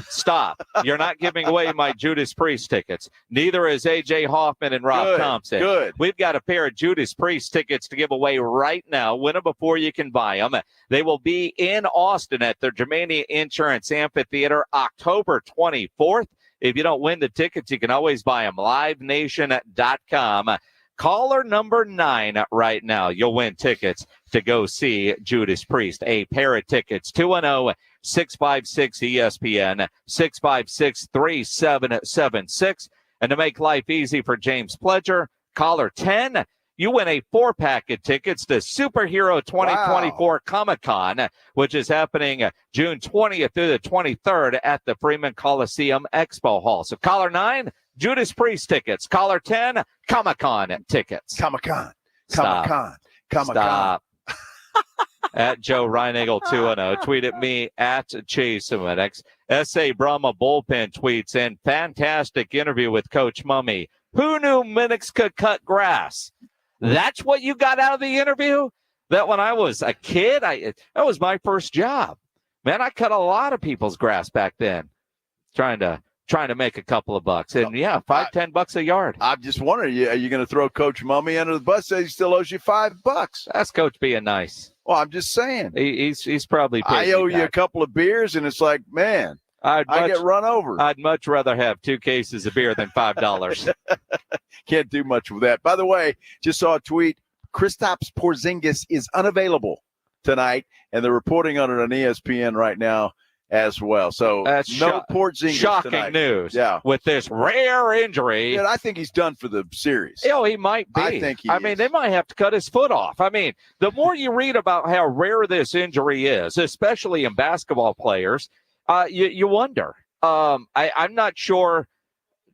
stop. You're not giving away my Judas Priest tickets. Neither is A.J. Hoffman and Rob Thompson. Good. We've got a pair of Judas Priest tickets to give away right now. Win them before you can buy them. They will be in Austin at the Germania Insurance Amphitheater October 24th. If you don't win the tickets, you can always buy them. LiveNation.com. Caller number 9 right now. You'll win tickets to go see Judas Priest. A pair of tickets. 210-656-ESPN, 656-3776. And to make life easy for James Pledger, caller 10, you win a 4-pack of tickets to Superhero 2024 Comic-Con, which is happening June 20th through the 23rd at the Freeman Coliseum Expo Hall. So caller 9, Judas Priest tickets. Caller 10, Comic-Con tickets. Comic-Con. Stop. Comic-Con. Comic-Con. Stop. At Joe Reinagle 210. Tweet at me at Chase Minix. S.A. Brahma bullpen tweets in, fantastic interview with Coach Mumme. Who knew Minix could cut grass? That's what you got out of the interview? That when I was a kid, that was my first job. Man, I cut a lot of people's grass back then, trying to make a couple of bucks. And yeah, $5-10 a yard. I'm just wondering, are you going to throw Coach Mumme under the bus? Say he still owes you $5. That's Coach being nice. Well, I'm just saying. He's probably paid I owe me you back. a couple of beers, and it's like, man, I get run over. I'd much rather have 2 cases of beer than $5. Can't do much with that. By the way, just saw a tweet. Kristaps Porzingis is unavailable tonight, and they're reporting on it on ESPN right now as well. So that's no Porzingis shocking tonight. News. Yeah, with this rare injury. Yeah, I think he's done for the series. Oh, he might be. I think I mean, they might have to cut his foot off. I mean, the more you read about how rare this injury is, especially in basketball players, you wonder. I'm not sure.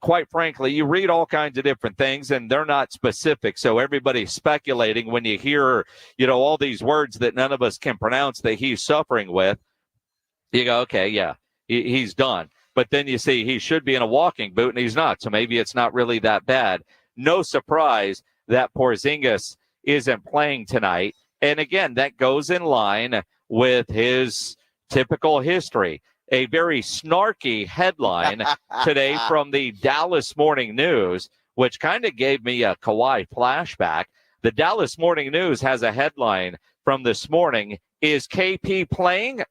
Quite frankly, you read all kinds of different things, and they're not specific. So everybody's speculating when you hear, all these words that none of us can pronounce that he's suffering with. You go, okay, yeah, he's done. But then you see he should be in a walking boot, and he's not. So maybe it's not really that bad. No surprise that Porzingis isn't playing tonight. And again, that goes in line with his typical history. A very snarky headline today from the Dallas Morning News, which kind of gave me a Kawhi flashback. The Dallas Morning News has a headline from this morning. Is KP playing? ?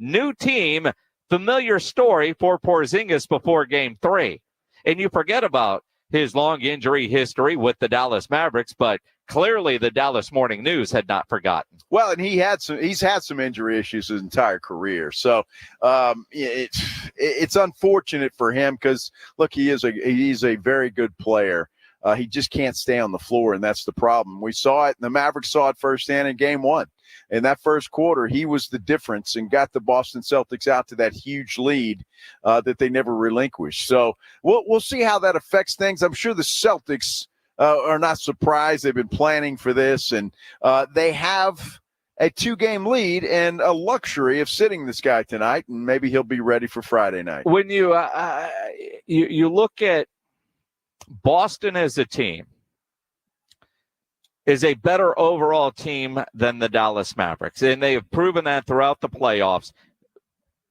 New team, familiar story for Porzingis before Game 3. And you forget about his long injury history with the Dallas Mavericks, but clearly the Dallas Morning News had not forgotten. Well, and he's had some injury issues his entire career. So it's unfortunate for him because, look, he's a very good player. He just can't stay on the floor, and that's the problem. We saw it, and the Mavericks saw it firsthand in Game 1. In that first quarter, he was the difference and got the Boston Celtics out to that huge lead that they never relinquished. So we'll see how that affects things. I'm sure the Celtics are not surprised. They've been planning for this, and they have a 2-game lead and a luxury of sitting this guy tonight, and maybe he'll be ready for Friday night. When you look at Boston as a team, is a better overall team than the Dallas Mavericks, and they have proven that throughout the playoffs,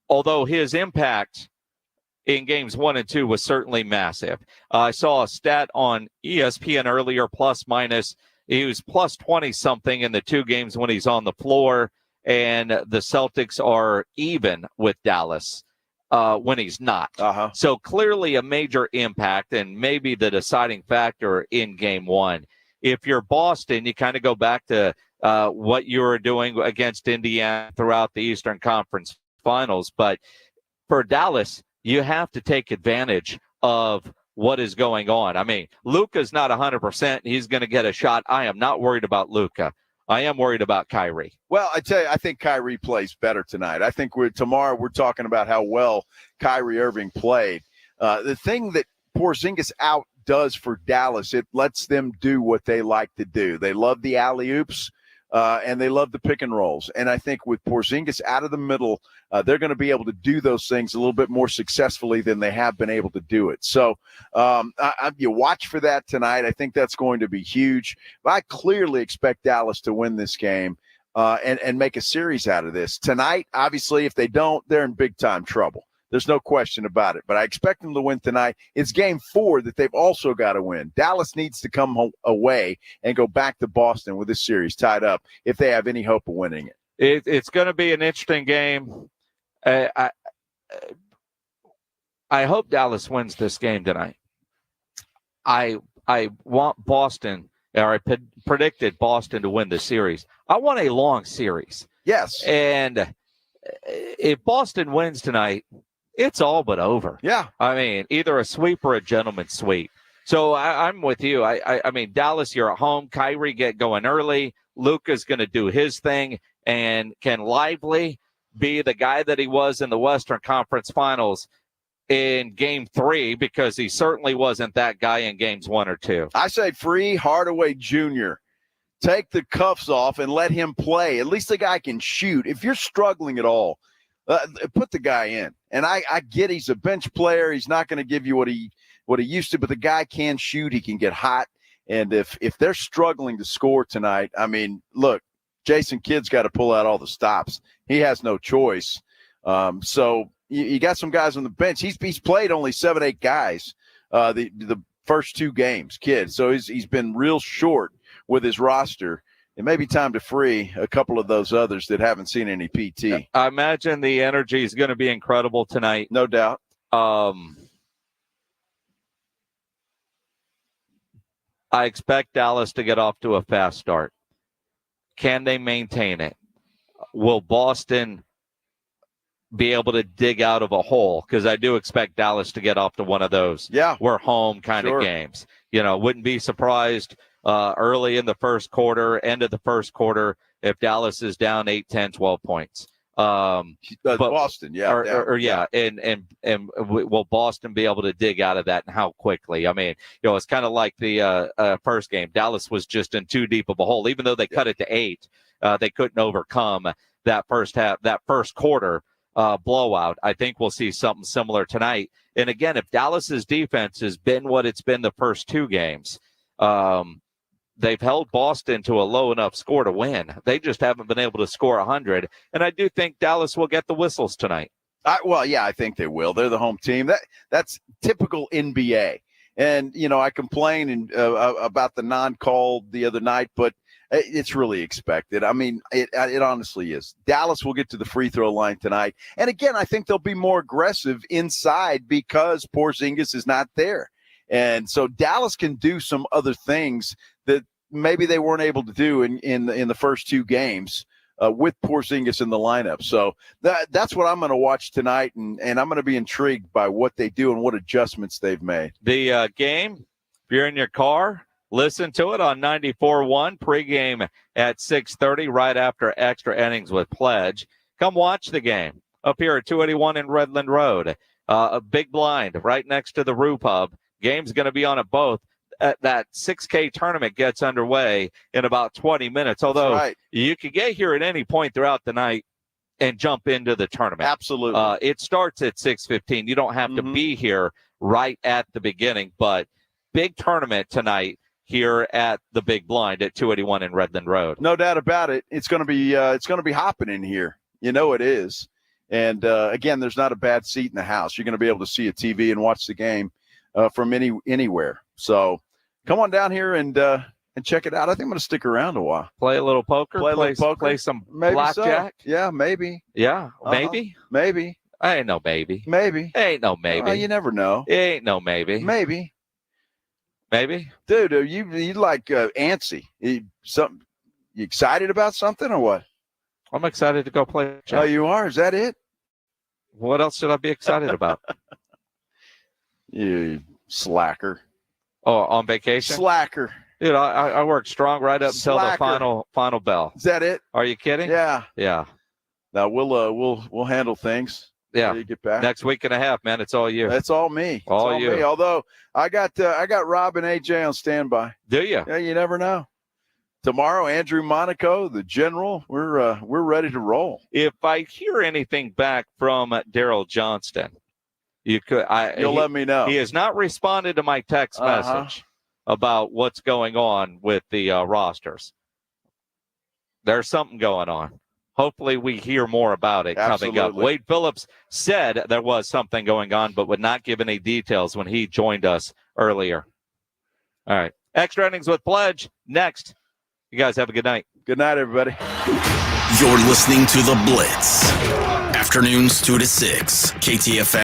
although his impact in games 1 and 2 was certainly massive. I saw a stat on ESPN earlier, plus minus. He was plus 20-something in the 2 games when he's on the floor, and the Celtics are even with Dallas when he's not. So clearly a major impact and maybe the deciding factor in Game 1. If you're Boston, you kind of go back to what you were doing against Indiana throughout the Eastern Conference Finals. But for Dallas, you have to take advantage of what is going on. I mean, Luka's not 100%. He's going to get a shot. I am not worried about Luka. I am worried about Kyrie. Well, I tell you, I think Kyrie plays better tonight. I think tomorrow we're talking about how well Kyrie Irving played. The thing that Porzingis out does for Dallas, it lets them do what they like to do. They love the alley-oops, and they love the pick and rolls. And I think with Porzingis out of the middle, they're going to be able to do those things a little bit more successfully than they have been able to do it. So you watch for that tonight. I think that's going to be huge. But I clearly expect Dallas to win this game and make a series out of this. Tonight, obviously, if they don't, they're in big-time trouble. There's no question about it. But I expect them to win tonight. It's Game 4 that they've also got to win. Dallas needs to come away and go back to Boston with this series tied up if they have any hope of winning it. It's going to be an interesting game. I hope Dallas wins this game tonight. I want Boston, or I predicted Boston to win the series. I want a long series. Yes. And if Boston wins tonight, it's all but over. Yeah. I mean, either a sweep or a gentleman's sweep. So I'm with you. I mean, Dallas, you're at home. Kyrie get going early. Luka's going to do his thing. And can Lively be the guy that he was in the Western Conference Finals in Game 3? Because he certainly wasn't that guy in Games 1 or 2. I say Free Hardaway Jr. Take the cuffs off and let him play. At least the guy can shoot. If you're struggling at all, put the guy in. And I get he's a bench player. He's not going to give you what he used to, but the guy can shoot. He can get hot. And if they're struggling to score tonight, I mean, look, Jason Kidd's got to pull out all the stops. He has no choice. So you got some guys on the bench. He's played only 7-8 guys the first 2 games, Kidd. So he's been real short with his roster. It may be time to free a couple of those others that haven't seen any PT. I imagine the energy is going to be incredible tonight. No doubt. I expect Dallas to get off to a fast start. Can they maintain it? Will Boston be able to dig out of a hole? Because I do expect Dallas to get off to one of those. Yeah. We're home kind of games. You know, wouldn't be surprised early in the first quarter, end of the first quarter, if Dallas is down 8, 10, 12 points. Boston, yeah. And will Boston be able to dig out of that, and how quickly? I mean, you know, it's kind of like the first game. Dallas was just in too deep of a hole. Even though they cut it to 8, they couldn't overcome that first quarter blowout. I think we'll see something similar tonight. And again, if Dallas's defense has been what it's been the first 2 games, they've held Boston to a low enough score to win. They just haven't been able to score 100. And I do think Dallas will get the whistles tonight. I think they will. They're the home team. That's typical NBA. And, you know, I complained about the non-call the other night, but it's really expected. I mean, it honestly is. Dallas will get to the free throw line tonight. And, again, I think they'll be more aggressive inside because Porzingis is not there. And so Dallas can do some other things that maybe they weren't able to do in the first 2 games with Porzingis in the lineup. So that's what I'm going to watch tonight, and I'm going to be intrigued by what they do and what adjustments they've made. The game, if you're in your car, listen to it on 94.1, pregame at 6:30 right after extra innings with Pledge. Come watch the game up here at 281 in Redland Road. A big blind right next to the Roo Pub. Game's going to be on at both. That 6K tournament gets underway in about 20 minutes, although you can get here at any point throughout the night and jump into the tournament. Absolutely. It starts at 6:15. You don't have to be here right at the beginning, but big tournament tonight here at the Big Blind at 281 in Redland Road. No doubt about it. It's going to be hopping in here. You know it is. And again, there's not a bad seat in the house. You're going to be able to see a TV and watch the game from anywhere. So come on down here and check it out. I think I'm going to stick around a while. Play a little poker. Play some maybe blackjack. So. Yeah, maybe. Yeah, maybe. Maybe. I ain't no maybe. Maybe. Ain't no maybe. You never know. It ain't no maybe. Maybe. Maybe. Dude, you like antsy? You excited about something or what? I'm excited to go play. Oh, you are? Is that it? What else should I be excited about? You slacker. Oh, on vacation? Slacker. Dude, I worked strong right up until the final bell. Is that it? Are you kidding? Yeah. Yeah. Now we'll handle things. Yeah. You get back. Next week and a half, man. It's all you. That's all me. All you. Me. Although I got Rob and AJ on standby. Do you? Yeah, you never know. Tomorrow, Andrew Monaco, the general, we're ready to roll. If I hear anything back from Daryl Johnston, you'll let me know. He has not responded to my text message about what's going on with the rosters. There's something going on. Hopefully we hear more about it coming up. Wade Phillips said there was something going on, but would not give any details when he joined us earlier. All right. Extra innings with Pledge next. You guys have a good night. Good night, everybody. You're listening to The Blitz. Afternoons 2 to 6. KTFM.